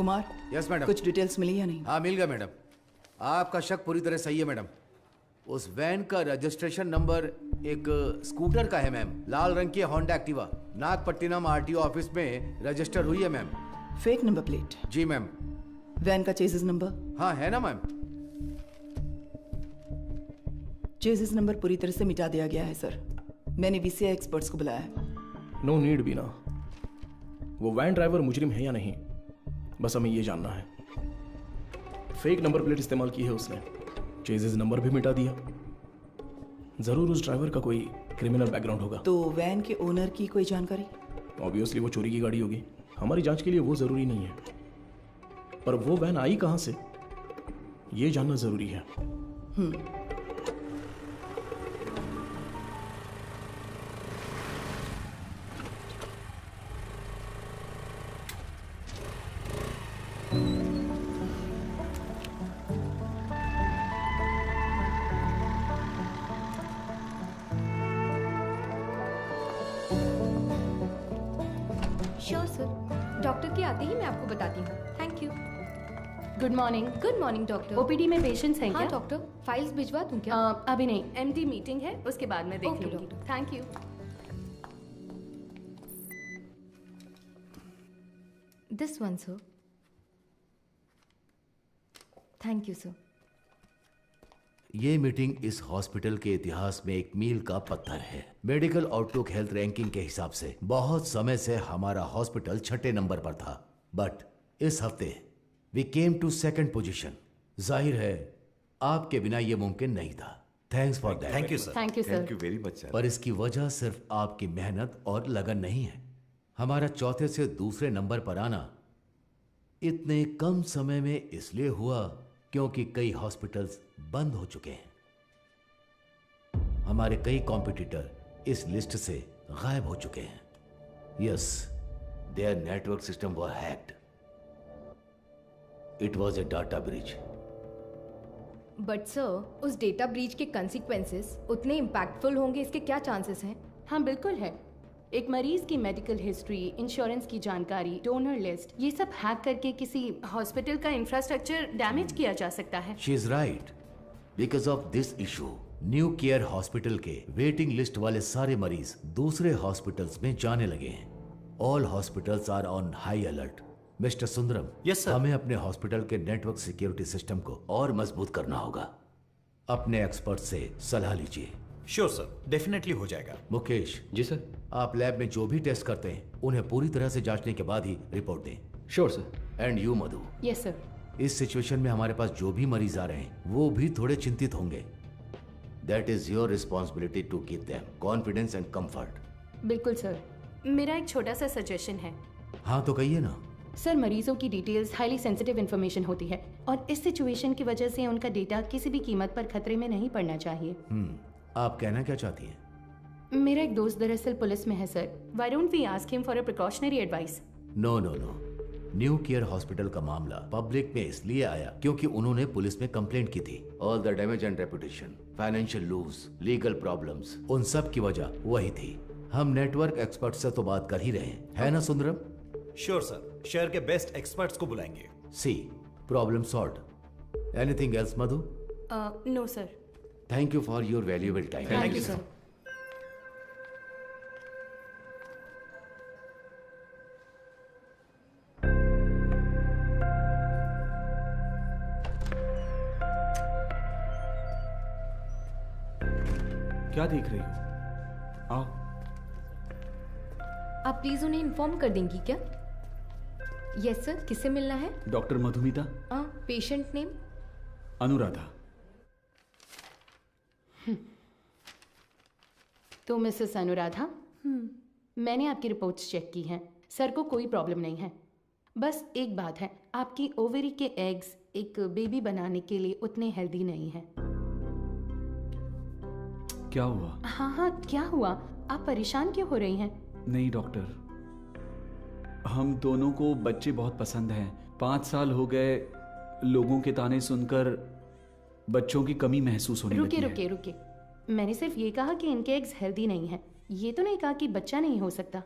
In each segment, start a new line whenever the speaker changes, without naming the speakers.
Kumar.
Yes madam.
कुछ details मिली या नहीं?
हाँ मिल गया मैडम। आपका शक पूरी तरह सही है मैडम। उस वैन का रजिस्ट्रेशन नंबर एक स्कूटर का है मैम, लाल रंग की Honda Activa. Nagapattinam RTO office में रजिस्टर हुई है मैम।
Fake number plate?
जी मैम।
वैन का चेसिस नंबर?
हाँ है ना मैम।
चेसिस नंबर पूरी तरह से मिटा दिया गया है सर। मैंने वीसीआई एक्सपर्ट्स को बुलाया है।
नो नीड बीना। वो वैन ड्राइवर मुजरिम है या नहीं, बस हमें ये जानना है। फेक नंबर प्लेट इस्तेमाल की है उसने, चेजिस नंबर भी मिटा दिया। जरूर उस ड्राइवर का कोई क्रिमिनल बैकग्राउंड होगा।
तो वैन के ओनर की कोई जानकारी?
ऑब्वियसली वो चोरी की गाड़ी होगी। हमारी जांच के लिए वो जरूरी नहीं है, पर वो वैन आई कहां से ये जानना जरूरी है।
श्योर सर, डॉक्टर के आते ही मैं आपको बताती हूँ। Thank you.
Good morning.
Good morning doctor.
OPD में पेशेंट्स हैं क्या?
हाँ डॉक्टर, फाइल्स भिजवा दूँ क्या?
अभी नहीं, एमडी मीटिंग है, उसके बाद मैं देख
Okay,
लूंगी।
doctor.
Thank you.
This one sir. Thank you sir.
ये मीटिंग इस हॉस्पिटल के इतिहास में एक मील का पत्थर है। मेडिकल आउटलुक हेल्थ रैंकिंग के हिसाब से बहुत समय से हमारा हॉस्पिटल 6ठे नंबर पर था, बट इस हफ्ते we came to 2nd position. जाहिर है आपके बिना ये मुमकिन नहीं था। Thanks for that.
Thank you sir.
Thank you sir.
Thank you very much sir.
पर इसकी वजह सिर्फ आपकी मेहनत और लगन नहीं है। हमारा चौथे से दूसरे नंबर पर आना इतने कम समय में इसलिए हुआ क्योंकि कई हॉस्पिटल्स बंद हो चुके हैं। हमारे कई कॉम्पिटिटर इस लिस्ट से गायब हो चुके हैं। Yes, their network system were hacked. It was a data breach.
But sir, उस डेटा ब्रीच के कंसिक्वेंसेस उतने इम्पैक्टफुल होंगे, इसके क्या चांसेस हैं?
हाँ बिल्कुल है। एक मरीज की मेडिकल हिस्ट्री, इंश्योरेंस की जानकारी, डोनर लिस्ट, ये सब हैक करके किसी हॉस्पिटल का इंफ्रास्ट्रक्चर डैमेज किया जा सकता है।
She is right. Because of this issue new care hospital के वेटिंग लिस्ट वाले सारे मरीज दूसरे हॉस्पिटल्स में जाने लगे हैं। All hospitals are on high alert. Mister Sundaram,
Yes, sir.
हमें अपने हॉस्पिटल के नेटवर्क सिक्योरिटी सिस्टम को और मजबूत करना होगा। अपने एक्सपर्ट से सलाह लीजिए।
श्योर सर, डेफिनेटली हो जाएगा।
मुकेश
जी सर।
आप लैब में जो भी टेस्ट करते हैं उन्हें पूरी तरह से जांचने के बाद ही रिपोर्ट दें।
Sure sir.
And you Madhu,
yes sir.
इस सिचुएशन में हमारे पास जो भी मरीज आ रहे हैं वो भी थोड़े चिंतित होंगे। That is your responsibility to give them confidence and comfort.
बिल्कुल सर। मेरा एक छोटा सा सजेशन है।
हाँ तो कहिए ना।
सर, मरीजों की डिटेल्स हाईली सेंसिटिव इन्फॉर्मेशन होती है और इस सिचुएशन की वजह से उनका डेटा किसी भी कीमत पर खतरे में नहीं पड़ना चाहिए।
आप कहना क्या चाहती हैं?
मेरा एक दोस्त दरअसल पुलिस में है sir. Why don't we ask him for a precautionary advice?
No no no. New care hospital का मामला पब्लिक में इसलिए आया क्योंकि उन्होंने पुलिस में कंप्लेंट की थी। All the damage and reputation, financial loss, legal problems, उन सब की वजह वही थी। हम नेटवर्क एक्सपर्ट से तो बात कर ही रहे हैं, है ना सुंदरम?
श्योर सर, शहर के बेस्ट एक्सपर्ट्स को बुलाएंगे।
See, problem solved. Anything else Madhu?
No sir.
Thank you for your valuable time.
Thank you sir.
क्या देख रही हो? आओ।
आप प्लीज उन्हें इन्फॉर्म कर देंगी क्या? यस सर, किससे मिलना है?
Doctor Madhumita.
Patient name?
Anuradha.
तो मिसेस अनुराधा, मैंने आपकी रिपोर्ट्स चेक की हैं। सर को कोई प्रॉब्लम नहीं है। बस एक बात है, आपकी ओवरी के एग्स एक बेबी बनाने के लिए उतने हेल्दी नहीं हैं।
क्या हुआ?
हाँ हाँ, क्या हुआ? आप परेशान क्यों हो रही हैं?
नहीं डॉक्टर, हम दोनों को बच्चे बहुत पसंद हैं। 5 साल हो गए लोगों के ताने सुनकर बच्चों की कमी महसूस होने लगी है।
रुके रुके। मैंने सिर्फ ये कहा कि इनके एग्स हेल्दी नहीं हैं। ये तो नहीं कहा कि बच्चा नहीं हो सकता।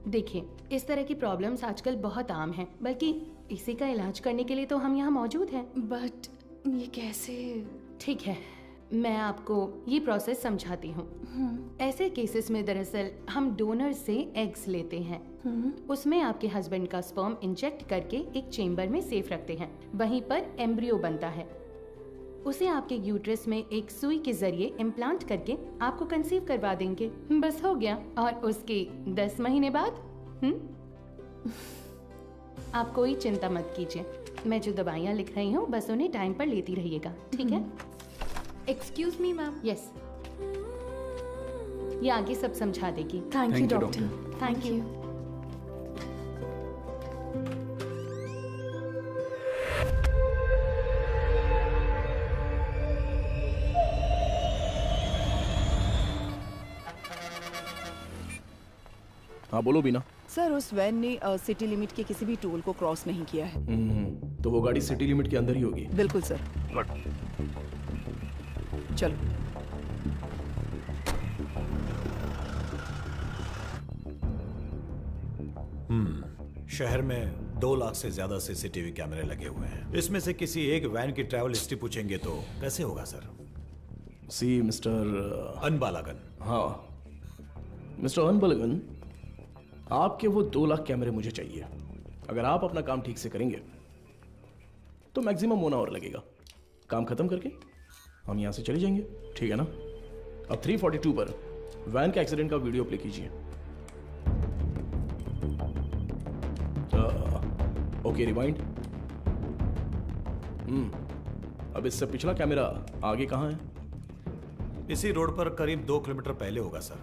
देखिए, इस तरह की प्रॉब्लम्स आजकल बहुत आम हैं, बल्कि इसी का इलाज करने के लिए तो हम यहाँ मौजूद हैं।
बट ये कैसे?
ठीक है, मैं आपको ये प्रोसेस समझाती हूँ। ऐसे केसेस में दरअसल हम डोनर से एग्स लेते हैं, उसमें आपके हस्बैंड का स्पर्म इंजेक्ट करके एक चेम्बर में सेफ रखते हैं। वहीं पर एम्ब्रियो बनता है, उसे आपके यूट्रस में एक सुई के जरिए इम्प्लांट करके आपको कंसीव करवा देंगे। बस हो गया। और उसके 10 महीने बाद आप कोई चिंता मत कीजिए, मैं जो दवाइयाँ लिख रही हूँ बस उन्हें टाइम पर लेती रहिएगा, ठीक है?
Excuse me ma'am.
यस, ये आगे सब समझा देगी।
Thank you doctor.
Thank you.
हाँ बोलो बीना।
सर उस वैन ने सिटी लिमिट के किसी भी टोल को क्रॉस नहीं किया है।
तो वो गाड़ी सिटी लिमिट के अंदर ही होगी।
बिल्कुल सर। चलो।
शहर में 2 लाख से ज्यादा सीसीटीवी कैमरे लगे हुए हैं। इसमें से किसी एक वैन की ट्रैवल हिस्ट्री पूछेंगे तो कैसे होगा सर?
सी मिस्टर
अनबालागन।
हाँ मिस्टर अनबलगन, आपके वो 2 लाख कैमरे मुझे चाहिए। अगर आप अपना काम ठीक से करेंगे तो मैक्सिमम 1 आवर लगेगा। काम खत्म करके हम यहाँ से चले जाएंगे, ठीक है ना? अब 342 पर वैन के एक्सीडेंट का वीडियो प्ले कीजिए। Okay rewind. अब इससे पिछला कैमरा आगे कहाँ है?
इसी रोड पर करीब 2 किलोमीटर पहले होगा सर।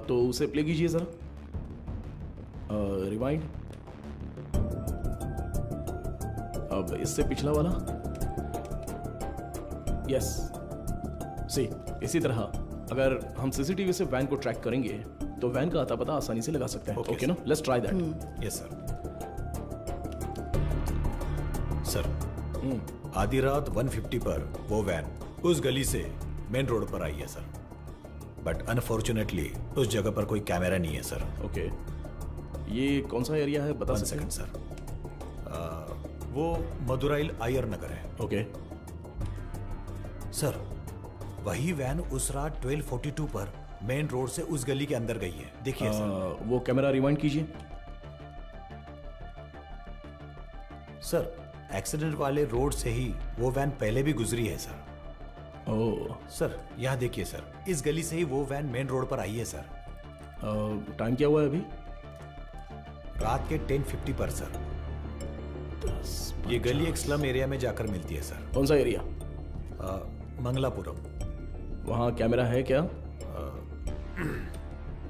तो उसे प्ले कीजिए जरा। रिवाइंड। अब इससे पिछला वाला। यस सी, इसी तरह अगर हम सीसीटीवी से वैन को ट्रैक करेंगे तो वैन का आता पता आसानी से लगा सकते हैं। ओके ना? Let's try that.
Yes sir. Sir आधी रात 150 पर वो वैन उस गली से मेन रोड पर आई है सर, बट अनफॉर्चुनेटली उस जगह पर कोई कैमरा नहीं है सर।
ओके, ये कौन सा एरिया है बता सकते हैं?
सर वो मदुराइल आयर नगर है।
ओके
सर वही वैन उस रात 1242 पर मेन रोड से उस गली के अंदर गई है, देखिए सर।
वो कैमरा रिवाइंड कीजिए।
सर एक्सीडेंट वाले रोड से ही वो वैन पहले भी गुजरी है सर।
ओह
सर यहाँ देखिए सर, इस गली से ही वो वैन मेन रोड पर आई है सर।
टाइम क्या हुआ है अभी?
रात के 10:50 पर सर। ये गली एक स्लम एरिया में जाकर मिलती है सर।
कौन सा एरिया?
मंगलापुरम।
वहाँ कैमरा है क्या?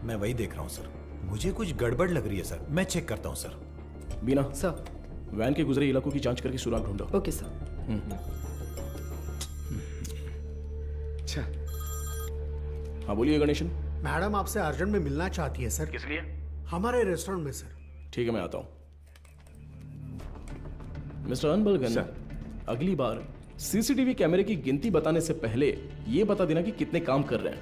मैं वही देख रहा हूँ सर, मुझे कुछ गड़बड़ लग रही है सर, मैं चेक करता हूँ सर।
बीना
सर।
वैन के गुजरे इलाकों की जांच करके सुराग ढूंढो।
Okay sir.
अच्छा।
हाँ बोलिए गणेशन।
मैडम आपसे अर्जेंट में मिलना चाहती है सर।
किस लिए?
हमारे रेस्टोरेंट में सर।
ठीक है मैं आता हूँ। मिस्टर अनबलगन, अगली बार सीसीटीवी कैमरे की गिनती बताने से पहले ये बता देना कि कितने काम कर रहे हैं।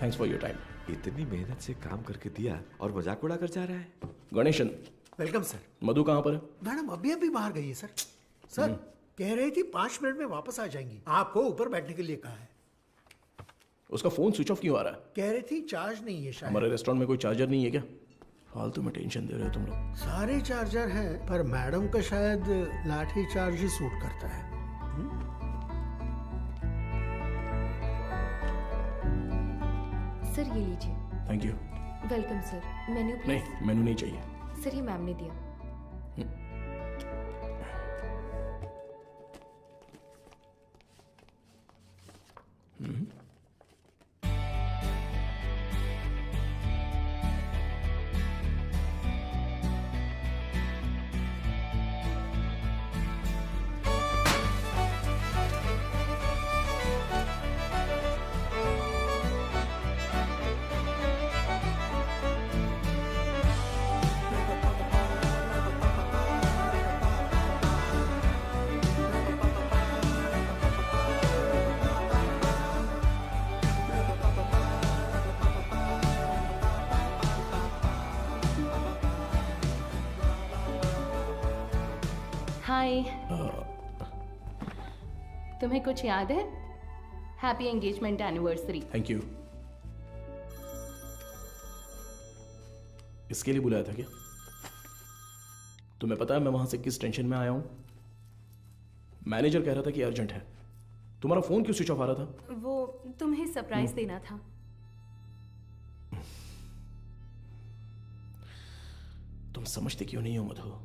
Thanks for your time.
इतनी मेहनत से काम करके दिया और मजाक उड़ा कर जा रहा है।
गणेशन।
Welcome sir.
मधु कहाँ पर है?
मैडम अभी अभी बाहर गई है सर। सर कह रही थी 5 मिनट में वापस आ जाएंगी, आपको ऊपर बैठने के लिए कहा है।
उसका फोन स्विच ऑफ क्यों आ रहा है?
कह रही थी चार्ज नहीं है शायद।
हमारे रेस्टोरेंट में कोई चार्जर नहीं है क्या? फालतू में टेंशन दे रहे हो तुम लोग।
सारे चार्जर हैं पर मैडम का शायद लाठी चार्ज ही सूट करता है।
सर ये लीजिए।
Thank you.
Welcome sir. Menu please.
नहीं मेनू नहीं चाहिए।
सर ये मैम ने दिया।
हाय। तुम्हें कुछ याद है? Happy engagement anniversary.
Thank you. इसके लिए बुलाया था क्या? तुम्हें पता है मैं वहां से किस टेंशन में आया हूं? मैनेजर कह रहा था कि अर्जेंट है। तुम्हारा फोन क्यों स्विच ऑफ आ रहा था?
वो तुम्हें सरप्राइज देना था।
तुम समझते क्यों नहीं हो मधु?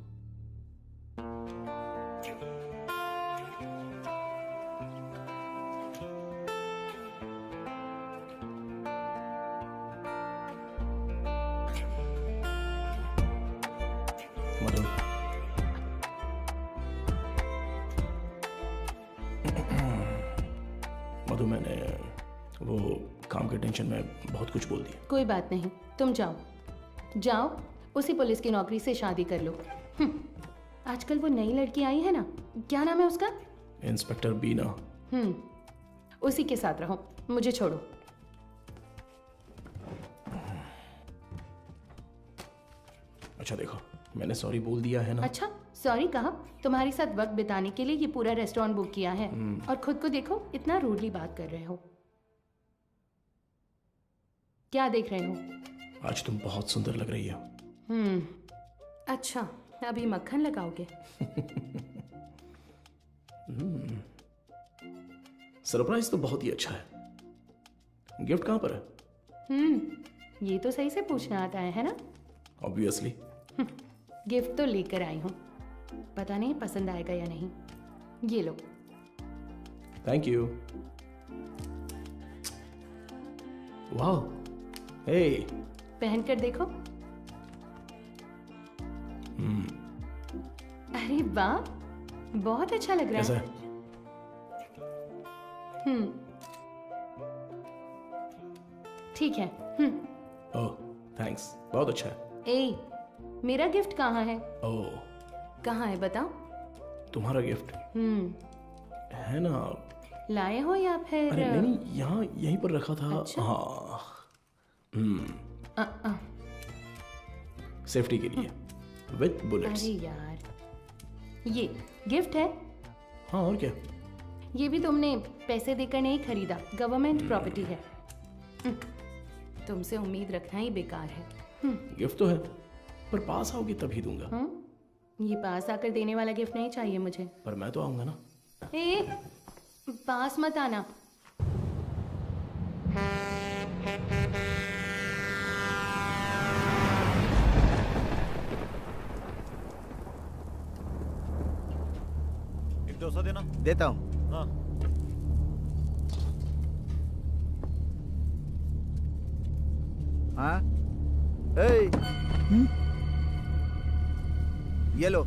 मधु, मधु, मैंने वो काम के टेंशन में बहुत कुछ बोल दिया।
कोई बात नहीं, तुम जाओ जाओ, उसी पुलिस की नौकरी से शादी कर लो। आजकल वो नई लड़की आई है ना, क्या नाम है उसका?
इंस्पेक्टर बीना।
उसी के साथ रहो, मुझे छोड़ो।
अच्छा देखो, मैंने सॉरी बोल दिया है ना।
अच्छा, सॉरी कहा? तुम्हारे साथ वक्त बिताने के लिए ये पूरा रेस्टोरेंट बुक किया है और खुद को देखो, इतना रूडली बात कर रहे हो। क्या देख रहे हो?
आज तुम बहुत सुंदर लग रही हो।
अच्छा, अभी मक्खन लगाओगे?
सरप्राइज तो बहुत ही अच्छा है। गिफ्ट कहाँ पर है?
ये तो सही से पूछना आता है ना?
ऑब्वियसली।
गिफ्ट तो लेकर आई हूँ, पता नहीं पसंद आएगा या नहीं। ये लो।
Thank you. वाह, हे,
पहन कर देखो। अरे वाह, बहुत अच्छा लग रहा है। ठीक है।
ओह, थैंक्स, बहुत अच्छा है।
ए, मेरा गिफ्ट कहाँ है?
ओह,
कहाँ है बताओ?
तुम्हारा गिफ्ट है ना?
लाए हो या फिर?
अरे नहीं, यहाँ यहीं पर रखा था।
अच्छा?
हाँ। सेफ्टी के लिए विथ बुलेट्स।
अरे यार, ये गिफ्ट है?
हाँ, और क्या?
ये भी तुमने पैसे देकर नहीं खरीदा, गवर्नमेंट प्रॉपर्टी है। तुमसे उम्मीद रखना ही बेकार है।
गिफ्ट तो है, पर पास आओगे तभी दूंगा।
ये पास आकर देने वाला गिफ्ट नहीं चाहिए मुझे।
पर मैं तो आऊंगा ना।
ए, पास मत आना।
एक डोसा देना।
देता हूँ।
हाँ।
हाँ, ये लो।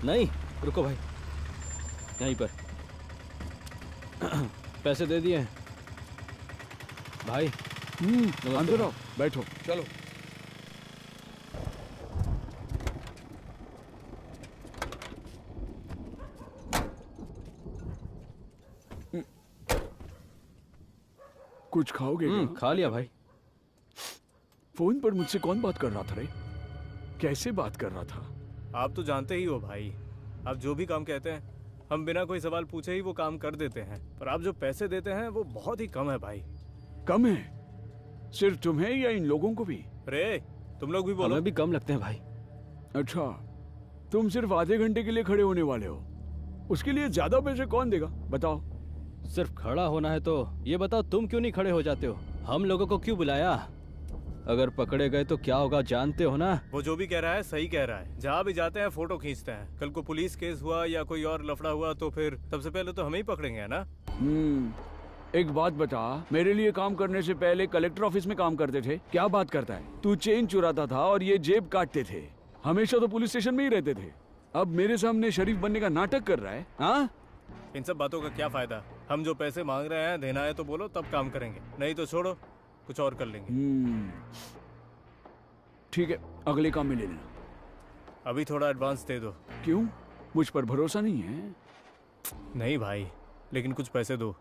नहीं, रुको भाई, यहीं पर पैसे दे दिए हैं भाई।
अंदर आओ, बैठो।
चलो।
कुछ खाओगे क्या?
खा लिया भाई।
फोन पर मुझसे कौन बात कर रहा था रे? कैसे बात कर रहा था?
आप तो जानते ही हो भाई, आप जो भी काम कहते हैं हम बिना कोई सवाल पूछे ही वो काम कर देते हैं, पर आप जो पैसे देते हैं वो बहुत ही कम है भाई।
कम है? सिर्फ तुम्हें या इन लोगों को भी?
रे, तुम लोग भी बोलो।
हमें भी कम लगते हैं भाई।
अच्छा, तुम सिर्फ आधे घंटे के लिए खड़े होने वाले हो, उसके लिए ज्यादा पैसे कौन देगा बताओ?
सिर्फ खड़ा होना है तो ये बताओ, तुम क्यों नहीं खड़े हो जाते हो? हम लोगों को क्यों बुलाया? अगर पकड़े गए तो क्या होगा जानते हो ना?
वो जो भी कह रहा है सही कह रहा है। जहाँ भी जाते हैं फोटो खींचते हैं। कल को पुलिस केस हुआ या कोई और लफड़ा हुआ तो फिर सबसे पहले तो हमें ही पकड़ेंगे, है ना?
एक बात बता, मेरे लिए काम करने से पहले कलेक्टर ऑफिस में काम करते थे, क्या बात करता है? तू चेन चुराता था और ये जेब काटते थे, हमेशा तो पुलिस स्टेशन में ही रहते थे, अब मेरे सामने शरीफ बनने का नाटक कर रहा है। हाँ,
इन सब बातों का क्या फायदा? हम जो पैसे मांग रहे हैं, देना है तो बोलो, तब काम करेंगे, नहीं तो छोड़ो, कुछ और कर लेंगे।
ठीक है, अगले काम में ले लेना।
अभी थोड़ा एडवांस दे दो।
क्यों? मुझ पर भरोसा नहीं है?
नहीं भाई, लेकिन कुछ पैसे दो।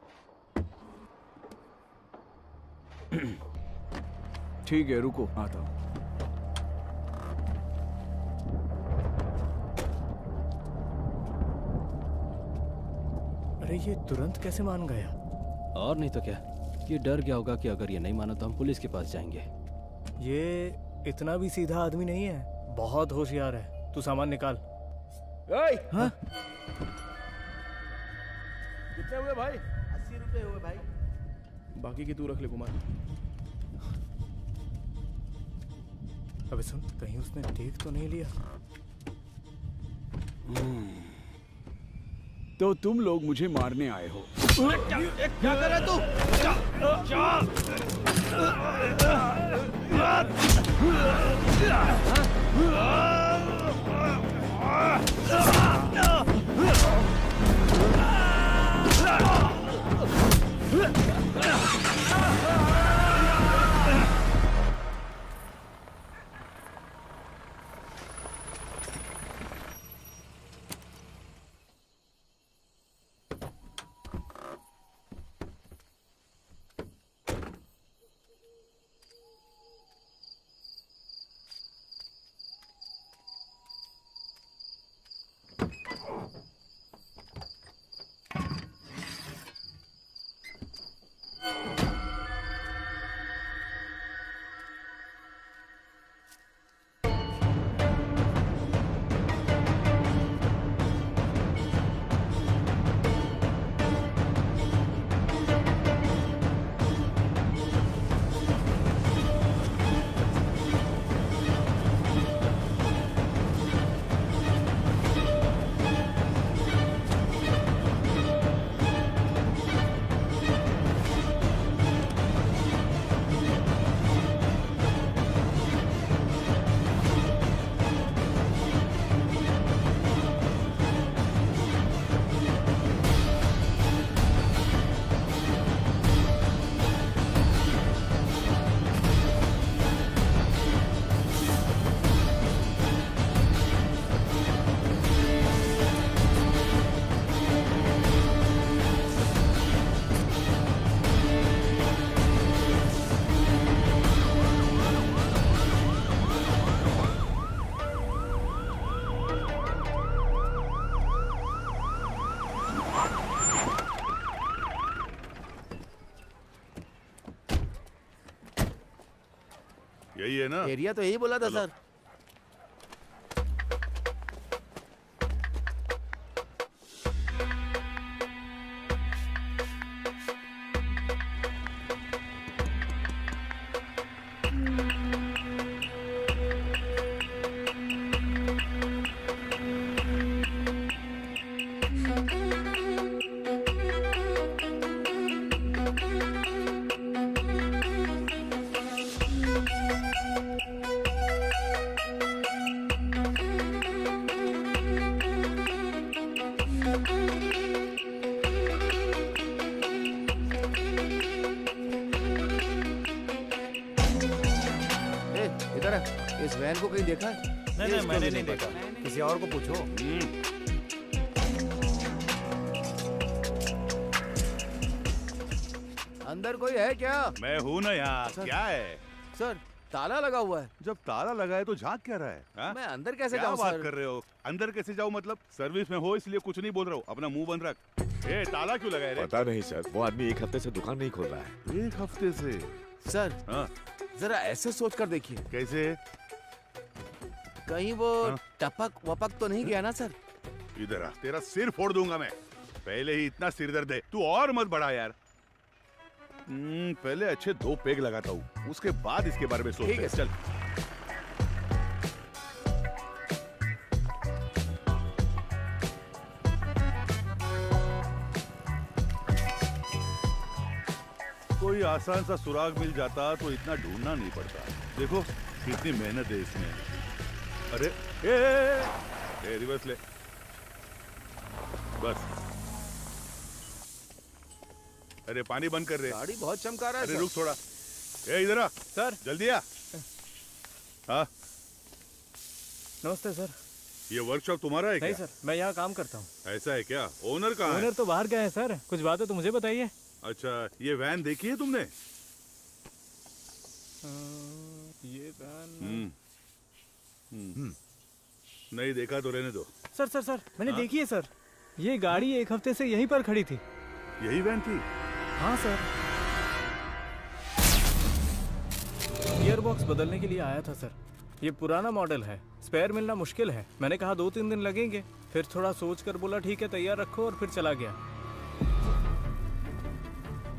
ठीक है, रुको, आता हूँ।
अरे ये तुरंत कैसे मान गया?
और नहीं तो क्या, ये डर गया होगा कि अगर ये नहीं माना तो हम पुलिस के पास जाएंगे।
ये इतना भी सीधा आदमी नहीं है, बहुत होशियार है। तू सामान निकाल।
हाँ?
कितने हुए भाई? 80 रुपए हुए भाई।
बाकी की तू रख ले कुमार।
अबे सुन, कहीं उसने देख तो नहीं लिया?
तो तुम लोग मुझे मारने आए हो?
क्या कर रहा है तू?
यही है ना?
एरिया तो यही बोला था सर। इस वैन को कहीं देखा है?
नहीं, मैंने नहीं देखा। किसी और को पूछो।
अंदर कोई है क्या?
मैं हूँ ना यहाँ। क्या है
सर? ताला लगा हुआ है।
जब ताला लगा है तो झांक क्या रहा है? हा?
मैं अंदर कैसे
क्या
जाऊँ
बात
सर?
कर रहे हो? अंदर कैसे जाऊँ मतलब? सर्विस में हो इसलिए कुछ नहीं बोल रहा हूँ। अपना मुंह बंद रख। ए, ताला क्यों लगाया रे?
पता नहीं सर, वो आदमी 1 हफ्ते से दुकान नहीं खोल रहा है।
1 हफ्ते से?
सर
हाँ?
जरा ऐसे सोच कर देखिए।
कैसे?
कहीं वो टपक वपक तो नहीं गया ना सर?
इधर आ, तेरा सिर फोड़ दूंगा मैं। पहले ही इतना सिर दर्द है, तू और मत बढ़ा यार। पहले अच्छे 2 पेग लगाता हूँ, उसके बाद इसके बारे में सोचते हैं। चल। कोई आसान सा सुराग मिल जाता तो इतना ढूंढना नहीं पड़ता। देखो कितनी मेहनत है इसमें। अरे ए, रिवर्स ले। बस। अरे पानी बंद कर रहे।
गाड़ी बहुत चमका रहा है।
अरे रुक थोड़ा। ए इधर आ
सर।
जल्दी आ। हाँ
नमस्ते सर।
ये वर्कशॉप तुम्हारा है क्या?
नहीं सर, मैं यहाँ काम करता हूँ।
ऐसा है क्या? ओनर कहाँ है?
तो बाहर गए हैं सर। कुछ बात है तो मुझे बताइए।
अच्छा, ये वैन देखी है तुमने?
ये वैन
नहीं देखा तो रहने दो।
सर सर सर मैंने देखी है सर, ये गाड़ी एक हफ्ते से यहीं पर खड़ी थी।
यही वैन थी?
हाँ सर, गियर बॉक्स बदलने के लिए आया था सर। ये पुराना मॉडल है, स्पेयर मिलना मुश्किल है। मैंने कहा 2-3 दिन लगेंगे, फिर थोड़ा सोच कर बोला ठीक है तैयार रखो, और फिर चला गया।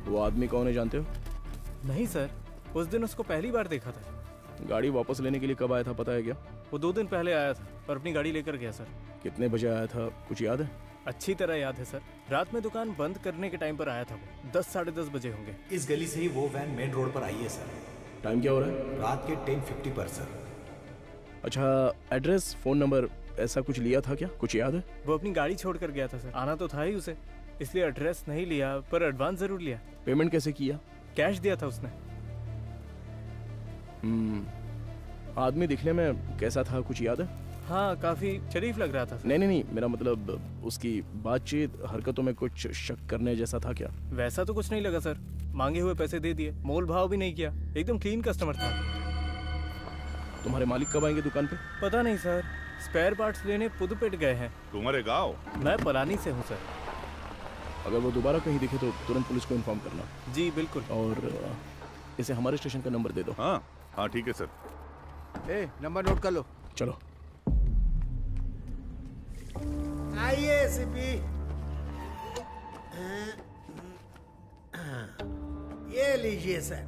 वो आदमी कौन है जानते हो?
नहीं सर, उस दिन उसको पहली बार देखा था।
गाड़ी वापस लेने के लिए कब आया था पता है क्या?
वो 2 दिन पहले आया था और अपनी गाड़ी लेकर गया सर।
कितने बजे आया था कुछ याद है?
अच्छी तरह याद है सर, रात में दुकान बंद करने के टाइम पर आया था वो। 10-10:30 बजे होंगे।
इस गली से ही वो वैन मेन रोड पर आई है सर।
टाइम क्या हो रहा है?
रात के 10:50 पर सर।
अच्छा, एड्रेस, फोन नंबर ऐसा कुछ लिया था क्या? कुछ याद है?
वो अपनी गाड़ी छोड़ कर गया था सर, आना तो था ही उसे, इसलिए एड्रेस नहीं लिया, पर एडवांस जरूर लिया।
पेमेंट कैसे किया?
कैश दिया था उसने।
आदमी दिखने में कैसा था कुछ याद है?
हाँ, काफी शरीफ लग रहा था सर।
नहीं, मेरा मतलब उसकी बातचीत, हरकतों में कुछ शक करने जैसा था क्या?
वैसा तो कुछ नहीं लगा सर, मांगे हुए पैसे दे दिए, मोल भाव भी नहीं किया, एकदम क्लीन कस्टमर था।
तुम्हारे मालिक कब आएंगे दुकान पे?
पता नहीं सर, स्पेयर पार्ट्स लेने पुदुपेट गए हैं।
तुम्हारे गाँव?
मैं पलानी से हूँ सर।
अगर वो दोबारा कहीं दिखे तो तुरंत पुलिस को इन्फॉर्म करना।
जी बिल्कुल।
और इसे हमारे स्टेशन का नंबर दे दो।
हाँ ठीक है सर।
नंबर नोट कर लो।
चलो
आइए सीपी। ये लीजिए सर,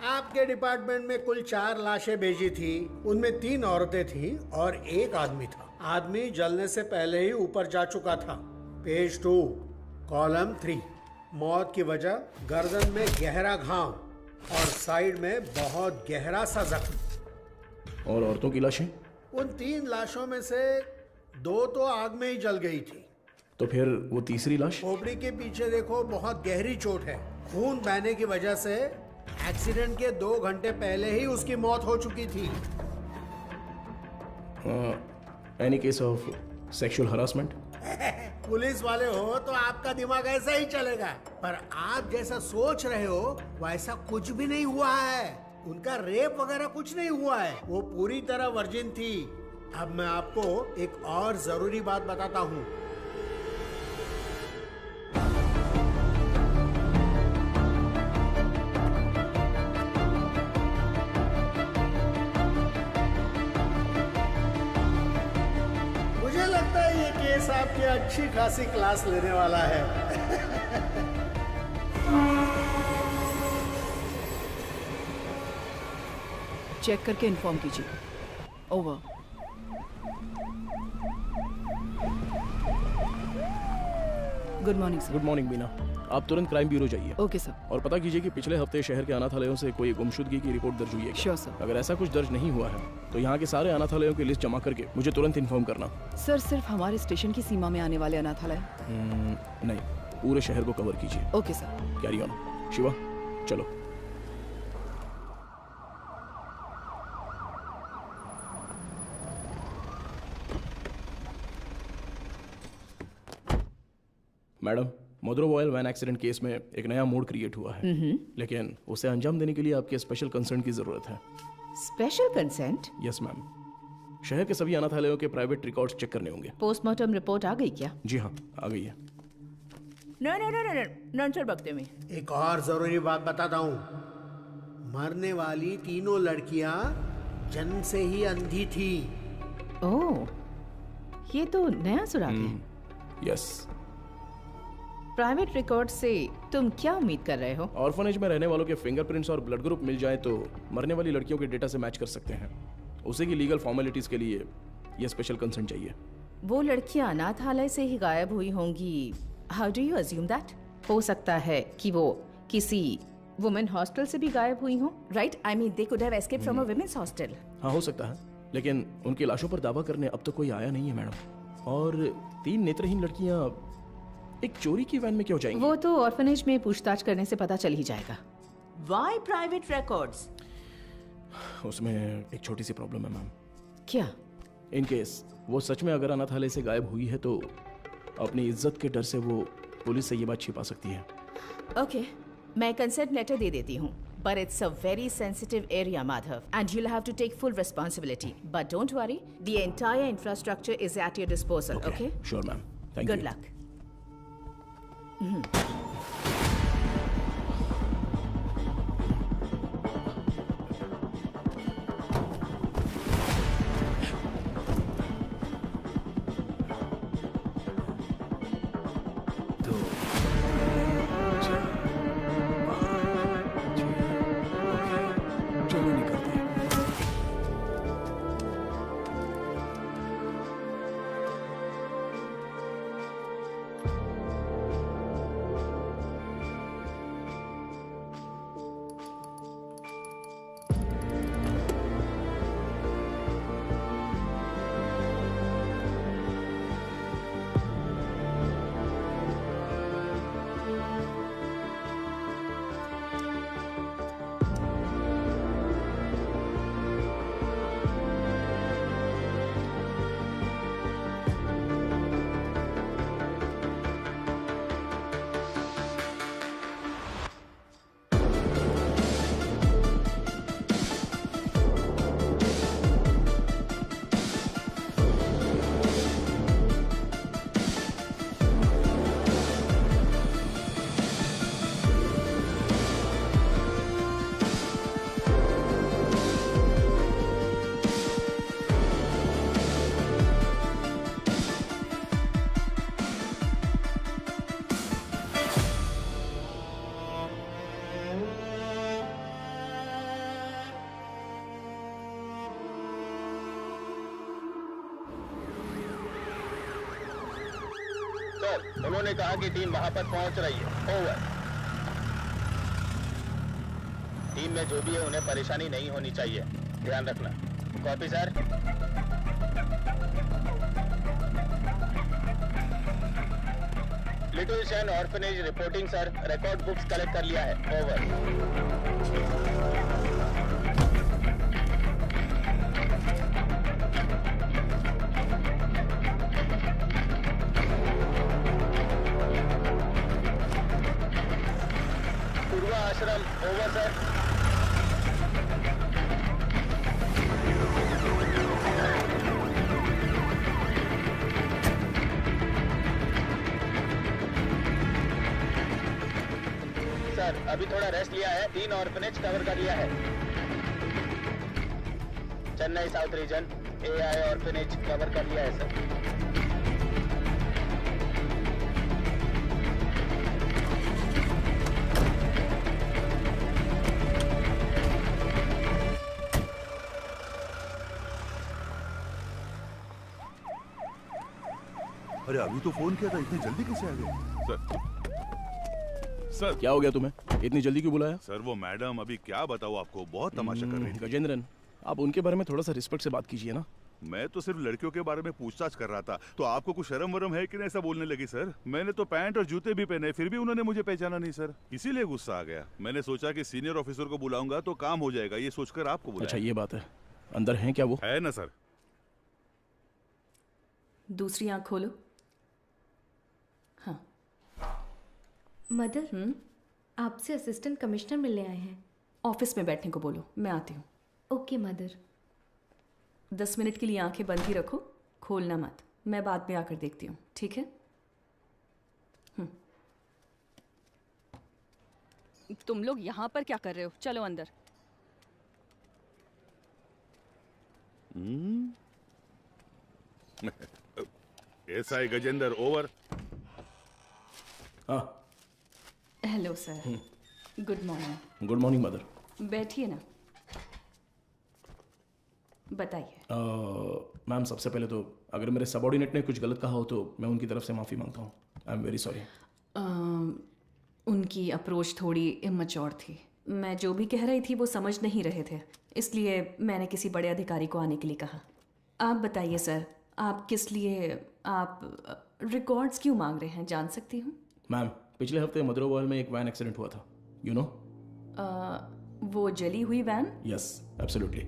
आपके डिपार्टमेंट में कुल 4 लाशें भेजी थी, उनमें 3 औरतें थीं और 1 आदमी था। आदमी जलने से पहले ही ऊपर जा चुका था। पेज 2 कॉलम 3, मौत की वजह गर्दन में गहरा घाव और साइड में बहुत गहरा सा जख्म।
और औरतों की लाशें?
उन 3 लाशों में से 2 तो आग में ही जल गई थी।
तो फिर वो तीसरी लाश?
खोपड़ी के पीछे देखो, बहुत गहरी चोट है। खून बहने की वजह से एक्सीडेंट के 2 घंटे पहले ही उसकी मौत हो चुकी थी।
Any case of sexual harassment?
Police वाले हो तो आपका दिमाग ऐसा ही चलेगा, पर आप जैसा सोच रहे हो वैसा कुछ भी नहीं हुआ है। उनका रेप वगैरह कुछ नहीं हुआ है, वो पूरी तरह वर्जिन थी। अब मैं आपको एक और जरूरी बात बताता हूँ। मुझे लगता है ये केस आपकी अच्छी खासी क्लास लेने वाला है।
चेक करके इन्फॉर्म कीजिए। Over. Good morning sir.
Good morning Beena, आप तुरंत क्राइम ब्यूरो जाइए।
Okay sir.
और पता कीजिए कि पिछले हफ्ते शहर के अनाथालयों से कोई गुमशुदगी की रिपोर्ट दर्ज हुई है।
Sure sir.
अगर ऐसा कुछ दर्ज नहीं हुआ है तो यहाँ के सारे अनाथालयों की लिस्ट जमा करके मुझे तुरंत इन्फॉर्म करना।
सर, सिर्फ हमारे स्टेशन की सीमा में आने वाले अनाथालय?
नहीं, पूरे शहर को कवर कीजिए।
Okay sir.
Carry on. Shiva चलो। मैडम, मदुरो ऑयल वैन एक्सीडेंट केस में एक नया मोड क्रिएट हुआ है, लेकिन उसे अंजाम देने के लिए आपके स्पेशल कंसर्न की जरूरत है।
Special consent?
Yes ma'am. शहर के सभी अनाथालयों के प्राइवेट रिकॉर्ड्स चेक करने होंगे।
पोस्टमार्टम रिपोर्ट आ गई क्या?
जी हाँ, आ गई है।
नंतर वक्त में
एक और जरूरी बात बताता हूँ। मरने वाली तीनों लड़कियां जन्म से ही अंधी थी।
ओह, ये तो नया सुराग है।
यस।
प्राइवेट रिकॉर्ड से तुम क्या उम्मीद कर रहे हो?
ऑर्फनेज में रहने वालों के फिंगरप्रिंट्स और ब्लड ग्रुप मिल जाए तो मरने वाली लड़कियों के डेटा से मैच कर सकते हैं। उसे की लीगल फॉर्मेलिटीज के लिए यह स्पेशल कंसर्न चाहिए।
वो लड़कियां अनाथालय से ही गायब हुई होंगी। How do you assume that? हो सकता है कि वो किसी वुमेन हॉस्टल से भी गायब हुई हो, right? I mean they could have escaped from a women's hostel.
हाँ, हो सकता है, लेकिन उनकी लाशों पर दावा करने अब तक कोई आया नहीं है मैडम। और 3 नेत्रहीन लड़कियां एक चोरी की वैन में क्यों जाएंगी?
वो तो ऑर्फनेज में पूछताछ करने से पता चल ही जाएगा।
Why private records?
उसमें एक छोटी सी प्रॉब्लम है मैम।
क्या?
इन केस वो सच में अगर अनाथालय से गायब हुई है तो अपनी इज्जत के डर से वो पुलिस से ये बात छिपा सकती है।
ओके, मैं कंसेंट लेटर दे देती हूँ। But it's a very sensitive area, Madhav, and you'll have to take full responsibility. But don't worry, the entire infrastructure is at your disposal, okay?
Sure, ma'am. Thank you.
Good luck.
उन्होंने कहा कि team वहां पर पहुंच रही है। Over. Team में जो भी है उन्हें परेशानी नहीं होनी चाहिए, ध्यान रखना। Copy sir. लिटिल शैन orphanage reporting sir, record books collect कर लिया है। ओवर। आश्रम ओवर सर। सर अभी थोड़ा रेस्ट लिया है, 3 ऑर्फनेज कवर कर लिया है। Chennai south region AI orphanage cover कर लिया है सर।
अरे अभी तो फोन किया था, इतनी जल्दी कैसे आ गए? सर
क्या हो गया तुम्हें? इतनी जल्दी क्यों बुलाया?
सर वो मैडम, अभी क्या बताऊँ आपको, बहुत तमाशा कर रही थी।
गजेंद्रन, आप उनके बारे में थोड़ा सा रिस्पेक्ट से बात कीजिए ना।
मैं तो सिर्फ लड़कियों के बारे में पूछताछ कर रहा था, तो आपको कुछ शर्म वरम है कि नहीं ऐसा बोलने लगी? सर मैंने तो पैंट और जूते भी पहने, फिर भी उन्होंने मुझे पहचाना नहीं सर, इसीलिए गुस्सा आ गया। मैंने सोचा कि सीनियर ऑफिसर को बुलाऊंगा तो काम हो जाएगा, ये सोचकर आपको बुलाया।
अच्छा ये बात है, अंदर है क्या वो?
है ना सर।
दूसरी आंख खोलो। हाँ
मदर, आपसे असिस्टेंट कमिश्नर मिलने आए हैं।
ऑफिस में बैठने को बोलो, मैं आती हूँ।
Okay mother.
10 मिनट के लिए आंखें बंद ही रखो, खोलना मत। मैं बाद में आकर देखती हूँ, ठीक है?
तुम लोग यहाँ पर क्या कर रहे हो? चलो अंदर।
SI Gajendra over.
हाँ
hello sir, good morning.
Good morning mother.
बैठिए ना, बताइए।
मैम सबसे पहले तो अगर मेरे सबऑर्डिनेट ने कुछ गलत कहा हो तो मैं उनकी तरफ से माफ़ी मांगता हूँ। I am very sorry.
उनकी अप्रोच थोड़ी इमैच्योर थी। मैं जो भी कह रही थी वो समझ नहीं रहे थे, इसलिए मैंने किसी बड़े अधिकारी को आने के लिए कहा। आप बताइए सर, आप किस लिए, आप रिकॉर्ड्स क्यों मांग रहे हैं, जान सकती हूँ?
मैम पिछले हफ्ते मदरोवाल में एक वैन एक्सीडेंट हुआ था, यू नो?
वो जली हुई वैन?
Yes absolutely.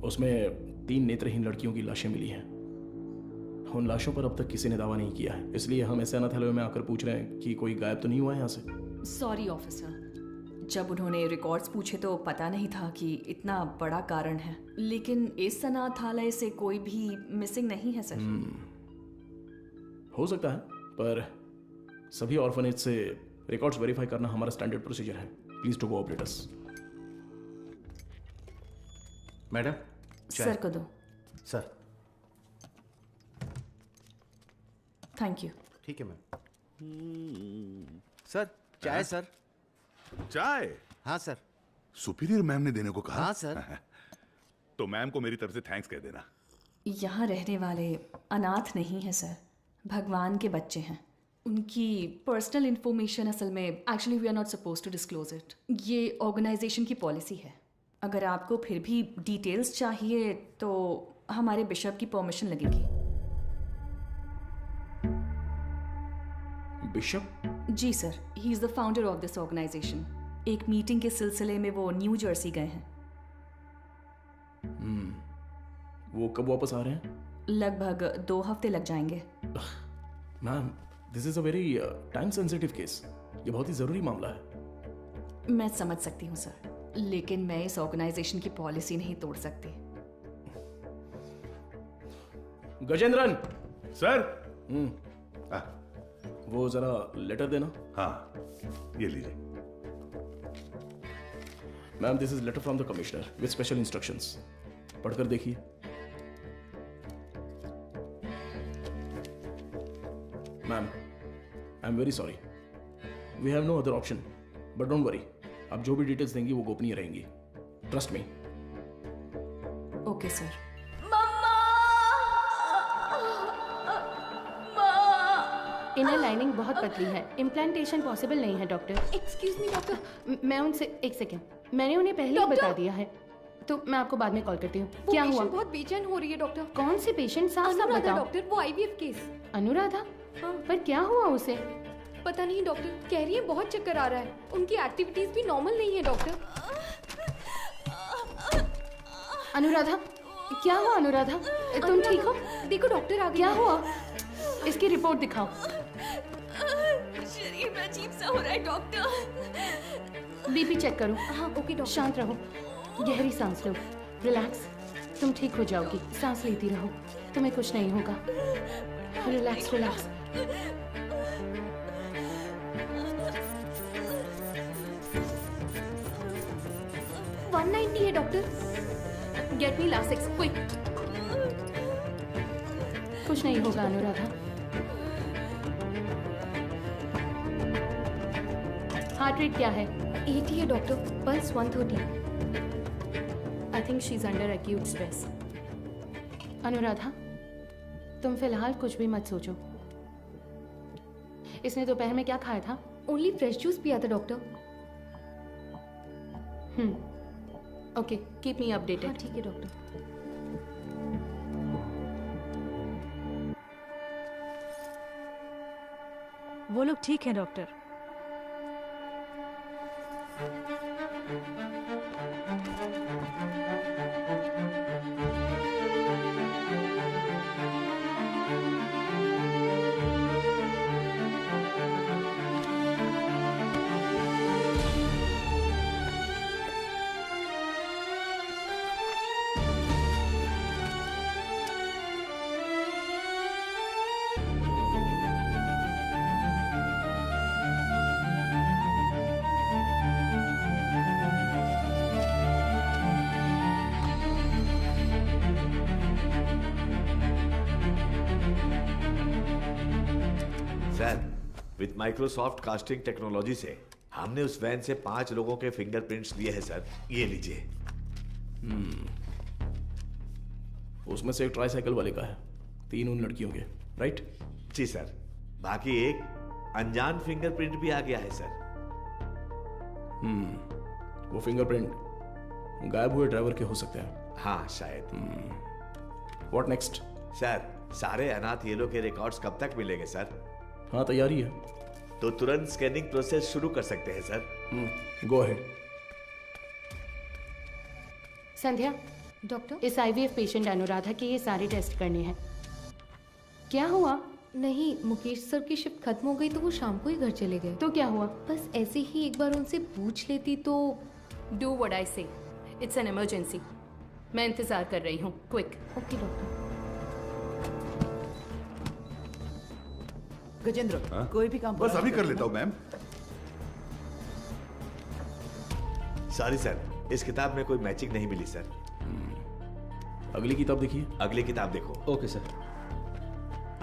उसमें 3 नेत्रहीन लड़कियों की लाशें मिली हैं। उन लाशों पर अब तक किसी ने दावा नहीं किया है, इसलिए हम ऐसे अनाथालय में आकर पूछ रहे हैं कि कोई गायब तो नहीं हुआ है यहाँ से।
सॉरी ऑफिसर, जब उन्होंने रिकॉर्ड्स पूछे तो पता नहीं था कि इतना बड़ा कारण है, लेकिन इस अनाथालय से कोई भी मिसिंग नहीं है सर।
हो सकता है, पर सभी ऑर्फनेज से रिकॉर्ड्स वेरीफाई करना हमारा स्टैंडर्ड प्रोसीजर है। Please to cooperate us.
Madam
sir को दो।
Sir
thank you.
ठीक है मैम।
सर चाय सर।
चाय?
हाँ सर।
सुपीरियर मैम ने देने को कहा?
हाँ सर।
तो मैम को मेरी तरफ से थैंक्स कह देना।
यहाँ रहने वाले अनाथ नहीं है सर, भगवान के बच्चे हैं। उनकी पर्सनल इंफॉर्मेशन असल में actually we are not suppose to disclose it. ये ऑर्गेनाइजेशन की पॉलिसी है। अगर आपको फिर भी डिटेल्स चाहिए तो हमारे बिशप की परमिशन लगेगी।
बिशप?
जी sir, he is the founder of this organisation. एक मीटिंग के सिलसिले में वो न्यू जर्सी गए हैं।
वो कब वापस आ रहे हैं?
लगभग 2 हफ्ते लग जाएंगे।
Ma'am, this is a very time sensitive case. ये बहुत ही जरूरी मामला है।
मैं समझ सकती हूँ सर, लेकिन मैं इस ऑर्गेनाइजेशन की पॉलिसी नहीं तोड़ सकती।
गजेंद्रन
सर।
वो जरा लेटर देना।
हाँ ये लीजिए।
Ma'am, this is letter from the commissioner with special instructions. पढ़कर देखिए। Ma'am, I am very sorry, we have no other option, but don't worry, आप जो भी डिटेल्स देंगी वो गोपनीय रहेंगी। Trust me.
Okay sir.
Inner lining बहुत पतली है, इम्प्लांटेशन पॉसिबल नहीं है डॉक्टर।
Excuse me doctor.
मैं उनसे एक सेकेंड, मैंने उन्हें पहले ही बता दिया है, तो मैं आपको बाद में कॉल करती हूँ। क्या हुआ?
बहुत बेचैन हो रही है डॉक्टर।
कौन से पेशेंट? साफ साफ बताओ।
डॉक्टर, वो आईवीएफ केस।
अनुराधा? हाँ। पर क्या हुआ उसे?
पता नहीं डॉक्टर, कह रही है बहुत चक्कर आ रहा है। उनकी एक्टिविटीज भी नॉर्मल नहीं है डॉक्टर।
अनुराधा, क्या हुआ अनुराधा? तुम ठीक हो?
देखो डॉक्टर आ गए।
क्या हुआ? इसकी रिपोर्ट दिखाओ।
शरीर में अजीब सा हो रहा है डॉक्टर।
बीपी चेक करो।
हाँ ओके डॉक्टर।
शांत रहो, गहरी सांस लो, रिलैक्स। तुम ठीक हो जाओगी, सांस लेती रहो, तुम्हें कुछ नहीं होगा। Relax relax.
है doctor. Get me Lasix quick.
कुछ नहीं होगा अनुराधा। हार्ट रेट क्या है?
80 है doctor, pulse 130।
I think she is under acute stress. Anuradha, तुम फिलहाल कुछ भी मत सोचो। इसने दोपहर में क्या खाया था?
ओनली फ्रेश जूस पिया था doctor.
Okay, keep me updated.
हाँ, ठीक है डॉक्टर।
वो लोग ठीक है doctor.
With Microsoft casting technology से हमने उस वैन से 5 लोगों के फिंगरप्रिंट्स लिए हैं सर। ये लीजिए।
उसमें से एक ट्राईसाइकिल वाले का है, 3 उन लड़कियों के, राइट?
जी सर। बाकी एक अनजान फिंगरप्रिंट भी आ गया है सर।
वो फिंगरप्रिंट गायब हुए ड्राइवर के हो सकते हैं।
हाँ शायद।
What next?
सर, सारे अनाथ येलो के रिकॉर्ड्स कब तक मिलेंगे सर?
हाँ, तैयारी है।
तो तुरंत स्कैनिंग प्रोसेस शुरू कर सकते हैं sir.
Go ahead.
Sandhya,
doctor,
इस आईवीएफ पेशेंट अनुराधा के ये सारे टेस्ट करने हैं। क्या हुआ?
नहीं, मुकेश सर की शिफ्ट खत्म हो गई तो वो शाम को ही घर चले गए।
तो क्या हुआ?
बस ऐसे ही एक बार उनसे पूछ लेती तो।
डू व्हाट आई से, इट्स एन इमरजेंसी। मैं इंतजार कर रही हूँ, क्विक।
Okay doctor.
गजेंद्र, कोई भी काम
बस अभी कर लेता हूँ मैम।
सॉरी सर, इस किताब में कोई मैचिंग नहीं मिली सर।
अगली किताब देखिए।
अगली किताब देखो।
Okay sir.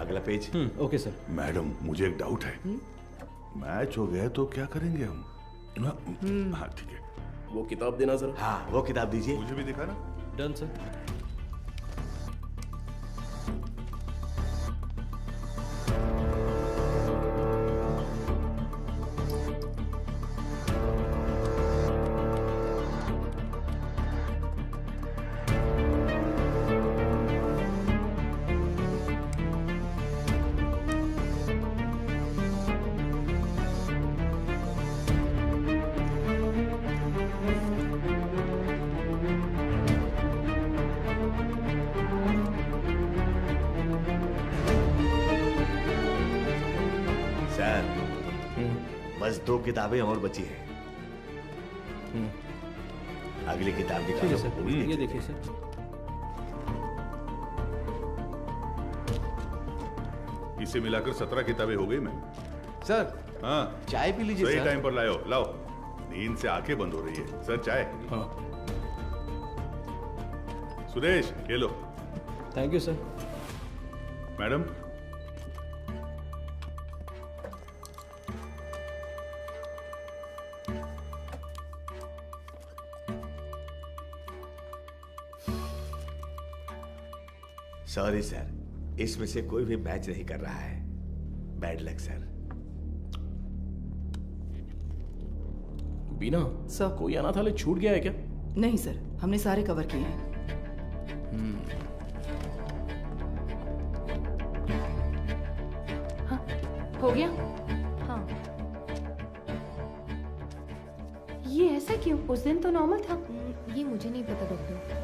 अगला पेज।
Okay sir.
मैडम, मुझे एक डाउट है। मैच हो गया तो क्या करेंगे हम? हाँ ठीक है।
वो किताब देना जरा।
हाँ, वो किताब दीजिए।
मुझे भी दिखा ना।
Done sir.
बस 2 किताबें और बची हैं। अगली किताब दिखा
ठीक है
दो।
सर, ये देखिए सर।
इसे मिलाकर 17 किताबें हो गई मैम।
सर,
हाँ
चाय पी लीजिए
सही
सर।
टाइम पर लाओ। लाओ, नींद से आंखें बंद हो रही है। सर चाय।
हाँ।
सुरेश, ये लो।
Thank you sir.
Madam,
sorry sir, इसमें से कोई भी मैच नहीं कर रहा है। Bad luck sir.
Beena
sir,
कोई अनाथालय छूट गया है क्या?
नहीं सर, हमने सारे कवर किए हैं।
हाँ, हो गया।
हाँ।
ये ऐसा क्यों? उस दिन तो नॉर्मल था।
ये मुझे नहीं पता डॉक्टर।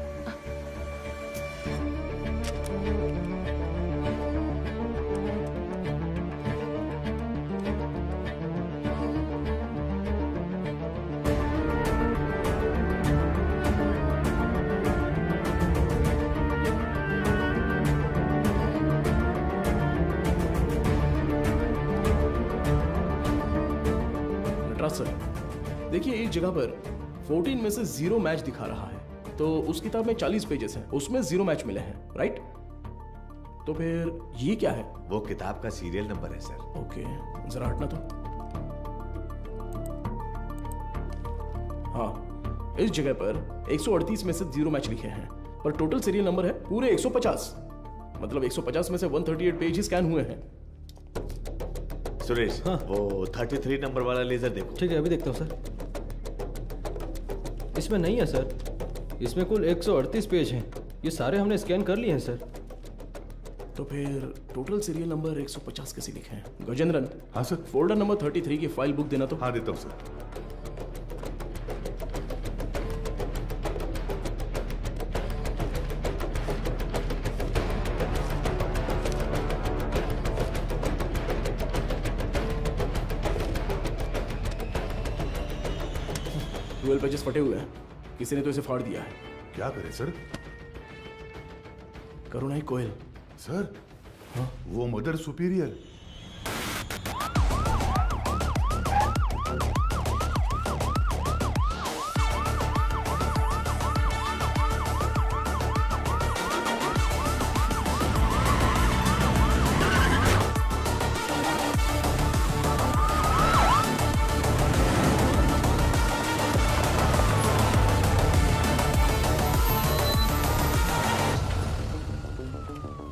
सर देखिए, एक जगह पर 14 में से 0 मैच दिखा रहा है, तो उस किताब में 40 पेजेस हैं, उसमें 0 मैच मिले हैं, राइट? तो फिर ये क्या है?
वो किताब का सीरियल नंबर है सर।
ओके, जरा हटना तो। हाँ, इस जगह पर 138 में से 0 मैच लिखे हैं, पर टोटल सीरियल नंबर है पूरे 150। मतलब 150 में से 138 पेज ही स्कैन हुए हैं।
सुरेश, हाँ? वो 33 नंबर वाला लेजर देखो।
ठीक है, अभी देखता हूँ सर। इसमें नहीं है सर, इसमें कुल 138 पेज हैं। ये सारे हमने स्कैन कर लिए हैं सर।
तो फिर टोटल सीरियल नंबर 150 कैसे लिखे हैं? गजेंद्रन।
हाँ सर।
फोल्डर नंबर 33 की फाइल बुक देना तो।
हाँ, देता हूँ सर।
ट्वेल्व पेजेस फटे हुए हैं, किसी ने तो इसे फाड़ दिया है।
क्या करे सर?
करुणाई कोयल।
सर, हाँ? वो मदर सुपीरियर।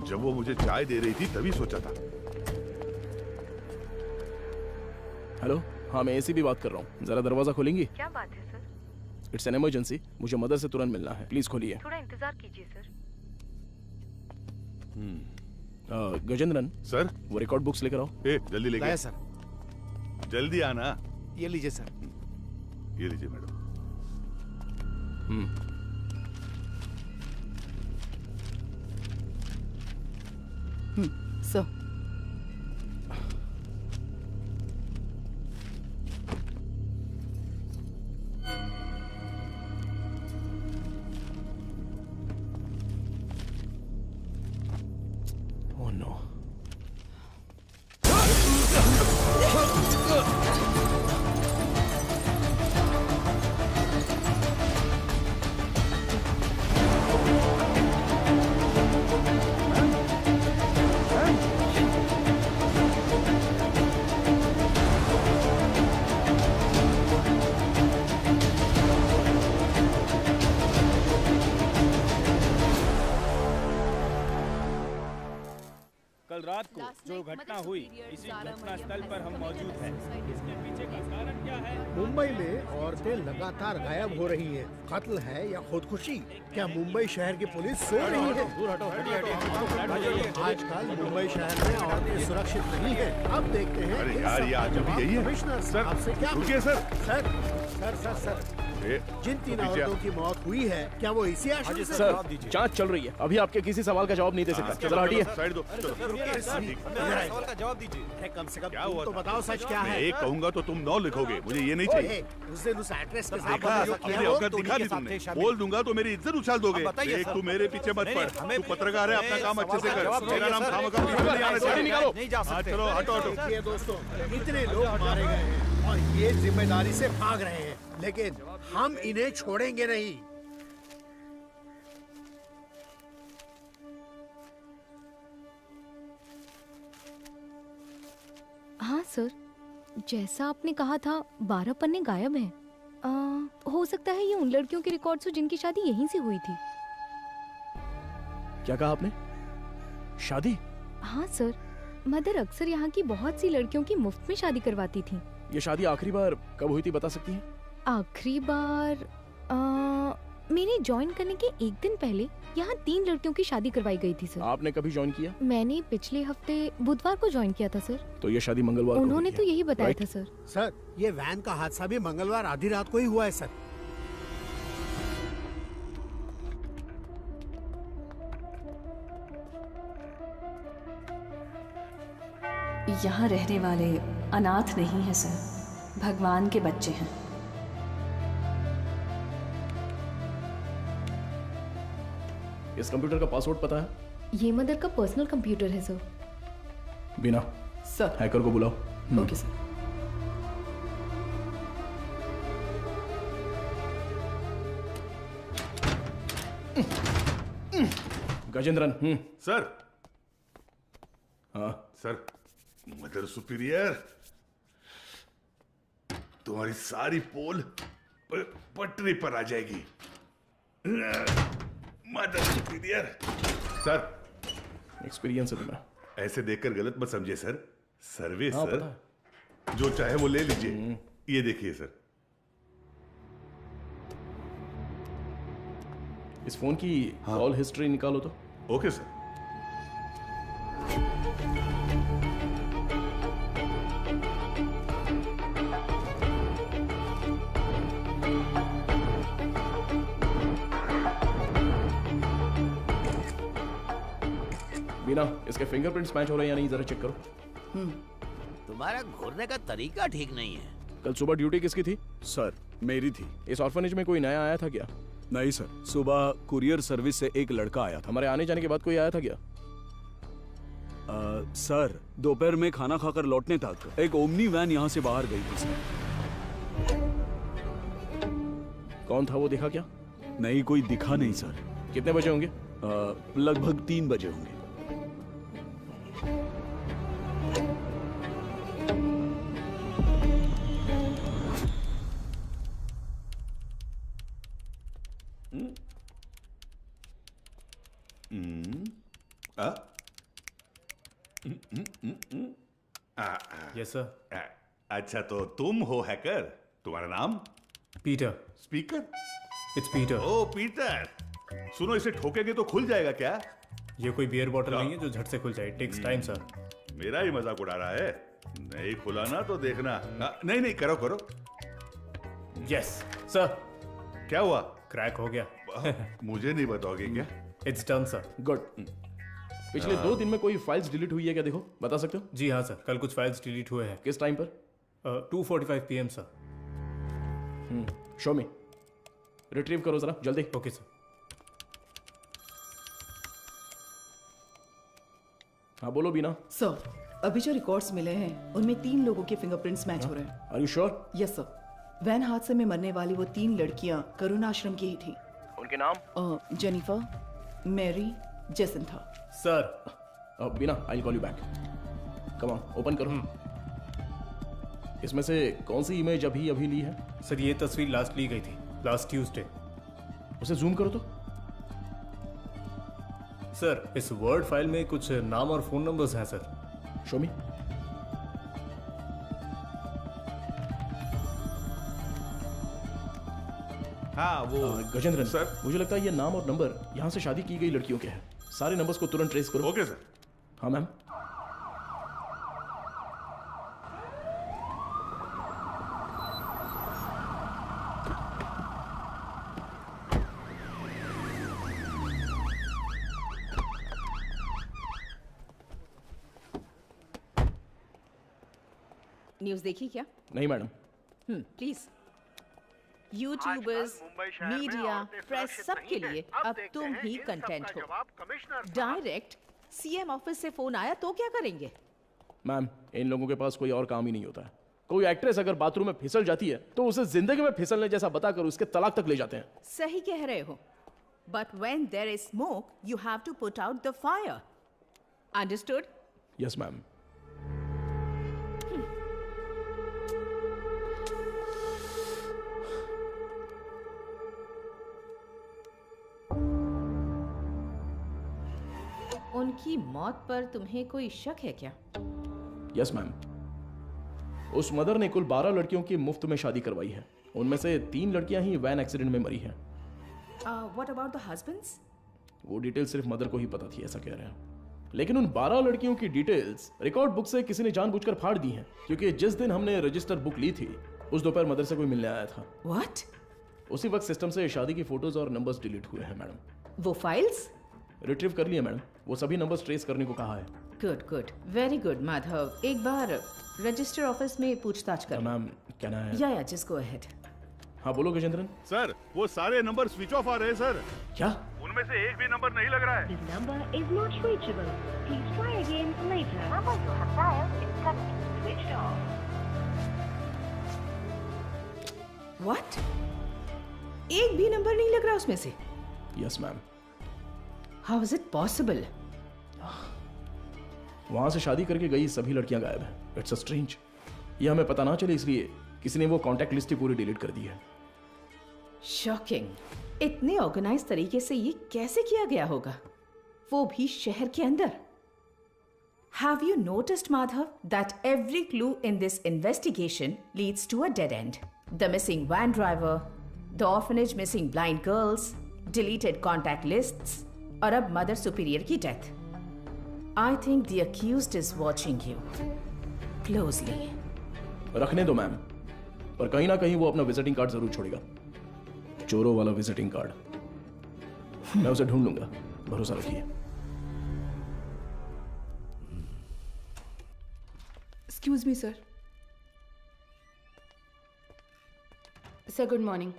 जब वो मुझे चाय दे रही थी तभी सोचा था।
हेलो, हाँ मैं एसी भी बात कर रहा हूँ, जरा दरवाजा खोलेंगी?
क्या बात है सर?
इट्स एन इमरजेंसी, मुझे मदर से तुरंत मिलना है, प्लीज खोलिए।
थोड़ा इंतजार कीजिए सर।
गजेंद्रन
सर,
वो रिकॉर्ड बुक्स लेकर आओ।
जल्दी लेके
लाया सर।
जल्दी आना।
ये लीजिए सर।
ये लीजिए मैडम।
सर,
जो घटना हुई इसी घटना स्थल पर हम मौजूद हैं। इसके पीछे का कारण क्या है?
मुंबई में औरतें लगातार गायब हो रही हैं। कत्ल है या खुदकुशी? क्या मुंबई शहर की पुलिस सो रही है? आजकल मुंबई शहर में औरतें सुरक्षित नहीं है। अब देखते हैं।
अरे यार, ये आज भी यही है।
कमिश्नर
सर,
आपसे क्या
रुकिए sir.
Sir sir sir sir जिन 3 औरतों की मौत हुई है, क्या वो इसी आश्रम से?
सर, जांच चल रही है, अभी आपके किसी सवाल का जवाब नहीं दे सकता। चलो हटिए।
साइड दो।
सवाल का जवाब दीजिए।
कम से कम
क्या
तुम
हुआ
तो
था?
बताओ सच क्या
मैं
है?
एक कहूंगा तो तुम 9 लिखोगे, मुझे ये नहीं चाहिए।
उस दिन उस एक्ट्रेस के साथ
देखा,
जो किया
अपनी
वो
औकात दिखा दी तुमने। बोल दूंगा तो मेरी इज्जत उछाल दोगे। देख, तू मेरे पीछे मत पड़। तू पत्रकार है, अपना काम अच्छे से कर। मेरा नाम खामखा नहीं आना चाहिए।
नहीं जा सकते।
चलो हटो हटो।
देखिए दोस्तों, इतने लोग मारे गए हैं और ये जिम्मेदारी से भाग रहे हैं, लेकिन हम इन्हें छोड़ेंगे नहीं।
हाँ सर, जैसा आपने कहा था 12 पन्ने गायब हैं। हो सकता है ये उन लड़कियों के रिकॉर्ड्स हो जिनकी शादी यहीं से हुई थी।
क्या कहा आपने? शादी?
हाँ सर, मदर अक्सर यहाँ की बहुत सी लड़कियों की मुफ्त में शादी करवाती थी।
ये शादी आखिरी बार कब हुई थी, बता सकती हैं?
आखिरी बार मेरे ज्वाइन करने के एक दिन पहले यहाँ 3 लड़कियों की शादी करवाई गई थी सर।
आपने कभी ज्वाइन किया?
मैंने पिछले हफ्ते बुधवार को ज्वाइन किया था सर।
तो ये शादी मंगलवार को
उन्होंने
हुई
तो
है,
यही बताया
राइट?
था सर।
सर, ये वैन का हादसा भी मंगलवार आधी रात को ही हुआ है सर।
यहाँ रहने वाले अनाथ नहीं हैं सर, भगवान के बच्चे हैं।
इस कंप्यूटर का पासवर्ड पता है?
ये मदर का पर्सनल कंप्यूटर है सर।
बिना
सर,
हैकर को बुलाओ।
Okay sir.
गजेंद्रन।
सर।
हाँ
सर, मदर सुपीरियर, तुम्हारी सारी पोल पटरी पर आ जाएगी। Mother superior. सर,
एक्सपीरियंस है तुम्हें।
ऐसे देखकर गलत मत समझिए सर। सर्विस
हाँ,
सर,
पता
जो चाहे वो ले लीजिए। ये देखिए सर।
इस फोन की कॉल हिस्ट्री निकालो तो।
Okay sir.
बिना इसके फिंगरप्रिंट्स मैच हो रहे हैं या नहीं, जरा चेक करो।
तुम्हारा घूरने का तरीका ठीक नहीं है।
कल सुबह ड्यूटी किसकी थी?
सर, मेरी थी।
इस ऑर्फनेज में कोई नया आया था क्या?
नहीं सर, सुबह कुरियर सर्विस से एक लड़का आया था।
हमारे आने जाने के बाद कोई आया था क्या?
सर, दोपहर में खाना खाकर लौटने तक एक ओमनी वैन यहाँ से बाहर गई थी सर।
कौन था वो, दिखा क्या?
नहीं, कोई दिखा नहीं सर।
कितने बजे होंगे?
लगभग 3 बजे होंगे।
Yes sir.
अच्छा, तो तुम हो हैकर। तुम्हारा नाम?
पीटर।
स्पीकर?
It's Peter.
ओ पीटर, सुनो, इसे ठोकेंगे तो खुल जाएगा क्या?
ये कोई बियर बॉटल नहीं है जो झट से खुल जाए। Takes time sir.
मेरा ही मजाक उड़ा रहा है। नहीं खुला ना तो देखना। नहीं नहीं, करो करो।
Yes sir.
क्या हुआ?
क्रैक हो गया।
मुझे नहीं बताओगे क्या?
It's done sir.
गुड। पिछले 2 दिन में कोई फाइल्स डिलीट हुई है क्या, देखो, बता सकते हो?
जी हाँ सर, कल कुछ फाइल्स डिलीट हुए हैं।
किस टाइम पर?
2:45 PM सर।
शो मी। रिट्रीव करो जरा जल्दी।
Okay sir.
हाँ बोलो बीना।
सर, अभी जो रिकॉर्ड्स मिले हैं उनमें 3 लोगों के फिंगरप्रिंट्स मैच हो रहे हैं।
Are you sure?
Yes sir. Van हादसे में मरने वाली वो 3 लड़कियां करुणा आश्रम की ही थी।
उनके नाम?
Jennifer, Mary, Jacintha.
Sir Beena, I will call you back. Come on, open करो। इसमें से कौन सी इमेज अभी ली है?
सर, ये तस्वीर लास्ट ली गई थी, लास्ट ट्यूसडे।
उसे जूम करो तो।
सर, इस वर्ड फाइल में कुछ नाम और फोन नंबर्स हैं सर।
शो मी।
हाँ वो
गजेंद्रन सर, मुझे लगता है ये नाम और नंबर यहाँ से शादी की गई लड़कियों के हैं। सारे नंबर्स को तुरंत ट्रेस करो।
Okay sir.
हाँ मैम।
न्यूज़ देखी क्या?
नहीं madam.
Please. YouTubers, media, press सबके लिए अब तुम ही कंटेंट हो। डायरेक्ट सीएम ऑफिस से फोन आया तो क्या करेंगे?
मैम, इन लोगों के पास कोई और काम ही नहीं होता है। कोई एक्ट्रेस अगर बाथरूम में फिसल जाती है तो उसे जिंदगी में फिसलने जैसा बताकर उसके तलाक तक ले जाते हैं।
सही कह रहे हो। But when there is smoke you have to put out the fire. Understood?
Yes ma'am.
उनकी मौत पर तुम्हें कोई शक है क्या?
Yes ma'am. उस मदर ने कुल 12 लड़कियों की मुफ्त में शादी करवाई है। उनमें से 3 लड़कियां ही वैन एक्सीडेंट में मरी हैं।
What about the husbands?
वो डिटेल सिर्फ मदर को ही पता थी, ऐसा कह रहे हैं। लेकिन उन 12 लड़कियों की डिटेल्स रिकॉर्ड बुक से किसी ने जानबूझकर फाड़ दी हैं, क्योंकि जिस दिन हमने रजिस्टर बुक ली थी उस दोपहर मदर से कोई मिलने आया था।
व्हाट?
उसी वक्त सिस्टम से शादी की फोटोज और नंबर्स डिलीट हुए हैं मैडम।
वो फाइल्स
रिट्रीव कर लिए मैडम। वो सभी नंबर्स ट्रेस करने को कहा है।
Good good, very good Madhav. एक बार रजिस्टर ऑफिस में पूछताछ कर।
मैम क्या ना है?
या जस्ट गो अहेड।
हाँ बोलो गजेंद्रन।
सर वो सारे नंबर स्विच ऑफ आ रहे हैं सर।
क्या?
उनमें से एक भी नंबर नहीं लग रहा है।
This number is not reachable. Please try again later. The number you have dialed is currently switched off.
What? एक भी नंबर नहीं लग रहा उसमें से?
Yes ma'am.
How is it possible?
वहां से शादी करके गई सभी लड़कियां गायब हैं। It's a strange. ये हमें पता ना चले इसलिए किसी ने वो कांटेक्ट लिस्ट ही पूरी डिलीट कर दी है।
शॉकिंग। इतने ऑर्गेनाइज तरीके से ये कैसे किया गया होगा, वो भी शहर के अंदर? Have you noticed, Madhav, that every clue in this investigation leads to a dead end? The missing van driver, the orphanage missing blind girls, deleted contact lists, और अब मदर सुपीरियर की death. I think the accused is watching you closely.
रखने दो ma'am, पर कहीं ना कहीं वो अपना विजिटिंग कार्ड जरूर छोड़ेगा। चोरों वाला विजिटिंग कार्ड। मैं उसे ढूंढ लूंगा, भरोसा रखिए।
Excuse me sir.
Sir good morning.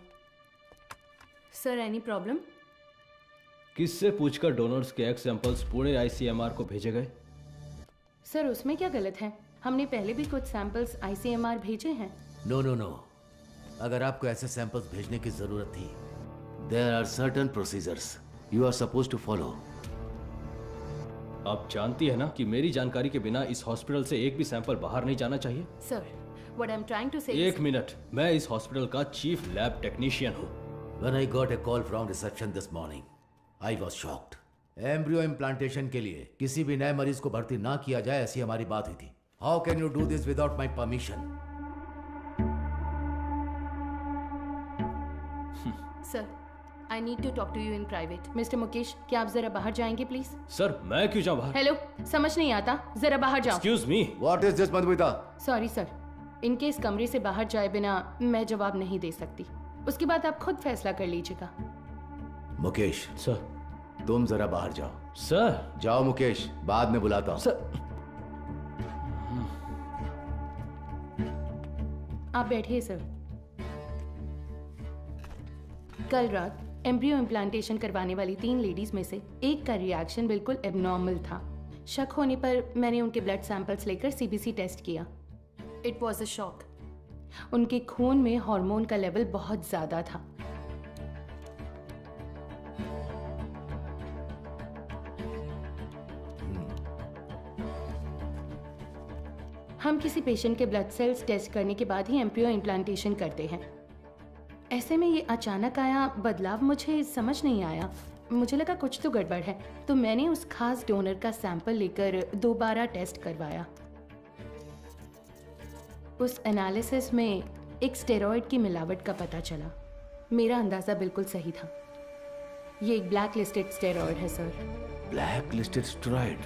Sir any problem?
किससे पूछकर डोनर्स के एग सैंपल्स पुणे आईसीएमआर को भेजे गए?
सर उसमें क्या गलत है? हमने पहले भी कुछ सैंपल्स आईसीएमआर भेजे हैं।
नो नो नो, अगर आपको ऐसे सैंपल्स भेजने की जरूरत थी, there are certain procedures you are supposed to follow.
आप जानती है ना कि मेरी जानकारी के बिना इस हॉस्पिटल से एक भी सैंपल बाहर नहीं जाना चाहिए।
Sir what I am trying to say.
एक मिनट, मैं इस हॉस्पिटल का चीफ लैब टेक्नीशियन हूँ।
When I got a call from reception this morning, I was shocked. Embryo implantation के लिए किसी भी नए मरीज को भर्ती ना किया जाए, ऐसी हमारी बात हुई थी। How can you do this without my permission?
Sir I need to talk to you in private. Mister Mukesh, क्या आप जरा बाहर जाएंगे प्लीज?
सर मैं क्यों जाऊं बाहर?
हेलो, समझ नहीं आता, जरा बाहर जाओ।
Excuse me,
what is this Madhumita?
Sorry sir, इनके इस कमरे से बाहर जाए बिना मैं जवाब नहीं दे सकती। उसके बाद आप खुद फैसला कर लीजिएगा।
मुकेश
सर,
तुम जरा बाहर जाओ।
सर
जाओ मुकेश, बाद में बुलाता हूं।
सर
आप बैठिए सर। कल रात एम्ब्रियो इम्प्लांटेशन करवाने वाली 3 लेडीज में से एक का रिएक्शन बिल्कुल एबनॉर्मल था। शक होने पर मैंने उनके ब्लड सैंपल्स लेकर सीबीसी टेस्ट किया। It was a shock. उनके खून में हार्मोन का लेवल बहुत ज्यादा था। हम किसी पेशेंट के ब्लड सेल्स टेस्ट करने के बाद ही एम्ब्रियो इम्प्लांटेशन करते हैं। ऐसे में ये अचानक आया बदलाव मुझे समझ नहीं आया। मुझे लगा कुछ तो गड़बड़ है, तो मैंने उस खास डोनर का सैंपल लेकर दोबारा टेस्ट करवाया। उस एनालिसिस में एक स्टेरॉइड की मिलावट का पता चला। मेरा अंदाजा बिल्कुल सही था। ये एक ब्लैक लिस्टेड स्टेरॉइड है सर।
Black listed steroid?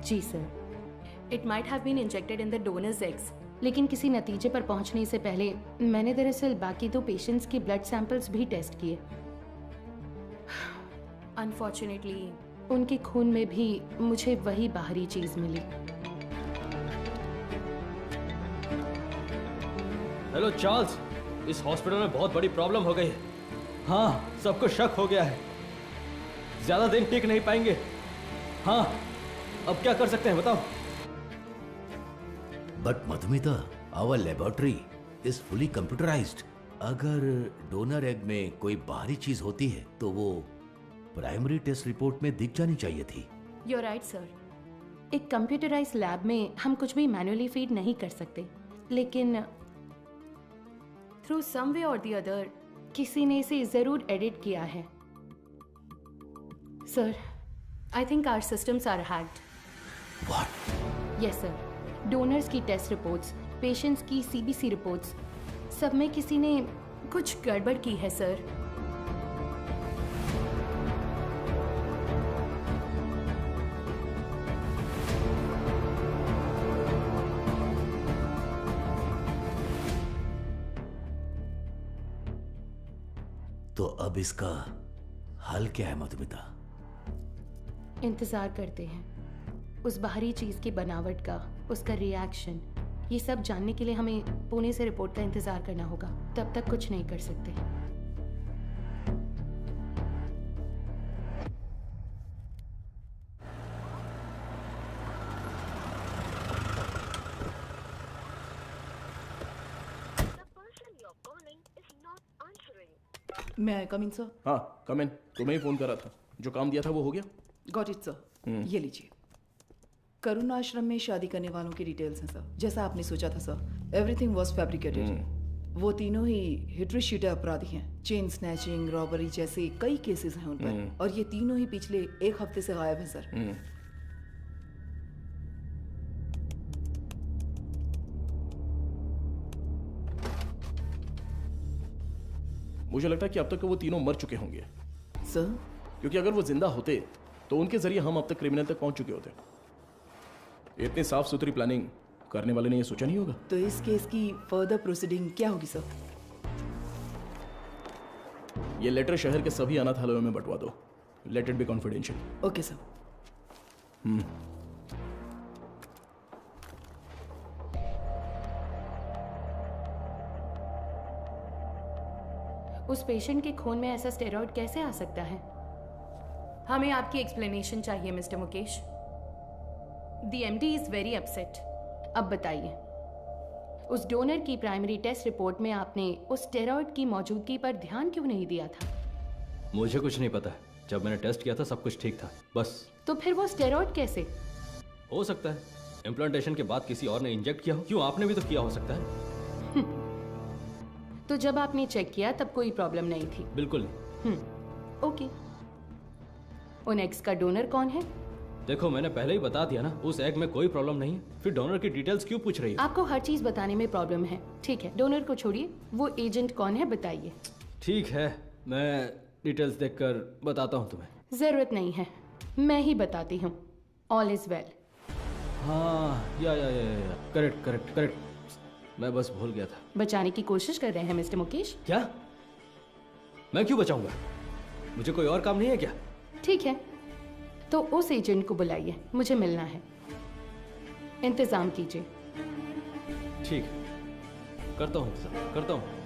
जी sir. It might have been injected in the donors eggs, लेकिन किसी नतीजे पर पहुंचने से पहले मैंने दरअसल बाकी 2 पेशेंट्स के ब्लड सैंपल्स भी टेस्ट किए। अनफॉर्चुनेटली उनके खून में भी मुझे वही बाहरी चीज मिली।
हेलो चार्ल्स, इस हॉस्पिटल में बहुत बड़ी प्रॉब्लम हो गई है। हाँ, सबको शक हो गया है, ज्यादा दिन टिक नहीं पाएंगे। हाँ, अब क्या कर सकते हैं बताओ?
But Madhumita, our laboratory is fully computerised. अगर डोनर एग में कोई बाहरी चीज होती है तो वो प्राइमरी टेस्ट रिपोर्ट में दिख जानी चाहिए थी।
You're right, sir. एक कंप्यूटराइज्ड लैब में हम कुछ भी मैन्युअली फीड नहीं कर सकते, लेकिन थ्रू सम वे और द अदर किसी ने इसे जरूर एडिट किया है। Sir, I think our systems are hacked.
What?
Yes sir. Donors की टेस्ट रिपोर्ट्स, पेशेंट्स की सीबीसी रिपोर्ट्स, सब में किसी ने कुछ गड़बड़ की है सर।
तो अब इसका हल क्या है मधुमिता?
इंतजार करते हैं उस बाहरी चीज की बनावट का, उसका रिएक्शन, ये सब जानने के लिए हमें पुणे से रिपोर्ट का इंतजार करना होगा। तब तक कुछ नहीं कर सकते।
मैं आई कम इन सर?
हाँ, कम इन। तुम्हें ही फोन करा था, जो काम दिया था वो हो गया?
Got it sir. ये लीजिए, करुण आश्रम में शादी करने वालों की डिटेल्स हैं सर, जैसा आपने सोचा था सर। Everything was fabricated. वो तीनों ही हिटरी शीटर अपराधी हैं। चेन स्नैचिंग, रॉबरी जैसे कई केसेस हैं उन पर, और ये तीनों ही पिछले 1 हफ्ते से गायब हैं सर।
मुझे लगता है कि अब तक वो तीनों मर चुके होंगे
सर,
क्योंकि अगर वो जिंदा होते तो उनके जरिए हम अब तक क्रिमिनल तक पहुंच चुके होते। इतनी साफ सुथरी प्लानिंग करने वाले ने ये सोचा नहीं होगा।
तो इस केस की फर्दर प्रोसीडिंग क्या होगी सर?
ये लेटर शहर के सभी अनाथालयों में बंटवा दो। Let it be confidential.
Okay sir.
उस पेशेंट के खून में ऐसा स्टेरॉइड कैसे आ सकता है? हमें आपकी एक्सप्लेनेशन चाहिए mister Mukesh. The MD is very upset. अब बताइए, उस डोनर की प्राइमरी टेस्ट रिपोर्ट में आपने उस स्टेरॉइड की मौजूदगी पर ध्यान क्यों नहीं दिया था?
मुझे कुछ नहीं पता। जब मैंने टेस्ट किया था सब कुछ ठीक था, बस।
तो फिर वो स्टेरॉइड कैसे?
हो सकता है इम्प्लांटेशन के बाद किसी और ने इंजेक्ट किया हो। क्यों, आपने भी तो किया हो सकता है।
तो जब आपने चेक किया तब कोई प्रॉब्लम नहीं थी?
बिल्कुल नहीं।
ओके। उन एग्स का डोनर कौन है?
देखो, मैंने पहले ही बता दिया ना, उस एग में कोई प्रॉब्लम नहीं है। फिर डोनर की डिटेल्स क्यों पूछ रही हो?
आपको हर चीज बताने में प्रॉब्लम है। ठीक है, डोनर को छोड़िए, वो एजेंट कौन है बताइए।
ठीक है, मैं डिटेल्स देखकर बताता हूँ तुम्हें।
जरूरत नहीं है, मैं ही बताती हूँ। All is well.
हाँ, या करेक्ट करेक्ट करेक्ट। मैं बस भूल गया था।
बचाने की कोशिश कर रहे हैं मिस्टर मुकेश?
क्या? मैं क्यों बचाऊंगा? मुझे कोई और काम नहीं है क्या?
ठीक है, तो उस एजेंट को बुलाइए, मुझे मिलना है। इंतजाम कीजिए।
ठीक है, करता हूँ इंतजाम, करता हूँ।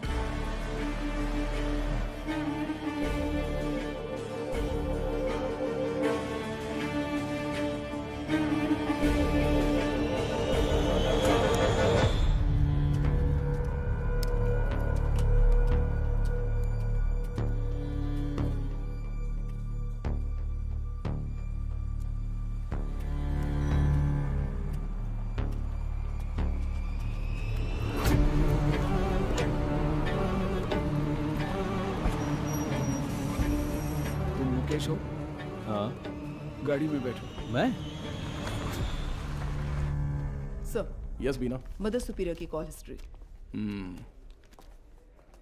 मुकेश हो?
हाँ
गाड़ी में बैठो।
मैं?
सर।
यस बीना।
मदर सुपीरियर की कॉल हिस्ट्री।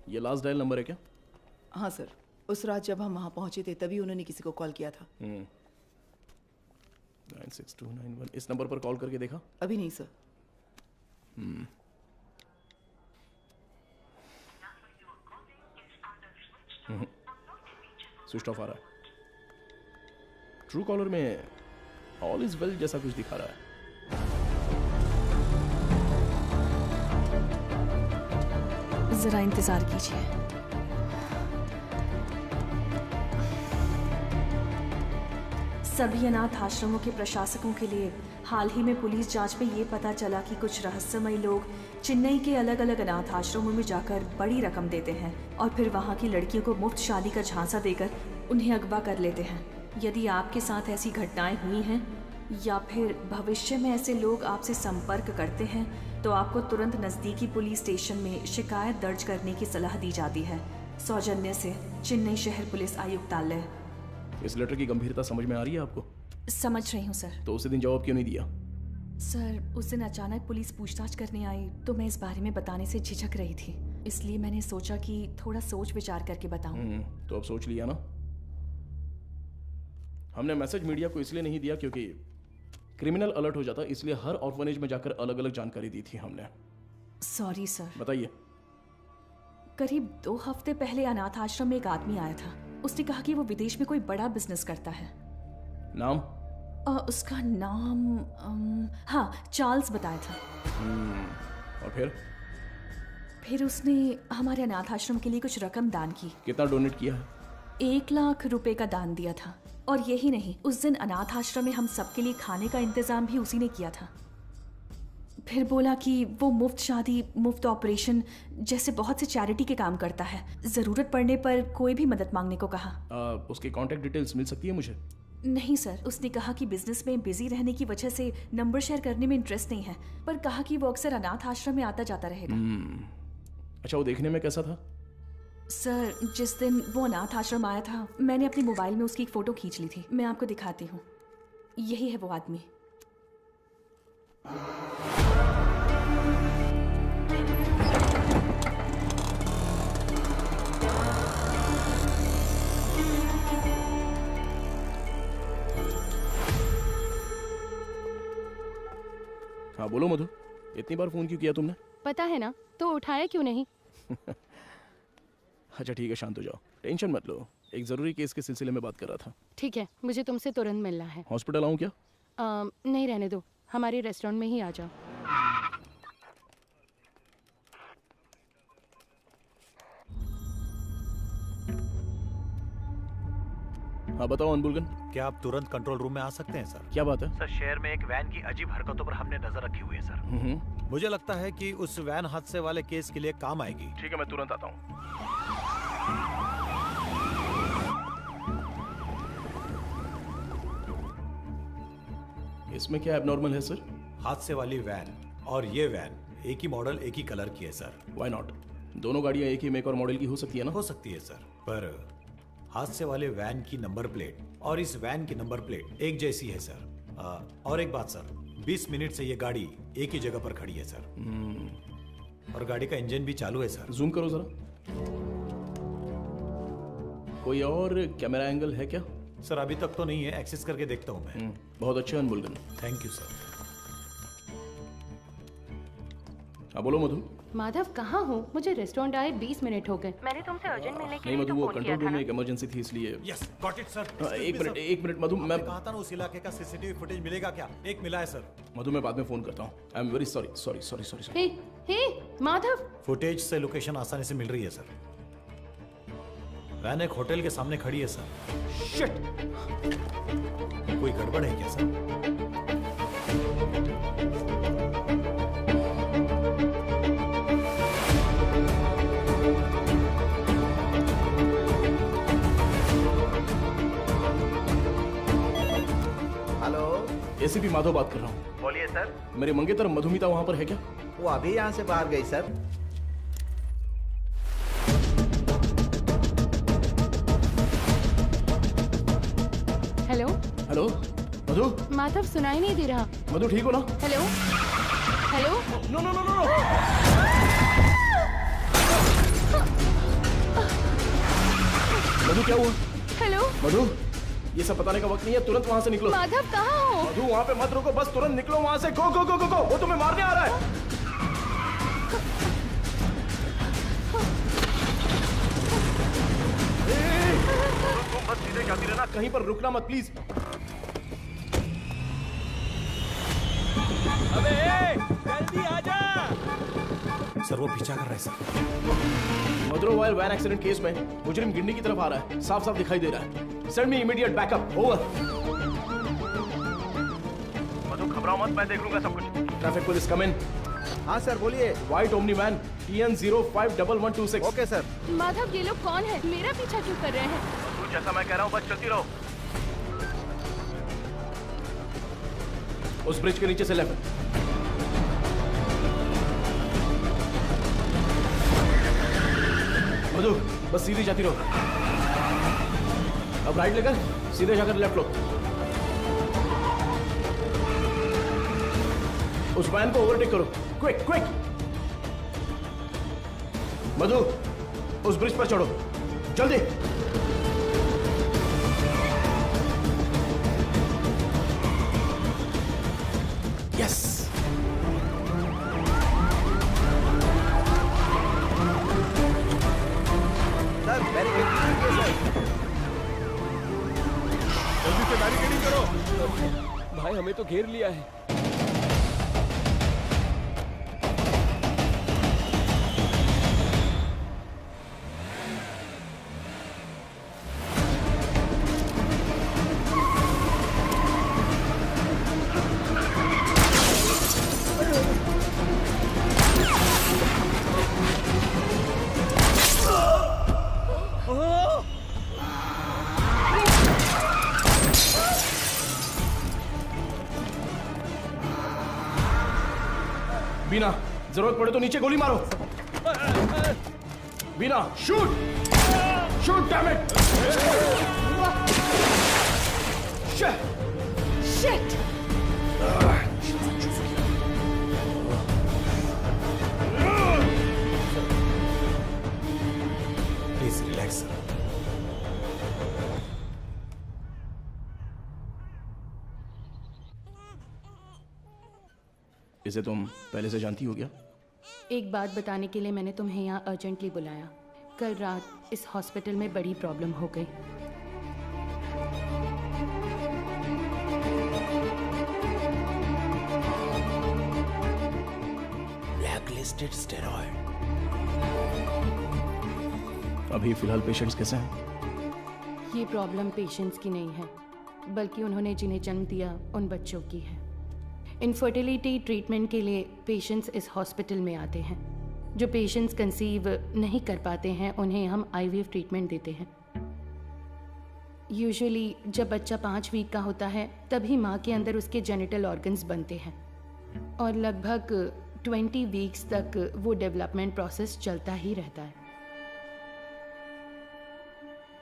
ये लास्ट डायल नंबर है क्या?
हाँ सर, उस रात जब हम वहां पहुंचे थे तभी उन्होंने किसी को कॉल किया था।
96291। इस नंबर पर कॉल करके देखा?
अभी नहीं सर।
स्विच ऑफ आ रहा है। ट्रू कॉलर में ऑल इज वेल जैसा कुछ दिखा रहा है।
जरा इंतजार कीजिए। सभी अनाथ आश्रमों के प्रशासकों के लिए हाल ही में पुलिस जांच में ये पता चला कि कुछ रहस्यमयी लोग चेन्नई के अलग अलग अनाथ आश्रमों में जाकर बड़ी रकम देते हैं और फिर वहाँ की लड़कियों को मुफ्त शादी का झांसा देकर उन्हें अगवा कर लेते हैं। यदि आपके साथ ऐसी घटनाएं हुई हैं या फिर भविष्य में ऐसे लोग आपसे संपर्क करते हैं तो आपको तुरंत नज़दीकी पुलिस स्टेशन में शिकायत दर्ज करने की सलाह दी जाती है। सौजन्य से चेन्नई शहर पुलिस आयुक्तालय।
इस लेटर की गंभीरता समझ में आ रही है आपको?
समझ रही हूँ सर।
तो उसी दिन जवाब क्यों नहीं दिया?
सर, उस दिन अचानक पुलिस पूछताछ करने आई तो मैं इस बारे में बताने से झिझक रही थी, इसलिए मैंने सोचा कि थोड़ा सोच विचार करके बताऊं।
तो अब सोच लिया ना? हमने मैसेज मीडिया को इसलिए नहीं दिया क्योंकि क्रिमिनल अलर्ट हो जाता, इसलिए हर ऑर्फनेज में जाकर अलग अलग जानकारी दी थी हमने।
Sorry sir.
बताइए।
करीब 2 हफ्ते पहले अनाथ आश्रम में एक आदमी आया था। उसने कहा कि वो विदेश में कोई बड़ा बिजनेस करता है।
नाम?
उसका नाम हाँ, चार्ल्स बताया था।
और
फिर उसने हमारे अनाथ आश्रम के लिए कुछ रकम दान की।
कितना डोनेट किया है?
1 लाख रुपए का दान दिया था। और यही नहीं, उस दिन अनाथ आश्रम में हम सबके लिए खाने का इंतजाम भी उसी ने किया था। फिर बोला कि वो मुफ्त शादी, मुफ्त ऑपरेशन जैसे बहुत से चैरिटी के काम करता है। जरूरत पड़ने पर कोई भी मदद मांगने को कहा।
उसकी कांटेक्ट डिटेल्स मिल सकती है मुझे?
नहीं सर, उसने कहा कि बिजनेस में बिजी रहने की वजह से नंबर शेयर करने में इंटरेस्ट नहीं है, पर कहा कि वो अक्सर अनाथ आश्रम में आता जाता रहेगा।
अच्छा, वो देखने में कैसा था?
सर, जिस दिन वो अनाथ आश्रम आया था मैंने अपने मोबाइल में उसकी एक फोटो खींच ली थी। मैं आपको दिखाती हूँ। यही है वो आदमी।
हाँ बोलो मधु, इतनी बार फोन क्यों किया तुमने?
पता है ना, तो उठाया क्यों नहीं?
अच्छा ठीक है, शांत हो जाओ, टेंशन मत लो। एक जरूरी केस के सिलसिले में बात कर रहा था।
ठीक है, मुझे तुमसे तुरंत मिलना है।
हॉस्पिटल आऊँ क्या?
नहीं, रहने दो, हमारे रेस्टोरेंट में ही आ जाओ।
हाँ बताओ अनबुलगन।
क्या आप तुरंत कंट्रोल रूम में आ सकते हैं सर?
क्या बात है?
सर, शहर में एक वैन की अजीब हरकतों पर हमने नजर रखी हुई है सर। मुझे लगता है कि उस वैन हादसे वाले केस के लिए काम आएगी।
ठीक है, मैं तुरंत आता हूँ। इसमें क्या एबनॉर्मल है सर?
हादसे वाली वैन और ये वैन एक ही मॉडल, एक ही कलर की है सर।
Why not? दोनों गाड़ियाँ एक ही मेक और मॉडल की हो सकती है ना?
हो सकती है सर, पर हादसे वाले वैन की नंबर प्लेट और इस वैन की नंबर प्लेट एक जैसी है सर। और एक बात सर, 20 मिनट से ये गाड़ी एक ही जगह पर खड़ी है सर। और गाड़ी का इंजन भी चालू है सर।
जूम करो जरा। कोई और कैमरा एंगल है क्या?
सर अभी तक तो नहीं है, एक्सेस करके देखता हूँ मैं।
बहुत अच्छा अनबुलगन।
Thank you sir.
हाँ बोलो मधु।
माधव कहाँ हो? मुझे रेस्टोरेंट आए 20 मिनट हो गए। मैंने तुमसे अर्जेंट मिलने के
नहीं
लिए
मधु, वो कंट्रोल रूम में एक इमरजेंसी थी इसलिए।
Yes, got it sir.
एक मिनट मधु, मैं
कहा था ना उस इलाके का सीसीटीवी फुटेज मिलेगा क्या? एक मिला है सर।
मधु मैं बाद में फोन करता हूँ। I am very sorry.
Hey Madhav,
footage से लोकेशन आसानी से मिल रही है सर। वैन एक होटल के सामने खड़ी है सर। शिट! कोई गड़बड़ है क्या सर?
एसीपी माधव बात कर रहा हूँ।
बोलिए सर।
मेरे मंगेतर मधुमिता वहाँ पर है क्या?
वो अभी यहाँ से बाहर गई sir.
Hello
hello Madhu.
Madhav सुनाई नहीं दे रहा।
मधु ठीक हो ना?
Hello hello.
No no no no. Madhu क्या हुआ?
हेलो
मधु, ये सब बताने का वक्त नहीं है, तुरंत वहां से निकलो।
माधव कहाँ हो?
मधु वहां पे मत रुको, बस तुरंत निकलो वहां से। गो गो गो गो गो, वो तुम्हें मारने आ रहा है। तुम बस सीधे जाती रहना, कहीं पर रुकना मत प्लीज।
अबे जल्दी आजा।
सर वो पीछा कर रहा है सर।
मदुरवायल वैन एक्सीडेंट केस में मुजरिम गिंडी की तरफ आ रहा है, साफ साफ दिखाई दे रहा है। Send me immediate backup. Over. Madhu घबराओ मत, मैं देख लूंगा सब कुछ। Traffic police come in.
हाँ सर बोलिए।
White Omni van TN 051126।
Okay sir.
Madhav ये लोग कौन है? मेरा पीछा क्यों कर रहे हैं?
मधु जैसा मैं कह रहा हूँ बस चलती रहो। उस ब्रिज के नीचे से लेफ्ट। मधु बस सीधी जाती रहो। अब राइट लेकर सीधे जाकर लेफ्ट लो। उस वैन को ओवरटेक करो, क्विक क्विक। मधु उस ब्रिज पर चढ़ो, जल्दी। यस।
सर बैरिकेड कीजिए सर।
जल्दी से बैरिकेडिंग करो।
भाई हमें तो घेर लिया है।
बीना जरूरत पड़े तो नीचे गोली मारो। Beena shoot shoot damn it.
Shit.
Please relax sir.
इसे तुम पहले से जानती हो क्या?
एक बात बताने के लिए मैंने तुम्हें यहाँ अर्जेंटली बुलाया। कल रात इस हॉस्पिटल में बड़ी प्रॉब्लम हो गई।
Blacklisted steroid.
अभी फिलहाल पेशेंट्स कैसे हैं?
ये प्रॉब्लम पेशेंट्स की नहीं है, बल्कि उन्होंने जिन्हें जन्म दिया उन बच्चों की है। इनफर्टिलिटी ट्रीटमेंट के लिए पेशेंट्स इस हॉस्पिटल में आते हैं। जो पेशेंट्स कंसीव नहीं कर पाते हैं उन्हें हम IVF ट्रीटमेंट देते हैं। यूजुअली जब बच्चा 5 वीक का होता है तभी माँ के अंदर उसके जेनिटल ऑर्गन्स बनते हैं और लगभग 20 वीक्स तक वो डेवलपमेंट प्रोसेस चलता ही रहता है।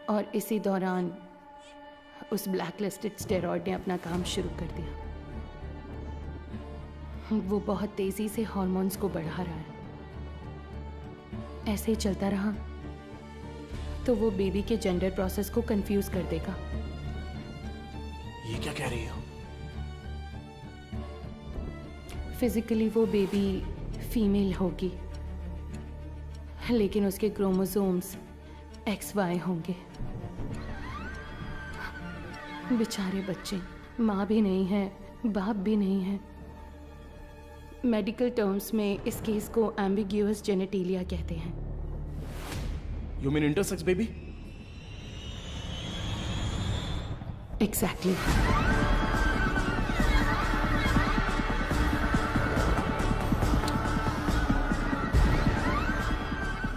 और इसी दौरान उस ब्लैकलिस्टेड स्टेरॉइड ने अपना काम शुरू कर दिया। वो बहुत तेजी से हार्मोन्स को बढ़ा रहा है। ऐसे ही चलता रहा तो वो बेबी के जेंडर प्रोसेस को कंफ्यूज कर देगा।
ये क्या कह रही हो?
फिजिकली वो बेबी फीमेल होगी, लेकिन उसके क्रोमोसोम्स XY होंगे। बेचारे बच्चे, माँ भी नहीं है, बाप भी नहीं है। मेडिकल टर्म्स में इस केस को एम्बिग्यूअस जेनेटिलिया कहते हैं।
You mean intersex baby?
Exactly.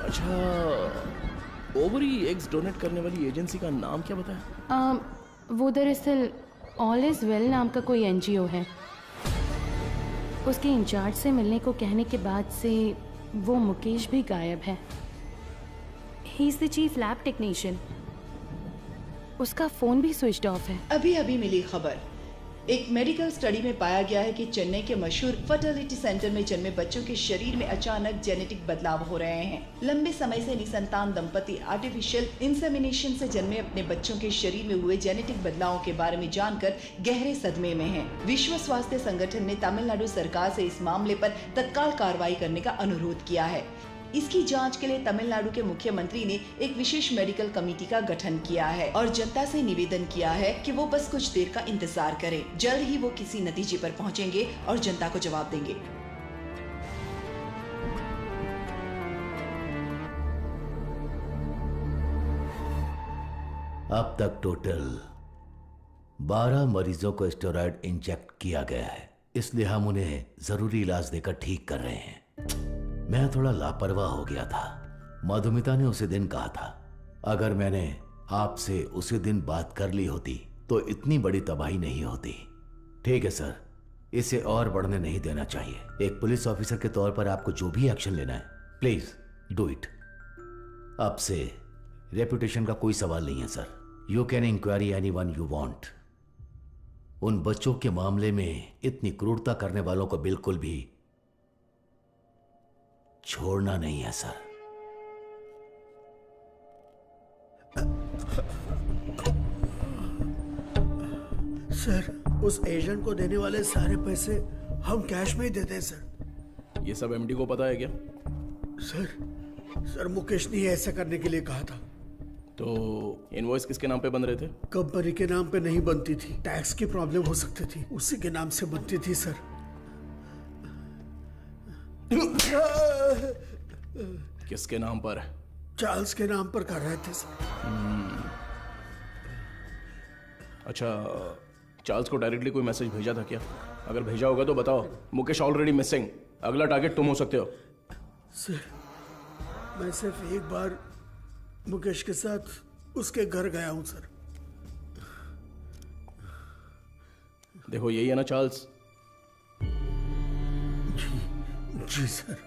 अच्छा, ओवरी एग्स डोनेट करने वाली एजेंसी का नाम क्या बताया?
वो दरअसल ऑल इज वेल नाम का कोई NGO है। उसके इंचार्ज से मिलने को कहने के बाद से वो मुकेश भी गायब है। ही is the chief lab technician. उसका फोन भी स्विच्ड ऑफ है।
अभी अभी मिली खबर, एक मेडिकल स्टडी में पाया गया है कि चेन्नई के मशहूर फर्टिलिटी सेंटर में जन्मे बच्चों के शरीर में अचानक जेनेटिक बदलाव हो रहे हैं। लंबे समय से निसंतान दंपति आर्टिफिशियल इंसेमिनेशन से जन्मे अपने बच्चों के शरीर में हुए जेनेटिक बदलावों के बारे में जानकर गहरे सदमे में हैं। विश्व स्वास्थ्य संगठन ने तमिलनाडु सरकार से इस मामले पर तत्काल कार्रवाई करने का अनुरोध किया है। इसकी जांच के लिए तमिलनाडु के मुख्यमंत्री ने एक विशेष मेडिकल कमेटी का गठन किया है और जनता से निवेदन किया है कि वो बस कुछ देर का इंतजार करें। जल्द ही वो किसी नतीजे पर पहुंचेंगे और जनता को जवाब देंगे।
अब तक टोटल 12 मरीजों को स्टेरॉयड इंजेक्ट किया गया है, इसलिए हम उन्हें जरूरी इलाज देकर ठीक कर रहे हैं। मैं थोड़ा लापरवाह हो गया था। मधुमिता ने उसी दिन कहा था, अगर मैंने आपसे उसी दिन बात कर ली होती तो इतनी बड़ी तबाही नहीं होती। ठीक है सर, इसे और बढ़ने नहीं देना चाहिए। एक पुलिस ऑफिसर के तौर पर आपको जो भी एक्शन लेना है, प्लीज डू इट। आपसे रेपुटेशन का कोई सवाल नहीं है sir. You can inquiry anyone you want. उन बच्चों के मामले में इतनी क्रूरता करने वालों को बिल्कुल भी छोड़ना नहीं है सर।
सर, उस एजेंट को देने वाले सारे पैसे हम कैश में ही देते हैं सर।
ये सब एमडी को पता है क्या?
सर मुकेश ने ऐसा करने के लिए कहा था।
तो इनवॉइस किसके नाम पे बन रहे थे?
कंपनी के नाम पे नहीं बनती थी, टैक्स की प्रॉब्लम हो सकती थी, उसी के नाम से बनती थी सर।
किसके नाम पर?
चार्ल्स के नाम पर कर रहे थे सर।
अच्छा, चार्ल्स को डायरेक्टली कोई मैसेज भेजा था क्या? अगर भेजा होगा तो बताओ। मुकेश ऑलरेडी मिसिंग, अगला टारगेट तुम हो सकते हो।
सर, मैं सिर्फ एक बार मुकेश के साथ उसके घर गया हूं सर।
देखो, यही है ना चार्ल्स?
जी सर।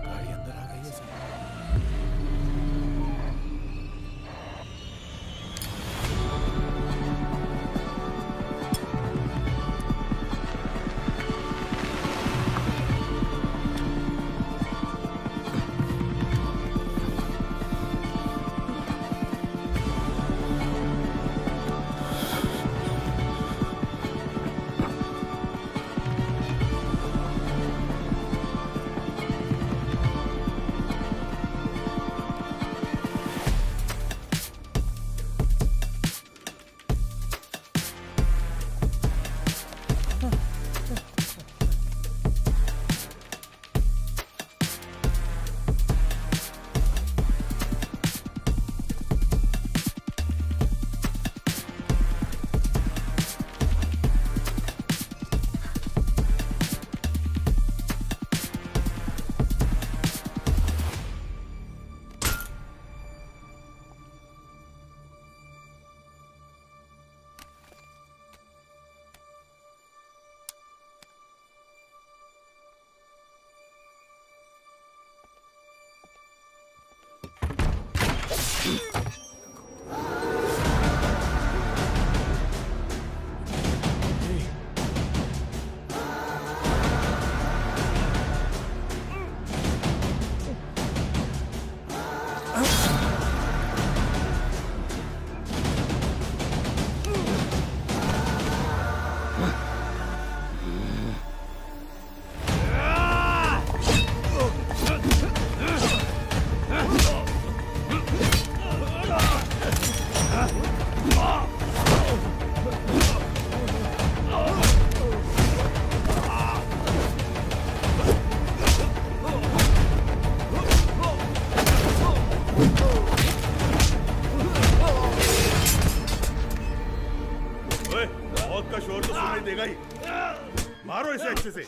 गाड़ी अंदर आ गई है सर।
मारो इसे अच्छे से।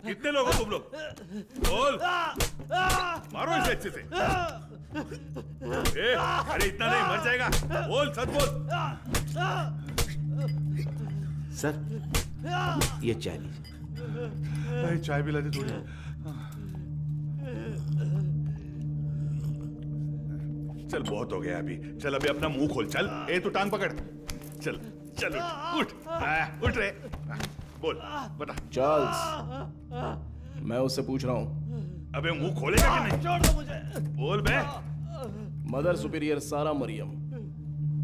कितने लोग हो तुम लोग? बोल। मारो इसे अच्छे से। अरे इतना नहीं, मर जाएगा। बोल, सच बोल।
सर, ये चाय लीजिए।
चाय पिला दे थोड़ी। चल बहुत हो गया अभी, चल अभी अपना मुंह खोल, चल। ए तू टांग पकड़, चल चल उठ उठ रे, बोल बता।
चार्ल्स, मैं उससे पूछ रहा हूँ।
अबे मुंह खोलेगा कि नहीं?
छोड़ दो मुझे।
बोल बे।
मदर सुपीरियर सारा मरियम,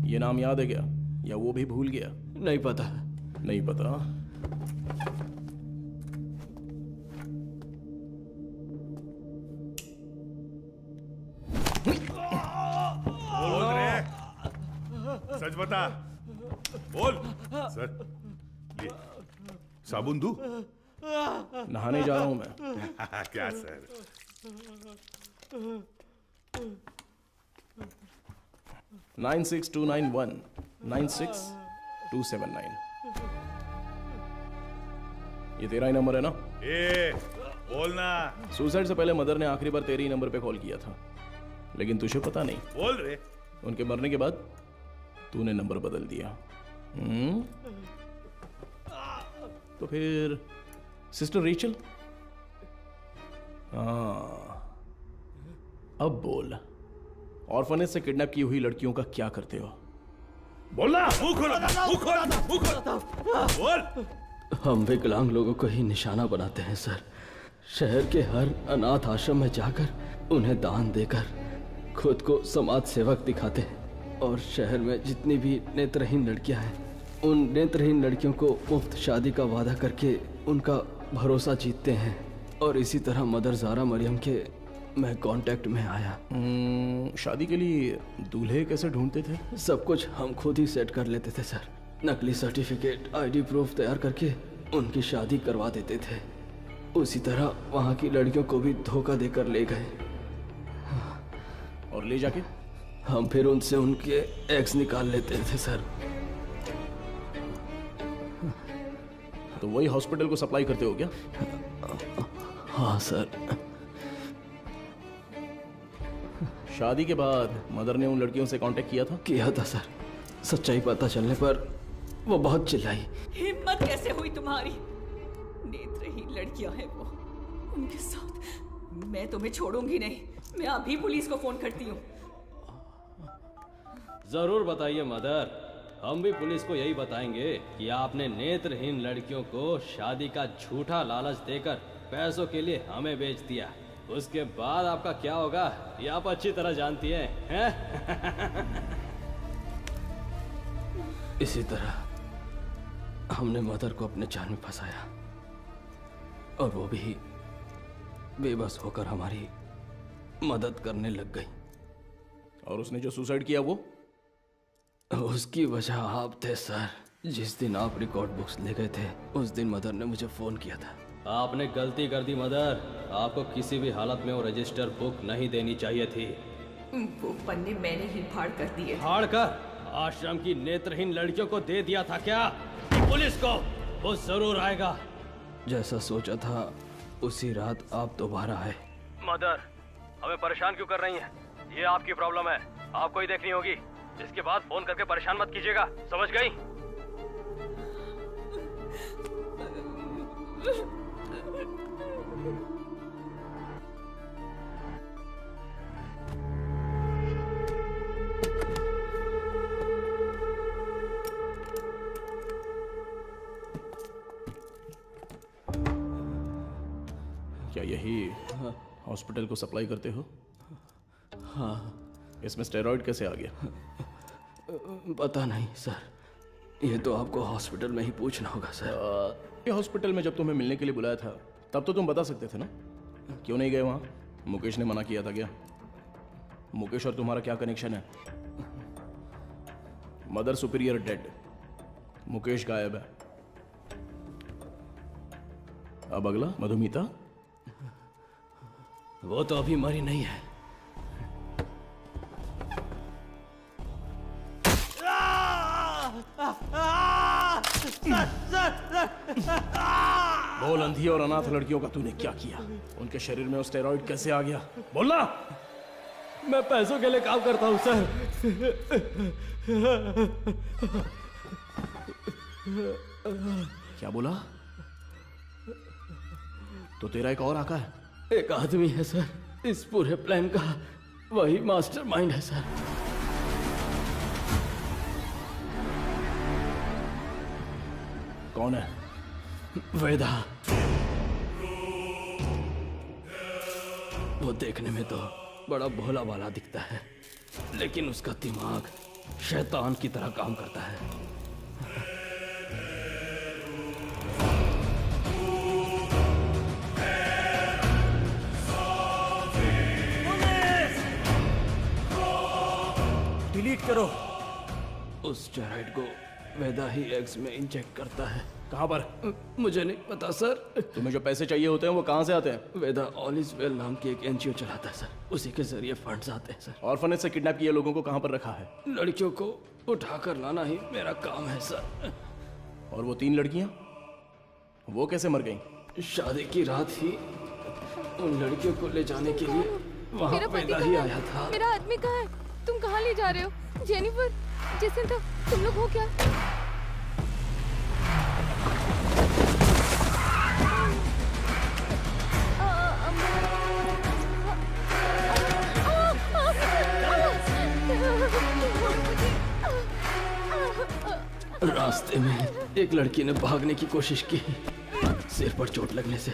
ये नाम याद है क्या, या वो भी भूल गया?
नहीं पता।
नहीं पता?
बोल रे, सच बता, बोल। सर ये साबुन दूं?
नहाने जा रहा हूं मैं।
क्या सर?
96291 96279। ये तेरा ही नंबर है ना?
बोलना।
सुसाइड से पहले मदर ने आखिरी बार तेरे ही नंबर पे कॉल किया था, लेकिन तुझे पता नहीं।
बोल रे।
उनके मरने के बाद तूने नंबर बदल दिया। तो फिर सिस्टर रेचल? अब बोल, ऑर्फनेज से किडनैप की हुई लड़कियों का क्या करते हो? बोलना।
मुंह खोलो, मुंह खोलो, मुंह खोलो, बोल।
हम विकलांग लोगों को ही निशाना बनाते हैं सर। शहर के हर अनाथ आश्रम में जाकर उन्हें दान देकर खुद को समाज सेवक दिखाते हैं, और शहर में जितनी भी नेत्रहीन लड़कियां हैं, उन नेत्रहीन लड़कियों को मुफ्त शादी का वादा करके उनका भरोसा जीतते हैं। और इसी तरह मदर ज़ारा मरियम के मैं कांटेक्ट में आया।
शादी के लिए दूल्हे कैसे ढूंढते थे?
सब कुछ हम खुद ही सेट कर लेते थे सर। नकली सर्टिफिकेट, आईडी प्रूफ तैयार करके उनकी शादी करवा देते थे। उसी तरह वहाँ की लड़कियों को भी धोखा देकर ले गए।
और ले जाके
हम फिर उनसे उनके एग्स निकाल लेते थे सर।
तो वही हॉस्पिटल को सप्लाई करते हो क्या?
हाँ सर।
शादी के बाद मदर ने उन लड़कियों से कांटेक्ट किया था?
किया था सर। सच्चाई पता चलने पर वो बहुत चिल्लाई।
हिम्मत कैसे हुई तुम्हारी? नेत्रहीन लड़कियां हैं वो, उनके साथ मैं तुम्हें छोड़ूंगी नहीं। मैं अभी पुलिस को फोन करती हूँ।
जरूर बताइए मदर, हम भी पुलिस को यही बताएंगे कि आपने नेत्रहीन लड़कियों को शादी का झूठा लालच देकर पैसों के लिए हमें बेच दिया। उसके बाद आपका क्या होगा ये आप अच्छी तरह जानती हैं? इसी तरह हमने मदर को अपने जाल में फंसाया, और वो भी बेबस होकर हमारी मदद करने लग गई।
और उसने जो सुसाइड किया वो?
उसकी वजह आप थे सर। जिस दिन आप रिकॉर्ड बुक्स ले गए थे उस दिन मदर ने मुझे फोन किया था। आपने गलती कर दी मदर, आपको किसी भी हालत में वो रजिस्टर बुक नहीं देनी चाहिए थी।
वो पन्ने मैंने ही फाड़ कर दिए।
फाड़ कर आश्रम की नेत्रहीन लड़कियों को दे दिया था क्या? पुलिस को वो जरूर आएगा। जैसा सोचा था उसी रात आप दोबारा आए। मदर, हमें परेशान क्यों कर रही हैं? ये आपकी प्रॉब्लम है, आपको ही देखनी होगी। इसके बाद फोन करके परेशान मत कीजिएगा, समझ गई?
क्या यही हॉस्पिटल को सप्लाई करते हो?
हाँ।
इसमें स्टेरॉइड कैसे आ गया?
पता नहीं सर, ये तो आपको हॉस्पिटल में ही पूछना होगा सर।
ये हॉस्पिटल में जब तुम्हें मिलने के लिए बुलाया था तब तो तुम बता सकते थे ना, क्यों नहीं गए वहाँ? मुकेश ने मना किया था क्या? मुकेश और तुम्हारा क्या कनेक्शन है? मदर सुपीरियर डेड, मुकेश गायब है। अब अगला मधुमिता,
वो तो अभी मरी नहीं है।
बोल, अंधी और अनाथ लड़कियों का तूने क्या किया? उनके शरीर में वो स्टेरॉइड कैसे आ गया? बोलना।
मैं पैसों के लिए काम करता हूं सर।
क्या बोला? तो तेरा एक और आका है?
एक आदमी है सर, इस पूरे प्लान का वही मास्टरमाइंड है सर।
कौन है?
वेदा। वो देखने में तो बड़ा भोला वाला दिखता है, लेकिन उसका दिमाग शैतान की तरह काम करता है।
डिलीट करो।
उस स्टेरॉइड को वेदा ही एग्स में इंजेक्ट करता है।
कहाँ पर?
मुझे नहीं पता सर।
तुम्हें जो पैसे चाहिए होते हैं वो कहाँ से आते हैं?
वेदा ऑल इज वेल नाम की एक एनजीओ चलाता है सर, उसी के जरिए फंड्स आते हैं सर।
ऑर्फनेज से किडनैप किए लोगों को कहाँ पर रखा है?
लड़कियों को उठाकर लाना ही मेरा काम है सर।
और वो 3 लड़कियां, वो कैसे मर गईं?
शादी की रात ही उन लड़कियों को ले जाने के लिए वहाँ वेदा ही आया था।
मेरा आदमी कहाँ है? तुम कहाँ ले जा रहे हो? जेनिफर, जेसिंथा, तुम लोग हो क्या?
रास्ते में एक लड़की ने भागने की कोशिश की, सिर पर चोट लगने से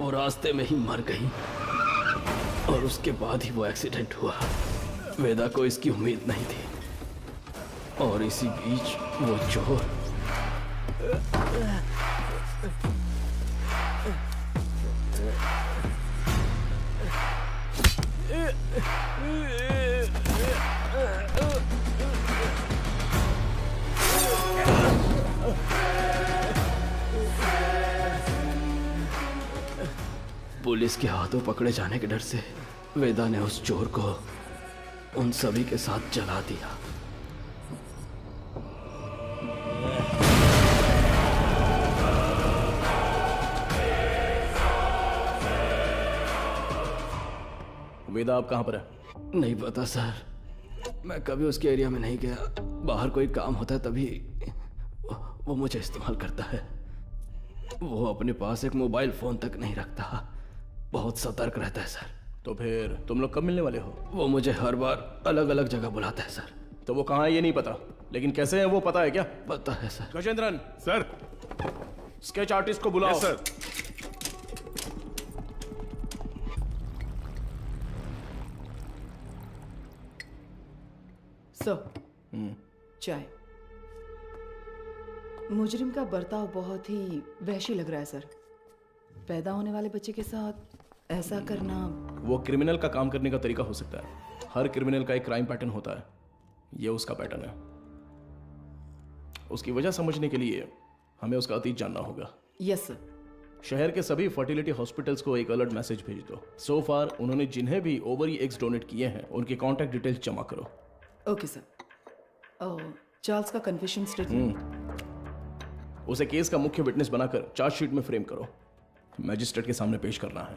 वो रास्ते में ही मर गई और उसके बाद ही वो एक्सीडेंट हुआ। वेदा को इसकी उम्मीद नहीं थी और इसी बीच वो चोर पुलिस के हाथों पकड़े जाने के डर से वेदा ने उस चोर को उन सभी के साथ जला दिया।
वेदा आप कहाँ पर है?
नहीं पता सर, मैं कभी उसके एरिया में नहीं गया। बाहर कोई काम होता है तभी वो मुझे इस्तेमाल करता है। वो अपने पास एक मोबाइल फोन तक नहीं रखता, बहुत सतर्क रहता है सर।
तो फिर तुम लोग कब मिलने वाले हो?
वो मुझे हर बार अलग अलग जगह बुलाता है सर।
तो वो कहाँ है ये नहीं पता, लेकिन कैसे है वो पता है क्या?
पता है sir.
Gajendran
sir,
sketch artist को बुलाओ।
सर।
सर, चाय। मुजरिम का बर्ताव बहुत ही वहशी लग रहा है सर। पैदा होने वाले बच्चे के साथ ऐसा करना।
वो क्रिमिनल का काम करने का तरीका हो सकता है। हर क्रिमिनल का एक क्राइम पैटर्न होता है, ये उसका पैटर्न है। उसकी वजह समझने के लिए हमें उसका अतीत जानना होगा।
Yes sir.
शहर के सभी फर्टिलिटी हॉस्पिटल्स को एक अलर्ट मैसेज भेज दो। सो फार उन्होंने जिन्हें भी ओवरी एग्स डोनेट किए हैं उनके कॉन्टैक्ट डिटेल्स जमा करो।
Okay sir. चार्ल्स का कन्फेशन स्टेटमेंट
उसे केस का मुख्य विटनेस बनाकर चार्जशीट में फ्रेम करो। मैजिस्ट्रेट के सामने पेश करना है।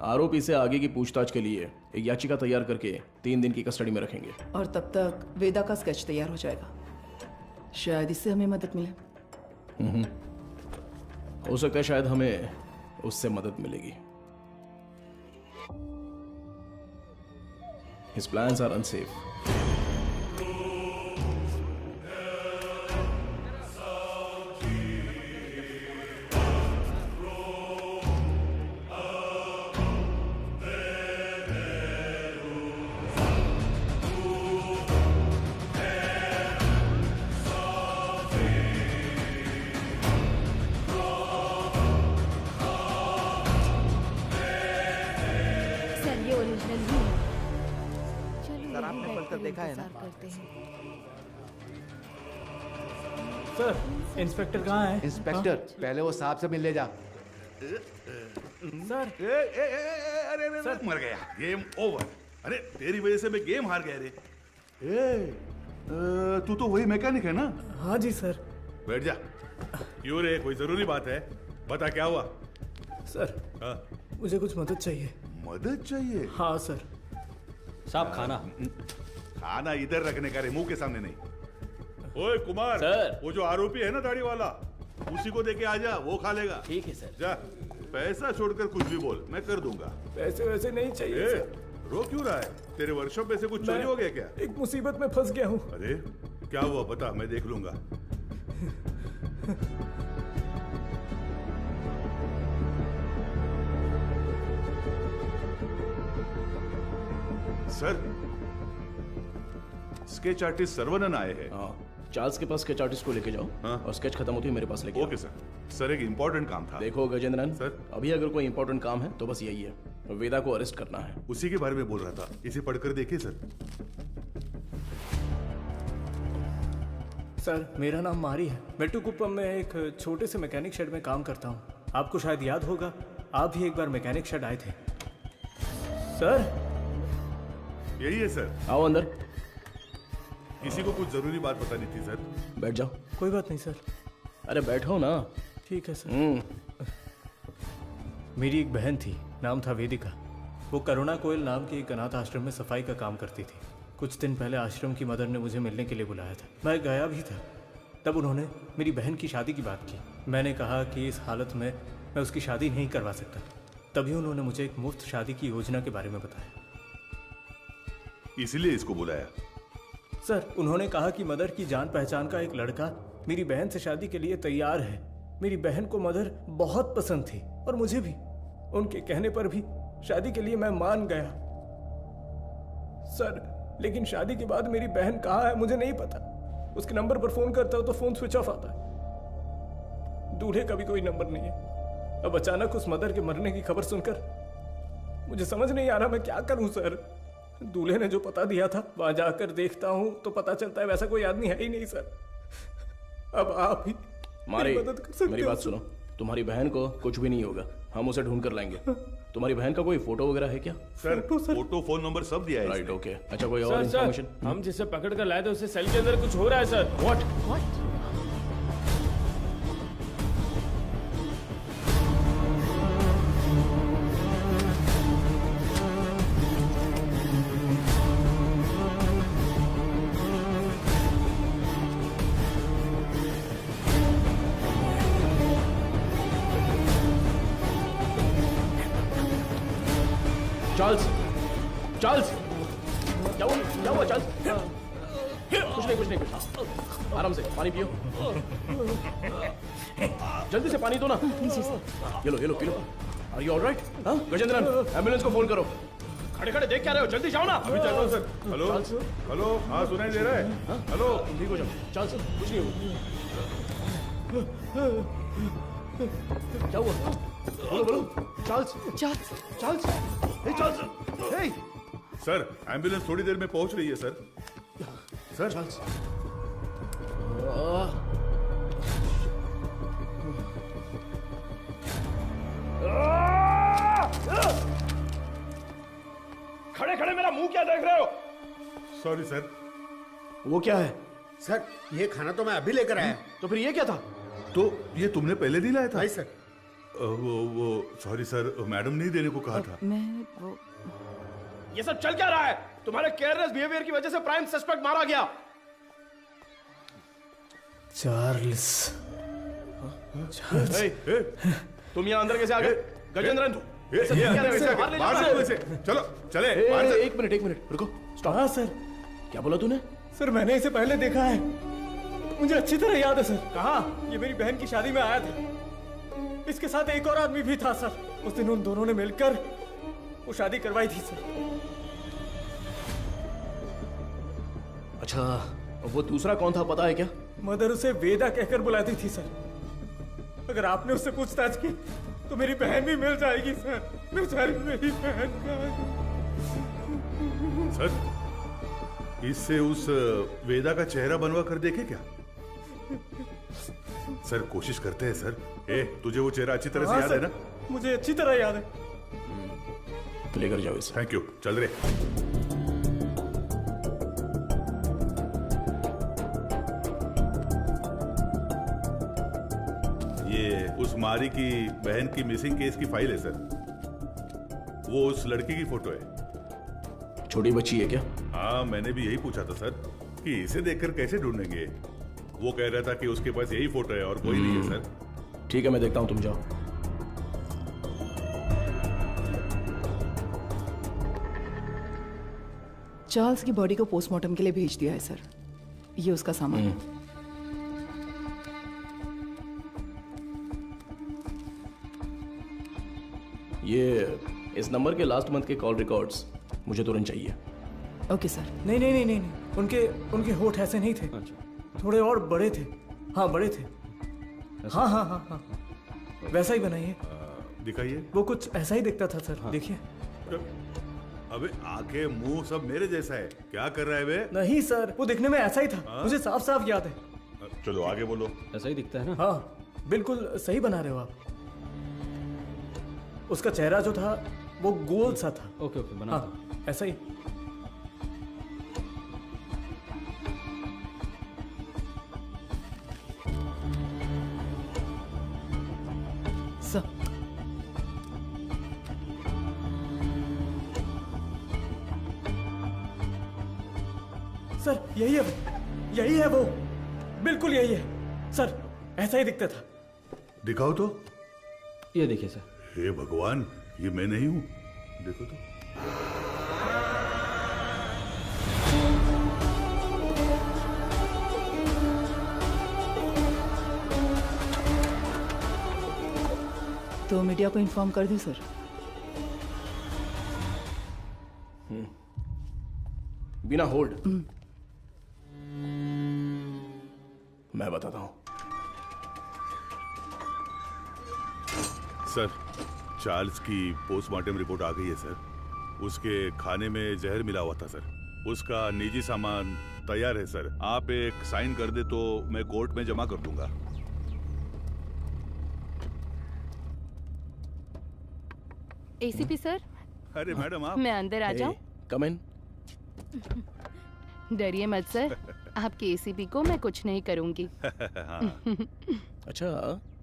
आरोपी से आगे की पूछताछ के लिए एक याचिका तैयार करके 3 दिन की कस्टडी में रखेंगे।
और तब तक वेदा का स्केच तैयार हो जाएगा। शायद इससे हमें मदद मिले।
हो सकता है शायद हमें उससे मदद मिलेगी। His plans are unsafe.
Sir, inspector कहाँ है?
इंस्पेक्टर, पहले वो साहब से मिल ले जा।
सर,
अरे सर, मर गया। Game over. अरे तेरी वजह से मैं गेम हार गया रे। तू तो वही मैकेनिक है ना?
हाँ जी सर।
बैठ जा। क्यों रे, कोई जरूरी बात है? बता क्या हुआ?
सर, मुझे कुछ मदद चाहिए।
मदद चाहिए?
हाँ सर।
साहब खाना। खाना इधर रखने का रे, मुंह के सामने नहीं। ओए कुमार सर, वो जो आरोपी है ना दाढ़ी वाला, उसी को देके आ जा, वो खा लेगा।
ठीक है सर।
जा पैसा छोड़कर कुछ भी बोल, मैं कर दूंगा।
पैसे वैसे नहीं चाहिए सर।
रो क्यों रहा है? तेरे वर्कशॉप में से कुछ चोरी हो गया क्या?
एक मुसीबत में फंस गया हूँ।
अरे क्या हुआ बता, मैं देख लूंगा। सर, स्केच आर्टिस्ट सर्वनन आए हैं।
चार्ल्स के पास स्केच आर्टिस्ट को लेके जाओ। और स्केच खत्म होती है मेरे पास लेके आओ।
Okay sir. सर एक इम्पोर्टेंट काम था।
देखो गजेंद्रन सर, अभी अगर कोई इम्पोर्टेंट काम है तो बस यही है, वेदा को अरेस्ट करना है।
उसी के बारे में बोल रहा था, इसे पढ़कर देखिए सर।
सर मेरा नाम मारी है, मेट्टुकुप्पम में एक छोटे से मैकेनिक शेड में काम करता हूँ। आपको शायद याद होगा, आप भी एक बार मैकेनिक शेड आए थे। सर
यही है सर।
आओ अंदर।
किसी को कुछ जरूरी बात बतानी थी सर।
बैठ जाओ।
कोई बात नहीं सर।
अरे बैठो ना।
ठीक है सर। मेरी एक बहन थी, नाम था वेदिका। वो करुणा कोयल नाम के एक अनाथ आश्रम में सफाई का काम करती थी। कुछ दिन पहले आश्रम की मदर ने मुझे मिलने के लिए बुलाया था। मैं गया भी था। तब उन्होंने मेरी बहन की शादी की बात की। मैंने कहा कि इस हालत में मैं उसकी शादी नहीं करवा सकता। तभी उन्होंने मुझे एक मुफ्त शादी की योजना के बारे में बताया।
इसीलिए इसको बुलाया?
सर उन्होंने कहा कि मदर की जान पहचान का एक लड़का मेरी बहन से शादी के लिए तैयार है। मेरी बहन को मदर बहुत पसंद थी और मुझे भी। उनके कहने पर भी शादी के लिए मैं मान गया। सर लेकिन शादी के बाद मेरी बहन कहाँ है मुझे नहीं पता। उसके नंबर पर फोन करता हूँ तो फोन स्विच ऑफ आता है। दूल्हे का भी कोई नंबर नहीं है। अब अचानक उस मदर के मरने की खबर सुनकर मुझे समझ नहीं आ रहा मैं क्या करूं सर। दूल्हे ने जो पता दिया था वहां जाकर देखता हूं तो पता चलता है वैसा कोई आदमी है ही नहीं सर। अब आप ही
मारे,
मदद कर सकते
मेरी बात सुनो। तुम्हारी बहन को कुछ भी नहीं होगा, हम उसे ढूंढ कर लाएंगे। तुम्हारी बहन का कोई फोटो वगैरह है क्या?
सर फोटो फोन नंबर सब दिया है।
Right okay. अच्छा कोई और इन्फॉर्मेशन?
हम जिसे पकड़ कर लाए थे उसे सेल के अंदर कुछ हो रहा है सर।
व्हाट? चार्ल्स क्या हुआ चार्ल्स? कुछ नहीं आराम से पानी पियो। जल्दी से पानी दो ना। ये लो। Are you alright? Gajendran ambulance को फोन करो। खड़े देख क्या रहे हो, जल्दी जाओ ना।
अभी चल रहा हूं सर। हेलो हाँ सुनाई दे रहा है? हेलो
ठीक हो जाओ। चार्ल्स कुछ नहीं होगा। क्या हुआ? बोलो चार्ल्स। हे
सर एम्बुलेंस थोड़ी देर में पहुंच रही है सर।
चार्ल्स खड़े मेरा मुंह क्या देख रहे हो?
Sorry sir.
वो क्या है?
सर ये खाना तो मैं अभी लेकर आया।
तो फिर ये क्या था?
तो ये तुमने पहले नहीं लाया था?
नहीं सर।
वो सॉरी सर, मैडम ने देने को कहा था।
ये सब चल क्या रहा है? तुम्हारे केयरलेस बिहेवियर की वजह से प्राइम सस्पेक्ट मारा गया।
चार्ल्स।
तुम यहाँ अंदर कैसे आ गए? गजेंद्रन
चलो चले।
एक मिनट रुको। स्टॉप।
हाँ सर।
क्या बोला तूने?
सर मैंने इसे पहले देखा है, मुझे अच्छी तरह याद है सर। कहाँ? ये मेरी बहन की शादी में आया था। इसके साथ एक और आदमी भी था सर। उस दिन उन दोनों ने मिलकर वो शादी करवाई थी सर।
अच्छा वो दूसरा कौन था पता है क्या?
मदर उसे वेदा कहकर बुलाती थी सर। अगर आपने उससे पूछताछ की तो मेरी बहन भी मिल जाएगी सर। बेचारी मेरी बहन
सर, इससे उस वेदा का चेहरा बनवा कर देखे क्या? सर कोशिश करते हैं सर। तुझे वो चेहरा अच्छी तरह से याद है ना?
मुझे अच्छी तरह याद है।
लेकर जाओ इसे।
Thank you. चल रहे। ये उस मारी की बहन की मिसिंग केस की फाइल है सर। वो उस लड़की की फोटो है।
छोटी बच्ची है क्या?
हाँ मैंने भी यही पूछा था सर कि इसे देखकर कैसे ढूंढेंगे। वो कह रहा था कि उसके पास यही फोटो है और कोई नहीं है सर।
ठीक है मैं देखता हूं, तुम जाओ।
चार्ल्स की बॉडी को पोस्टमार्टम के लिए भेज दिया है सर। ये उसका सामान है।
ये इस नंबर के लास्ट मंथ के कॉल रिकॉर्ड्स मुझे तुरंत चाहिए।
Okay sir.
नहीं नहीं नहीं नहीं नहीं, उनके होठ ऐसे नहीं थे। थोड़े और बड़े थे। हाँ बड़े थे। हाँ हाँ हाँ हाँ वैसा ही बनाइए।
दिखाइए।
वो कुछ ऐसा ही दिखता था सर। देखिए।
अबे आंखें मुंह सब मेरे जैसा है, क्या कर रहा है बे?
नहीं सर, वो दिखने में ऐसा ही था। मुझे साफ साफ याद है।
चलो आगे बोलो।
ऐसा ही दिखता है ना?
हाँ बिल्कुल सही बना रहे हो आप। उसका चेहरा जो था वो गोल सा था।
ओके ओके बना।
हाँ ऐसा ही। सर यही है वो, बिल्कुल यही है सर, ऐसा ही दिखता था।
दिखाओ तो।
ये देखिए सर।
हे भगवान, ये मैं नहीं हूं, देखो तो।
तो मीडिया को इन्फॉर्म कर दें सर।
बिना होल्ड मैं बताता हूं।
सर, चार्ल्स की पोस्टमार्टम रिपोर्ट आ गई है सर। उसके खाने में जहर मिला हुआ था सर। उसका निजी सामान तैयार है सर। आप एक साइन कर दे तो मैं कोर्ट में जमा कर दूंगा।
ACP sir.
अरे मैडम आप।
मैं अंदर आ जाऊं?
कम इन।
डरिए मत सर, आपके एसीपी को मैं कुछ नहीं करूंगी।
अच्छा,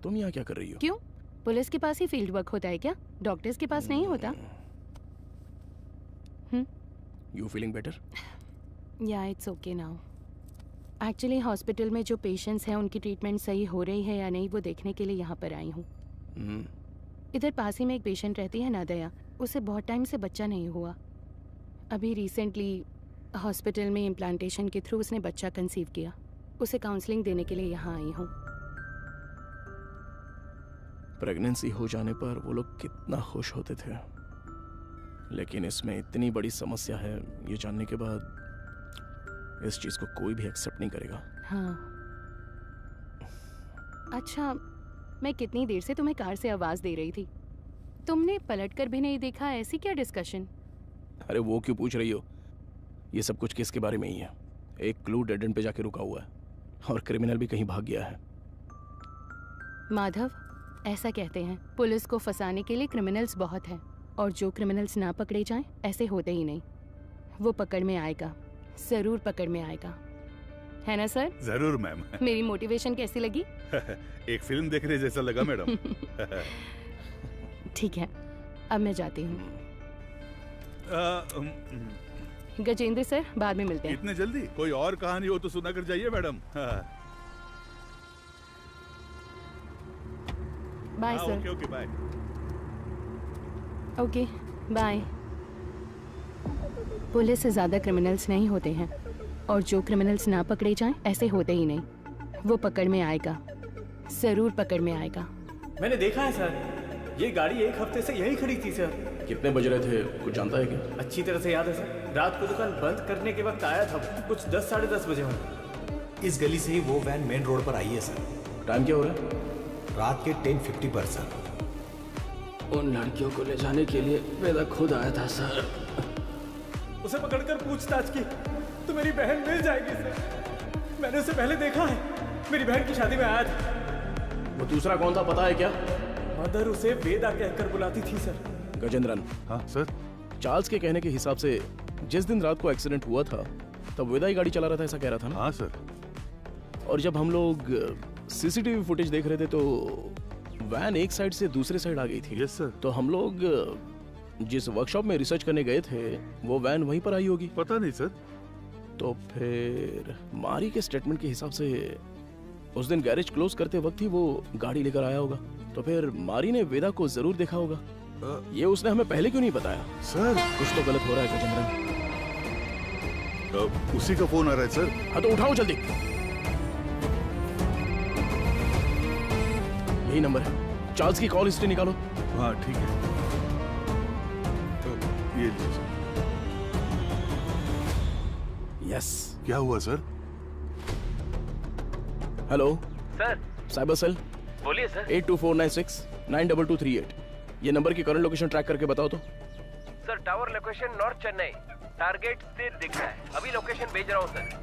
तुम यहाँ क्या कर रही हो?
क्यों? पुलिस के पास ही फील्ड वर्क होता है क्या? डॉक्टर्स के पास नहीं होता?
You feeling better?
या it's okay now. Actually hospital में जो पेशेंट्स हैं उनकी ट्रीटमेंट सही हो रही है या नहीं वो देखने के लिए यहाँ पर आई हूँ। इधर पास ही में एक पेशेंट रहती है नादया, उसे बहुत टाइम से बच्चा नहीं हुआ। अभी रिसेंटली हॉस्पिटल में इम्प्लांटेशन के थ्रू उसने बच्चा कंसीव किया। उसे काउंसलिंग देने के लिए यहाँ आई हूँ।
प्रेगनेंसी हो जाने पर वो लोग कितना खुश होते थे, लेकिन इसमें इतनी बड़ी समस्या है ये जानने के बाद इस चीज को कोई भी एक्सेप्ट नहीं करेगा।
हाँ। अच्छा, मैं कितनी देर से तुम्हें कार से आवाज दे रही थी, तुमने पलटकर भी नहीं देखा? ऐसी क्या डिस्कशन?
अरे वो क्यों पूछ रही हो? ये सब कुछ किसके बारे में ही है। एक क्लू डेड एंड पे जाके रुका हुआ है और क्रिमिनल भी कहीं भाग गया है।
माधव, ऐसा कहते हैं पुलिस को फंसाने के लिए क्रिमिनल्स बहुत हैं, और जो क्रिमिनल्स ना पकड़े जाएं ऐसे होते ही नहीं। वो पकड़ में आएगा, जरूर पकड़ में आएगा, है ना सर?
जरूर मैम।
मेरी मोटिवेशन कैसी लगी?
एक फिल्म देखने जैसा लगा मैडम।
ठीक है, अब मैं जाती हूँ। गजेंद्र सर, बाद में मिलते हैं।
इतने जल्दी? कोई और कहानी हो तो सुना कर जाइए madam.
Bye sir.
Okay okay bye.
Okay bye. Police से ज्यादा क्रिमिनल्स नहीं होते हैं, और जो क्रिमिनल्स ना पकड़े जाएं ऐसे होते ही नहीं। वो पकड़ में आएगा, जरूर पकड़ में आएगा।
मैंने देखा है सर, ये गाड़ी एक हफ्ते से यही खड़ी थी सर।
कितने बज रहे थे कुछ जानता है क्या?
अच्छी तरह से याद है सर, रात को दुकान बंद करने के वक्त आया था, कुछ 10 साढ़े 10 बजे होंगे।
इस गली से ही वो वैन मेन रोड पर आई है सर।
टाइम क्या हो रहा है?
रात के 10:50 पर सर।
उन लड़कियों को ले जाने के लिए वेदा खुद आया था सर।
उसे पकड़कर पूछताछ की तो मेरी बहन मिल जाएगी सर। मैंने उसे पहले देखा है, मेरी बहन की शादी में आया था।
वो दूसरा कौन था पता है क्या?
मदर उसे वेदा कहकर बुलाती थी सर।
गजेंद्रन।
हाँ सर।
चार्ल्स के कहने के हिसाब से जिस दिन रात को एक्सीडेंट हुआ था तब वेदा ही गाड़ी चला रहा था, ऐसा कह रहा था ना?
हाँ सर।
और जब हम लोग सीसीटीवी फुटेज देख रहे थे तो वैन एक साइड से दूसरे साइड आ गई थी।
Yes sir.
तो हम लोग जिस वर्कशॉप में रिसर्च करने गए थे वो वैन वहीं पर आई होगी।
पता नहीं सर।
तो फिर मारी के स्टेटमेंट के हिसाब से उस दिन गैरेज क्लोज करते वक्त ही वो गाड़ी लेकर आया होगा। तो फिर मारी ने वेदा को जरूर देखा होगा। ये उसने हमें पहले क्यों नहीं बताया?
सर
कुछ तो गलत हो रहा है गजेंद्रन।
उसी का फोन आ रहा है सर।
हाँ तो उठाओ जल्दी। यही नंबर है। चार्ल्स की कॉल हिस्ट्री निकालो।
हाँ ठीक है, तो ये लीजिए।
यस।
क्या हुआ sir?
Hello
sir.
Cyber cell.
बोलिए सर।
8249692238। ये नंबर की करंट लोकेशन ट्रैक करके बताओ तो।
Sir tower location north Chennai, target स्थिर दिख रहा है। अभी लोकेशन भेज रहा हूँ सर।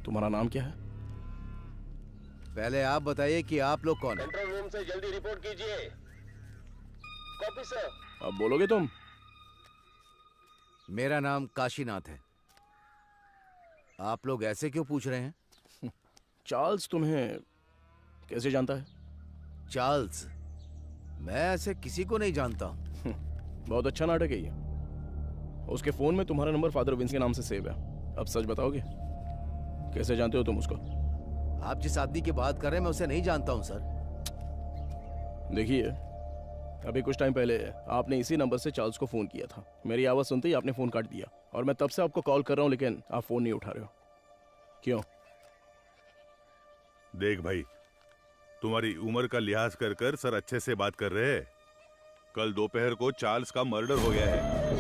तुम्हारा नाम क्या है?
पहले आप बताइए कि आप लोग कौन हैं?
कंट्रोल रूम से जल्दी रिपोर्ट कीजिए। Copy sir.
अब बोलोगे तुम?
मेरा नाम काशीनाथ है। आप लोग ऐसे क्यों पूछ रहे हैं?
चार्ल्स तुम्हें कैसे जानता है?
चार्ल्स? मैं ऐसे किसी को नहीं जानता हूं।
बहुत अच्छा नाटक है ये। उसके फोन में तुम्हारा नंबर फादर विंस के नाम से सेव है। अब सच बताओगे, कैसे जानते हो तुम उसको?
आप जिस आदमी की बात कर रहे हैं मैं उसे नहीं जानता हूं सर।
देखिए, अभी कुछ टाइम पहले आपने इसी नंबर से चार्ल्स को फोन किया था। मेरी आवाज सुनते ही आपने फोन काट दिया और मैं तब से आपको कॉल कर रहा हूं, लेकिन आप फोन नहीं उठा रहे हो। क्यों?
देख भाई, तुम्हारी उम्र का लिहाज कर कर सर अच्छे से बात कर रहे हैं। कल दोपहर को चार्ल्स का मर्डर हो गया है।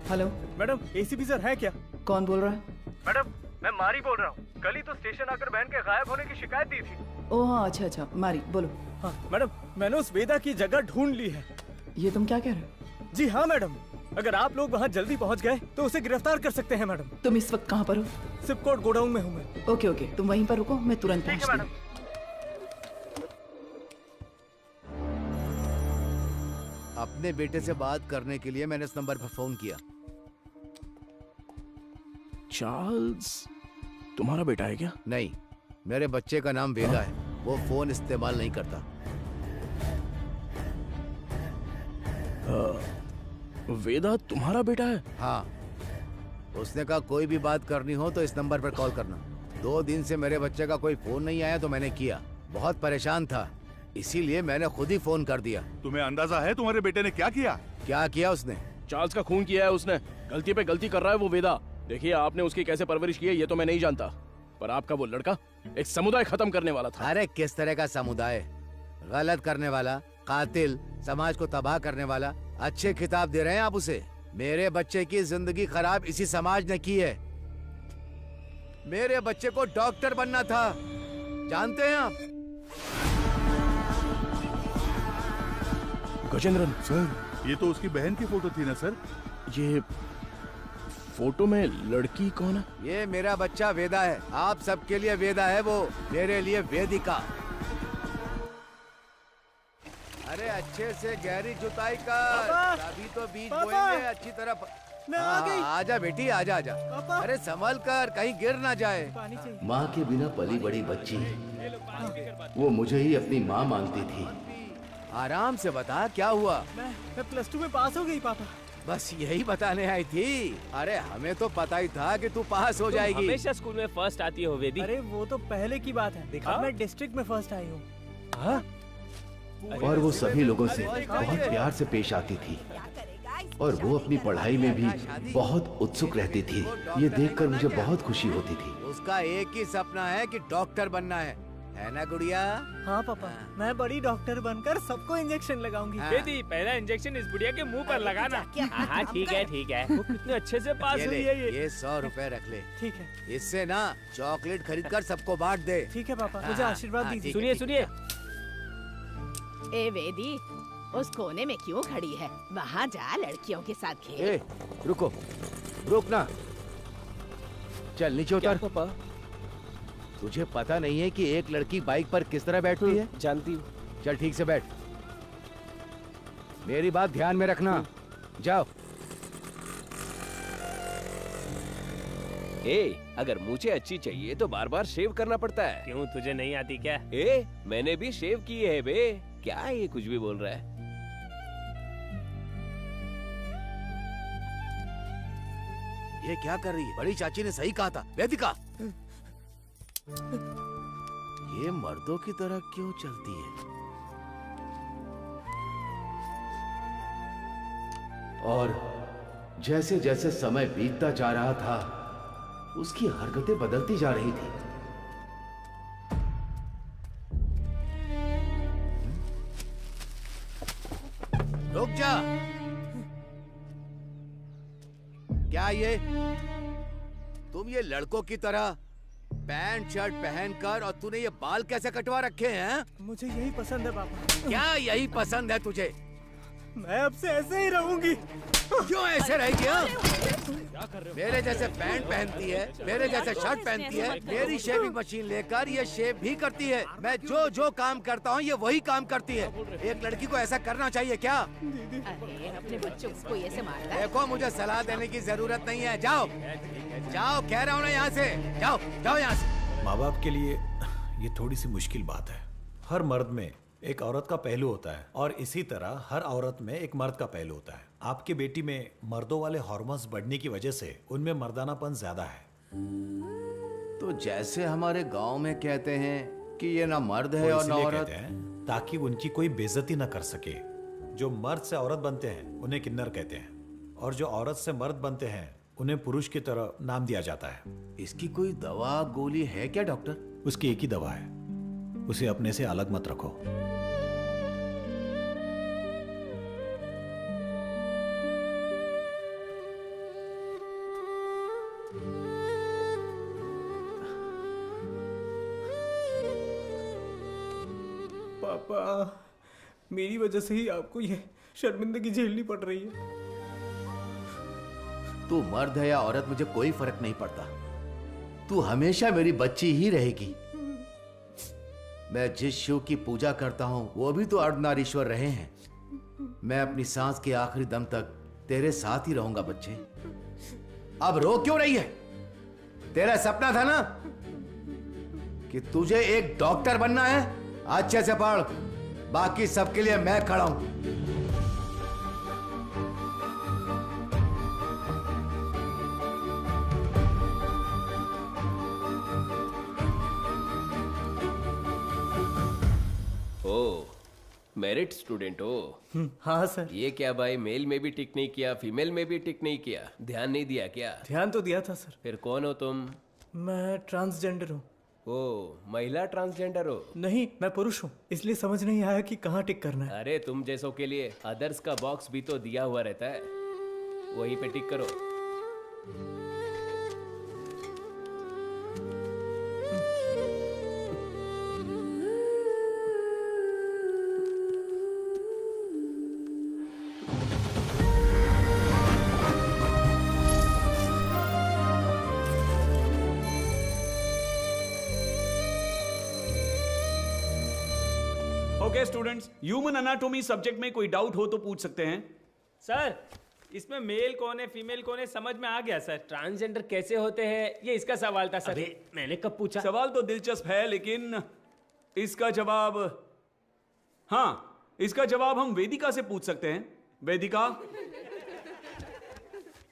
हेलो
मैडम, एसीपी सर है क्या?
कौन बोल रहा है?
मैडम मैं मारी बोल रहा हूँ। कल ही तो स्टेशन आकर बहन के गायब होने की शिकायत दी थी।
ओह हाँ, अच्छा अच्छा, मारी बोलो।
हाँ मैडम, मैंने उस वेदा की जगह ढूंढ ली है।
ये तुम क्या कह रहे हो?
जी हाँ मैडम, अगर आप लोग वहाँ जल्दी पहुँच गए तो उसे गिरफ्तार कर सकते हैं मैडम।
तुम इस वक्त कहाँ पर हो?
सिपकोट गोडाउन में हूँ मैं।
ओके ओके, तुम वहीं पर रुको, मैं तुरंत पहुँचती हूँ।
अपने बेटे से बात करने के लिए मैंने इस नंबर पर फोन किया।
चार्ल्स तुम्हारा बेटा है क्या?
नहीं, मेरे बच्चे का नाम वेदा है। वो फोन इस्तेमाल नहीं करता।
वेदा तुम्हारा बेटा है?
हाँ, उसने कहा कोई भी बात करनी हो तो इस नंबर पर कॉल करना। 2 दिन से मेरे बच्चे का कोई फोन नहीं आया तो मैंने किया। बहुत परेशान था, इसीलिए मैंने खुद ही फोन कर दिया।
तुम्हें अंदाजा है तुम्हारे बेटे ने क्या किया?
क्या किया उसने?
चार्ल्स का खून किया है उसने। गलती पे गलती कर रहा है वो वेदा। देखिए, आपने उसकी कैसे परवरिश की है ये तो मैं नहीं जानता, पर आपका वो लड़का एक समुदाय खत्म करने वाला था।
अरे किस तरह का समुदाय? गलत करने वाला, कातिल, समाज को तबाह करने वाला। अच्छे खिताब दे रहे हैं आप उसे। मेरे बच्चे की जिंदगी खराब इसी समाज ने की है। मेरे बच्चे को डॉक्टर बनना था, जानते हैं आप?
गजेंद्रन
सर, ये तो उसकी बहन की फोटो थी ना सर?
ये फोटो में लड़की कौन है?
ये मेरा बच्चा वेदा है। आप सबके लिए वेदा है वो, मेरे लिए वेदिका। अरे अच्छे से गहरी जुताई कर, अभी तो बीज बोएंगे अच्छी तरह।
मैं आ गई।
आजा बेटी, आजा आजा। अरे संभल कर, कहीं गिर ना जाए।
माँ के बिना पली बड़ी बच्ची, वो मुझे ही अपनी माँ मानती थी।
आराम से बता, क्या हुआ?
मैं +2 में पास हो गई पापा।
बस यही बताने आई थी। अरे हमें तो पता ही था कि तू पास हो जाएगी।
हमेशा स्कूल में फर्स्ट आती हो वेदी।
अरे वो तो पहले की बात है। देखा, मैं डिस्ट्रिक्ट में फर्स्ट आई हूँ।
और वो सभी लोगों से बहुत प्यार से पेश आती थी और वो अपनी पढ़ाई में भी बहुत उत्सुक रहती थी। ये देखकर मुझे बहुत खुशी होती थी।
उसका एक ही सपना है कि डॉक्टर बनना है। है ना गुड़िया?
हाँ पापा, मैं बड़ी डॉक्टर बनकर सबको इंजेक्शन लगाऊंगी।
दीदी पहला इंजेक्शन इस बुढ़िया के मुंह पर लगाना। हाँ ठीक है ठीक है। वो कितने अच्छे से पास हुई है
ये 100 रुपए रख ले।
ठीक है।
इससे ना चॉकलेट खरीद कर सबको बांट दे।
ठीक है पापा, मुझे आशीर्वाद दीजिए।
सुनिए सुनिए।
ए वेदी, उस कोने में क्यों खड़ी है? वहाँ जा, लड़कियों के साथ खेल।
रुको, रुक ना। चल नीचे उतर।
पापा,
तुझे पता नहीं है कि एक लड़की बाइक पर किस तरह बैठती है?
जानती हूँ।
चल ठीक से बैठ। मेरी बात ध्यान में रखना। जाओ।
अगर मुझे अच्छी चाहिए तो बार बार शेव करना पड़ता है।
क्यों, तुझे नहीं आती क्या?
मैंने भी शेव की है बे। क्या ये कुछ भी बोल रहा है?
ये क्या कर रही है? बड़ी चाची ने सही कहा था, वेदिका। ये मर्दों की तरह क्यों चलती है? और जैसे जैसे समय बीतता जा रहा था, उसकी हरकतें बदलती जा रही थी। रुक जा। क्या ये तुम ये लड़कों की तरह पैंट शर्ट पहनकर, और तूने ये बाल कैसे कटवा रखे हैं?
मुझे यही पसंद है पापा।
क्या यही पसंद है तुझे?
मैं अब से ऐसे ही रहूंगी।
क्यों ऐसे रहेगी? मेरे जैसे पैंट पहनती है, मेरे जैसे शर्ट पहनती है, मेरी शेविंग मशीन लेकर ये शेव भी करती है। मैं जो जो काम करता हूँ ये वही काम करती है। एक लड़की को ऐसा करना चाहिए क्या?
अरे अपने बच्चों को ऐसे मारता है?
देखो, मुझे सलाह देने की जरूरत नहीं है। जाओ जाओ, कह रहा हूँ ना, यहाँ से जाओ, जाओ यहाँ से।
माँ बाप के लिए ये थोड़ी सी मुश्किल बात है। हर मर्द में एक औरत का पहलू होता है, और इसी तरह हर औरत में एक मर्द का पहलू होता है। आपकी बेटी में मर्दों वाले हार्मोन्स बढ़ने की वजह से उनमें मर्दानापन ज्यादा है।
तो जैसे हमारे गांव में कहते हैं कि ये ना मर्द है और ना औरत,
ताकि उनकी कोई बेइज्जती न कर सके। जो मर्द से औरत बनते हैं उन्हें किन्नर कहते हैं, और जो औरत से मर्द बनते हैं उन्हें पुरुष की तरह नाम दिया जाता है।
इसकी कोई दवा गोली है क्या डॉक्टर?
उसकी एक ही दवा है, उसे अपने से अलग मत रखो।
पापा, मेरी वजह से ही आपको ये शर्मिंदगी झेलनी पड़ रही है।
तू मर्द है या औरत, मुझे कोई फर्क नहीं पड़ता। तू हमेशा मेरी बच्ची ही रहेगी। मैं जिस शिव की पूजा करता हूं वो भी तो अर्धनारीश्वर रहे हैं। मैं अपनी सांस के आखिरी दम तक तेरे साथ ही रहूंगा बच्चे। अब रो क्यों रही है? तेरा सपना था ना कि तुझे एक डॉक्टर बनना है। अच्छे से पढ़, बाकी सबके लिए मैं खड़ा हूं।
मेरिट स्टूडेंट हो?
हाँ सर।
ये क्या भाई, मेल में भी टिक नहीं किया, फीमेल में भी टिक नहीं किया, ध्यान नहीं दिया क्या?
ध्यान तो दिया था सर।
फिर कौन हो तुम?
मैं ट्रांसजेंडर हूँ।
ओ, महिला ट्रांसजेंडर हो?
नहीं, मैं पुरुष हूँ, इसलिए समझ नहीं आया कि कहाँ टिक करना है।
अरे तुम जैसों के लिए अदर्स का बॉक्स भी तो दिया हुआ रहता है, वहीं पे टिक करो।
Okay students, human anatomy subject में कोई डाउट हो तो पूछ सकते हैं।
सर, इसमें मेल कौन है फीमेल कौन है समझ में आ गया सर। ट्रांसजेंडर कैसे होते हैं ये इसका सवाल था सर। मैंने कब पूछा?
सवाल तो दिलचस्प है, लेकिन इसका जवाब, हाँ, इसका जवाब हम वेदिका से पूछ सकते हैं। वेदिका,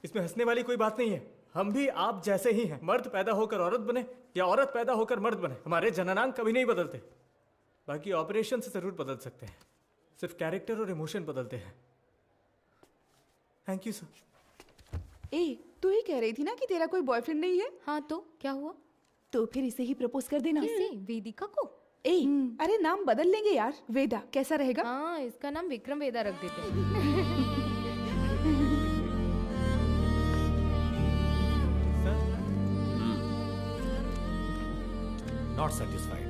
इसमें हंसने वाली कोई बात नहीं है। हम भी आप जैसे ही हैं। मर्द पैदा होकर औरत बने या औरत पैदा होकर मर्द बने, हमारे जननांग कभी नहीं बदलते। बाकी ऑपरेशन से जरूर बदल सकते हैं, सिर्फ कैरेक्टर और इमोशन बदलते हैं। Thank you sir.
ए, तू ही कह रही थी ना कि तेरा कोई बॉयफ्रेंड नहीं है?
हाँ तो क्या हुआ?
तो फिर इसे ही प्रपोज कर देना।
किसे? वेदिका को?
ए, अरे नाम बदल लेंगे यार, वेदा कैसा रहेगा?
हाँ, इसका नाम विक्रम वेदा रख देते हैं।
Not satisfied.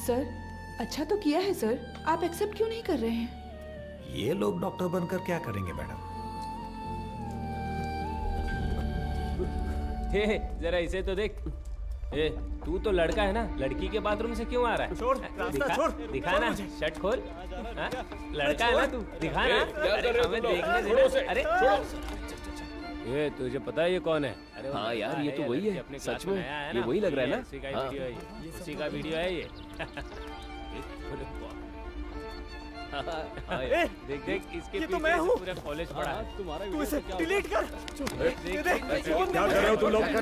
सर, अच्छा तो किया है सर, आप एक्सेप्ट क्यों नहीं कर रहे हैं?
ये लोग डॉक्टर बनकर क्या करेंगे मैडम?
हे, जरा इसे तो देख। ए, तू तो लड़का है ना, लड़की के बाथरूम से क्यों आ रहा है?
छोड़, रास्ता छोड़,
दिखा ना, शर्ट खोल। हाँ? लड़का है ना तू, दिखा ना। अरे हमें देखने देना। अरे ये तुझे पता है ये कौन है? अरे
हाँ यार, ये तो वही है। सच में ये वही लग रहा है ना?
उसी का वीडियो है ये। देख देख, इसके
तो मैं हूँ।
पूरा कॉलेज पड़ा है।
तुम्हारा
तू इसे डिलीट कर।
क्या कर रहे हो तुम लोग? क्या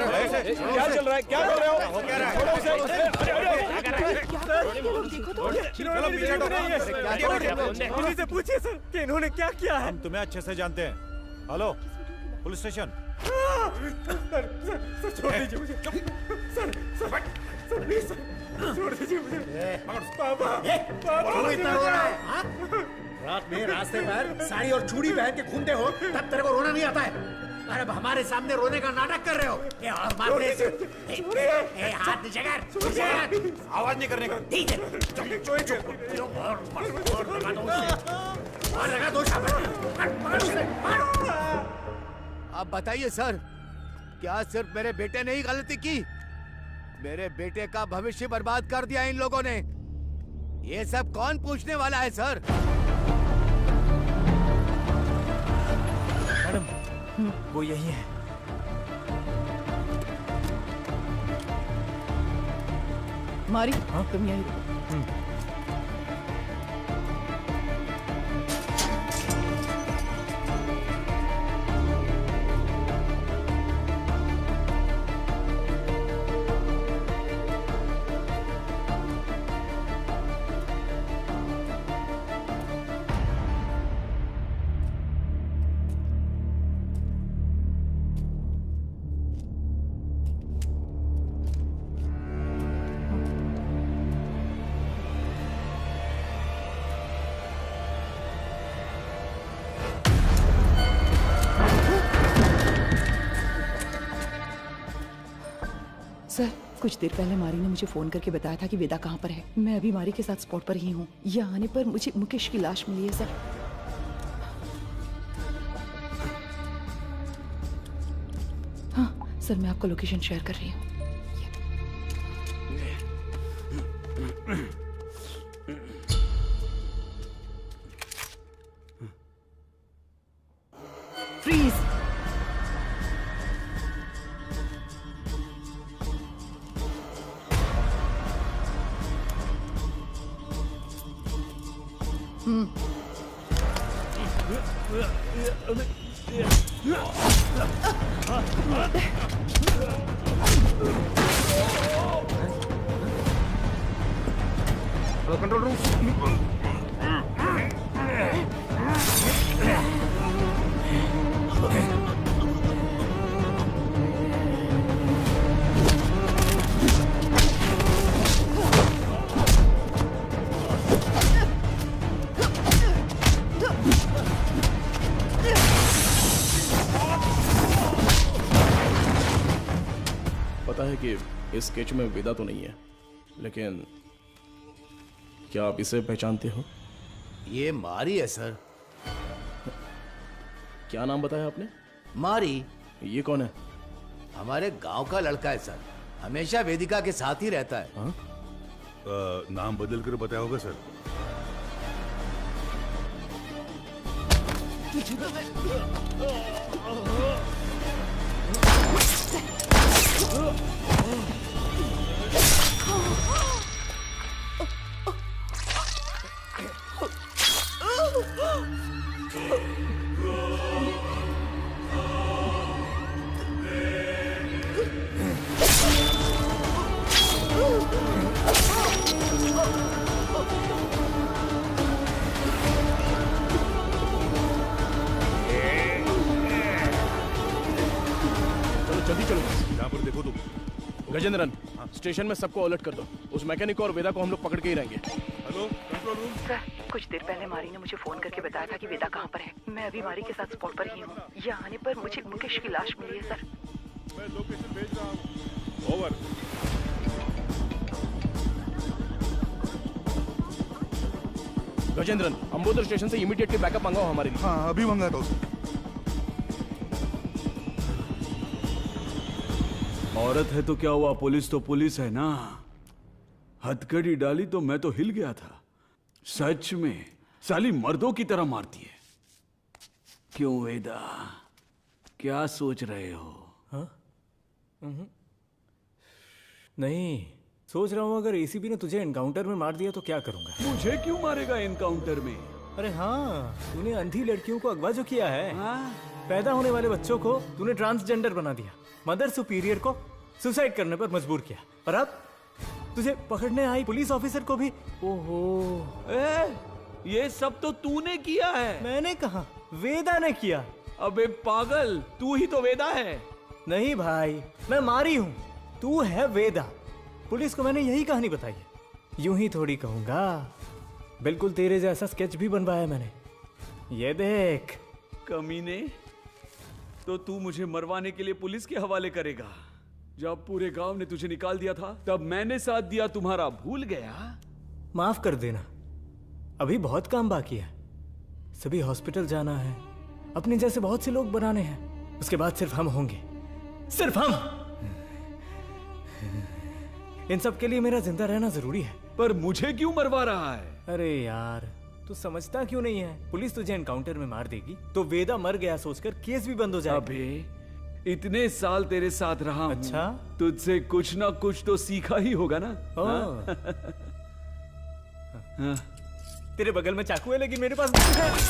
चल रहा है? क्या कर रहे हो?
क्या रहा है? पुलिस से पूछिए सर कि इन्होंने क्या किया है।
हम तुम्हें अच्छे से जानते हैं। Hello, police station.
सर छोड़ दीजिए मुझे। सर प्लीज छोड़ दीजिए मुझे। पापा,
क्यों इतना रो रहा है? हाँ? रात में रास्ते पर साड़ी और चूड़ी पहन के घूमते हो, तब तेरे को रोना नहीं आता है? अरे अब हमारे सामने रोने का नाटक कर रहे हो? और मारते हाथ नीचे कर,
आवाज नहीं करने का।
ठीक है, लगा दो
अब बताइए सर, क्या सिर्फ मेरे बेटे ने ही गलती की? मेरे बेटे का भविष्य बर्बाद कर दिया इन लोगों ने। ये सब कौन पूछने वाला है सर?
मैडम, वो यही है।
मारी, तुम यही रहो। सर, कुछ देर पहले मारी ने मुझे फोन करके बताया था कि वेदा कहाँ पर है। मैं अभी मारी के साथ स्पॉट पर ही हूँ। यहाँ आने पर मुझे मुकेश की लाश मिली है सर। हाँ सर, मैं आपको लोकेशन शेयर कर रही हूँ। फ्रीज।
Control room.
पता है कि इस स्केच में वेदा तो नहीं है, लेकिन क्या आप इसे पहचानते हो?
ये मारी है सर।
क्या नाम बताया आपने?
मारी।
ये कौन है?
हमारे गांव का लड़का है सर, हमेशा वेदिका के साथ ही रहता है।
हाँ?
नाम बदल कर बताया होगा सर।
जल्दी चलो।
यहाँ पर देखो तुम।
गजेंद्रन, स्टेशन में सबको अलर्ट कर दो। उस मैकेनिक और वेदा को हम लोग पकड़ के ही रहेंगे।
Hello control room.
सर, कुछ देर पहले मारी ने मुझे फोन करके बताया था कि वेदा कहाँ पर है। मैं अभी मारी के साथ स्पॉट पर ही हूँ। यहाँ आने पर मुझे मुकेश की लाश मिली है सर।
मैं लोकेशन भेज रहा हूँ। ओवर।
गजेंद्रन, अंबोदर स्टेशन से इमीडिएटली बैकअप मंगाओ हमारे लिए।
हाँ, अभी मंगाता हूँ।
औरत है तो क्या हुआ, पुलिस तो पुलिस है ना। हथकड़ी डाली तो मैं तो हिल गया था। सच में साली मर्दों की तरह मारती है। क्यों वेदा, क्या सोच रहे हो?
हाँ? नहीं, सोच रहा हूँ अगर एसीपी ने तुझे एनकाउंटर में मार दिया तो क्या करूंगा।
मुझे क्यों मारेगा एनकाउंटर में?
अरे हाँ, तूने अंधी लड़कियों को अगवा जो किया है। पैदा होने वाले बच्चों को तूने ट्रांसजेंडर बना दिया। मदर सुपीरियर को सुसाइड करने पर मजबूर किया। और अब तुझे पकड़ने आई पुलिस ऑफिसर को भी। ओहो,
ये सब तो तूने किया है।
मैंने कहा, वेदा ने किया।
अबे पागल, तू ही तो वेदा है।
नहीं भाई, मैं मारी हूँ, तू है वेदा। पुलिस को मैंने यही कहानी बताई है। यूं ही थोड़ी कहूंगा, बिल्कुल तेरे जैसा स्केच भी बनवाया मैंने। ये देख।
कमीने, तो तू मुझे मरवाने के लिए पुलिस के हवाले करेगा? जब पूरे गांव ने तुझे निकाल दिया था तब मैंने साथ दिया तुम्हारा, भूल गया?
माफ कर देना, अभी बहुत काम बाकी है। सभी हॉस्पिटल जाना है, अपने जैसे बहुत से लोग बनाने हैं। उसके बाद सिर्फ हम होंगे, सिर्फ हम। इन सब के लिए मेरा जिंदा रहना जरूरी है।
पर मुझे क्यों मरवा रहा है?
अरे यार, तू समझता क्यों नहीं है? पुलिस तुझे एनकाउंटर में मार देगी तो वेदा मर गया सोचकर केस भी बंद हो जाएगा।
अबे इतने साल तेरे साथ रहा हूं,
अच्छा,
तुझसे कुछ ना कुछ तो सीखा ही होगा ना।
हाँ? तेरे बगल में चाकू है लेकिन मेरे पास है।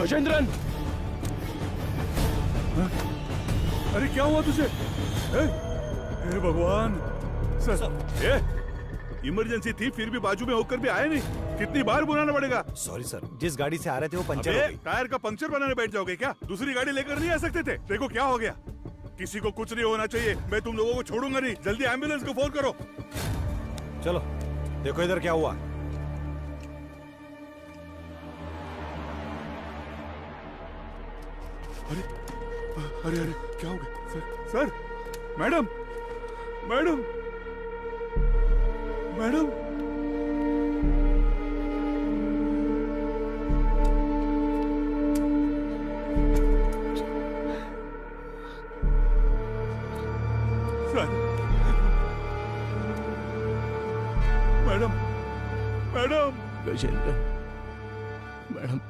गजेंद्रन,
अरे क्या हुआ तुझे? हे भगवान सर, इमरजेंसी थी फिर भी बाजू में होकर भी आए नहीं। कितनी बार बुलाना पड़ेगा?
सॉरी सर, जिस गाड़ी से आ रहे थे वो पंचर हो गई।
टायर का पंक्चर बनाने बैठ जाओगे क्या? दूसरी गाड़ी लेकर नहीं आ सकते थे? देखो क्या हो गया। किसी को कुछ नहीं होना चाहिए, मैं तुम लोगों को छोड़ूंगा नहीं। जल्दी एम्बुलेंस को फोन करो।
चलो देखो इधर क्या हुआ।
अरे अरे अरे क्या हो गया? Sir, madam madam madam, sir, madam madam,
Gajendra, madam,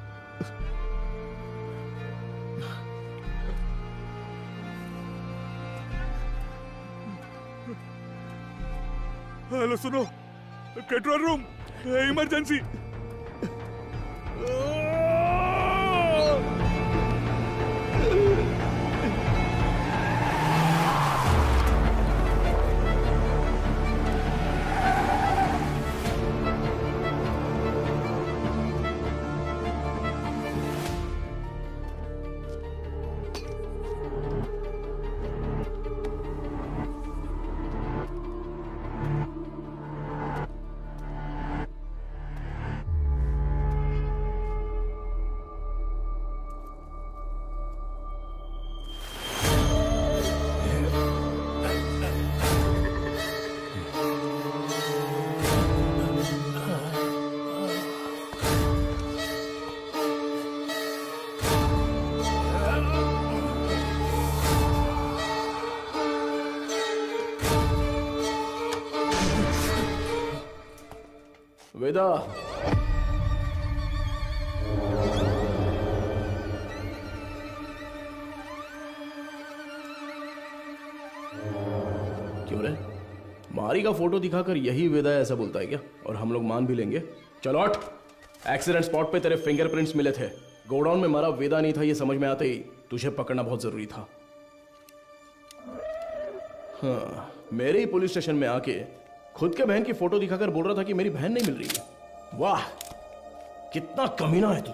hello सुनो, कंट्रोल रूम, इमरजेंसी।
वेदा, क्यों रे? मारी का फोटो दिखाकर यही वेदा ऐसा बोलता है क्या? और हम लोग मान भी लेंगे? चलो हट। एक्सीडेंट स्पॉट पे तेरे फिंगरप्रिंट्स मिले थे। गोडाउन में मारा वेदा नहीं था, ये समझ में आते ही तुझे पकड़ना बहुत जरूरी था। हाँ, मेरे ही पुलिस स्टेशन में आके खुद के बहन की फोटो दिखाकर बोल रहा था कि मेरी बहन नहीं मिल रही है। वाह, कितना कमीना है तू।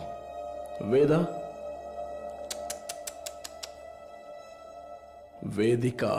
वेदा, वेदिका,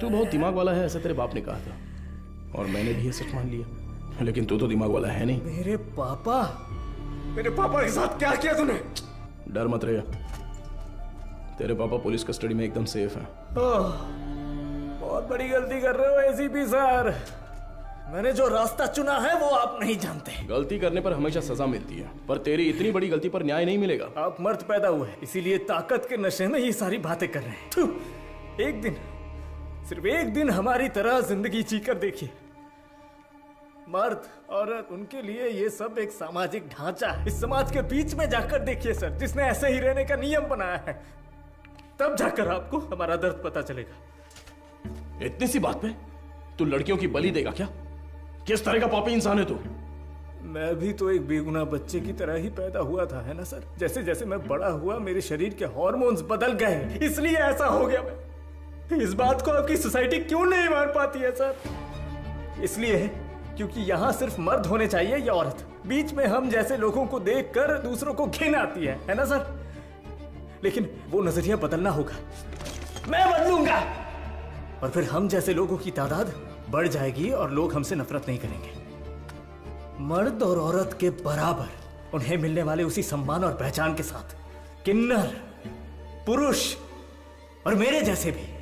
तू बहुत दिमाग वाला है ऐसा तेरे बाप ने कहा था और मैंने भी ये सच मान लिया, लेकिन तू तो दिमाग वाला है नहीं।
मेरे पापा के साथ क्या किया तूने?
डर मत रहे, तेरे पापा पुलिस कस्टडी में एकदम सेफ हैं।
बहुत बड़ी गलती कर रहे हो एसीपी सर। मैंने जो रास्ता चुना है वो आप नहीं जानते।
गलती करने पर हमेशा सजा मिलती है, पर तेरी इतनी बड़ी गलती पर न्याय नहीं मिलेगा।
आप मर्द पैदा हुए इसीलिए ताकत के नशे में ये सारी बातें कर रहे हैं। थू, एक दिन, सिर्फ एक दिन हमारी तरह जिंदगी जीकर देखिए। मर्द औरत उनके लिए ये सब एक सामाजिक ढांचा है। इस समाज के बीच में जाकर देखिए सर, जिसने ऐसे ही रहने का नियम बनाया है, तब जाकर आपको हमारा दर्द पता चलेगा।
इतनी सी बात पे तू लड़कियों की बलि देगा क्या? किस तरह का पापी इंसान है तू?
मैं भी तो एक बेगुनाह बच्चे की तरह ही पैदा हुआ था, है ना सर? जैसे जैसे मैं बड़ा हुआ मेरे शरीर के हार्मोन्स बदल गए, इसलिए ऐसा हो गया। मैं इस बात को आपकी सोसाइटी क्यों नहीं मान पाती है सर? इसलिए क्योंकि यहाँ सिर्फ मर्द होने चाहिए या औरत। बीच में हम जैसे लोगों को देखकर दूसरों को घिन आती है ना सर? लेकिन वो नजरिया बदलना होगा, मैं बदलूंगा, और फिर हम जैसे लोगों की तादाद बढ़ जाएगी और लोग हमसे नफरत नहीं करेंगे। मर्द और औरत के बराबर उन्हें मिलने वाले उसी सम्मान और पहचान के साथ किन्नर, पुरुष और मेरे जैसे भी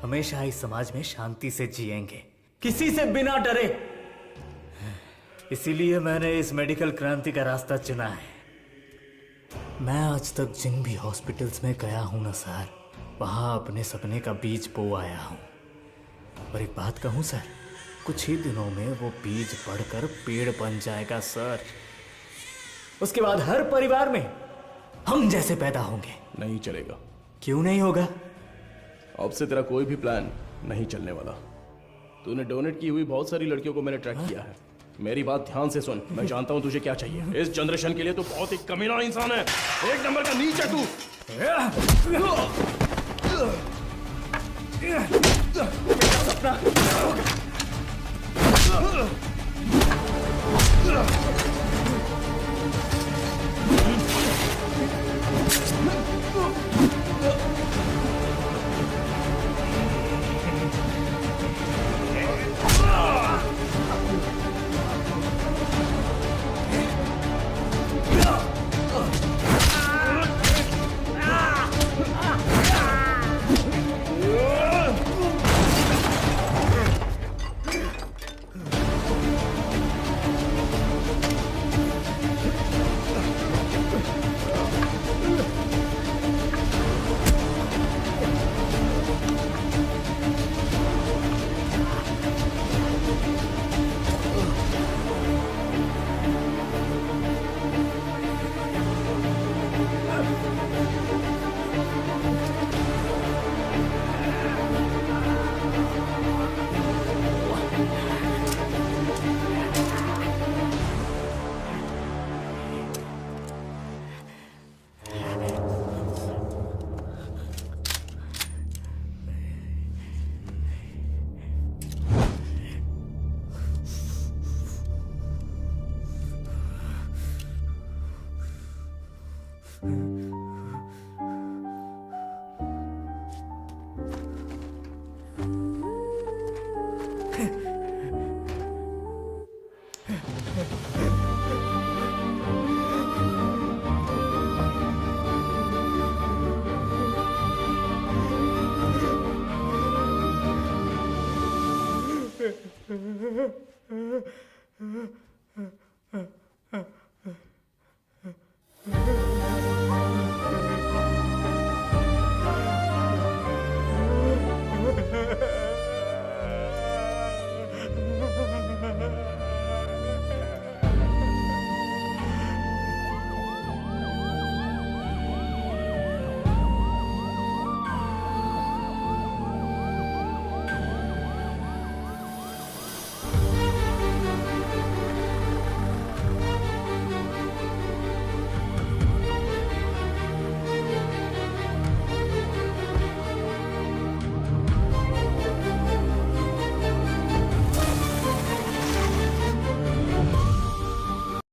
हमेशा इस समाज में शांति से जिएंगे, किसी से बिना डरे। इसीलिए मैंने इस मेडिकल क्रांति का रास्ता चुना है। मैं आज तक जिन भी हॉस्पिटल्स में गया हूं ना सर, वहां अपने सपने का बीज बो आया हूं। और एक बात कहूं सर, कुछ ही दिनों में वो बीज बढ़कर पेड़ बन जाएगा सर। उसके बाद हर परिवार में हम जैसे पैदा होंगे।
नहीं चलेगा।
क्यों नहीं होगा?
अब से तेरा कोई भी प्लान नहीं चलने वाला। तूने डोनेट की हुई बहुत सारी लड़कियों को मैंने ट्रैक किया है। मेरी बात ध्यान से सुन, मैं जानता हूं तुझे क्या चाहिए। इस जनरेशन के लिए तू बहुत ही कमीना इंसान है, एक नंबर का नीच है तू।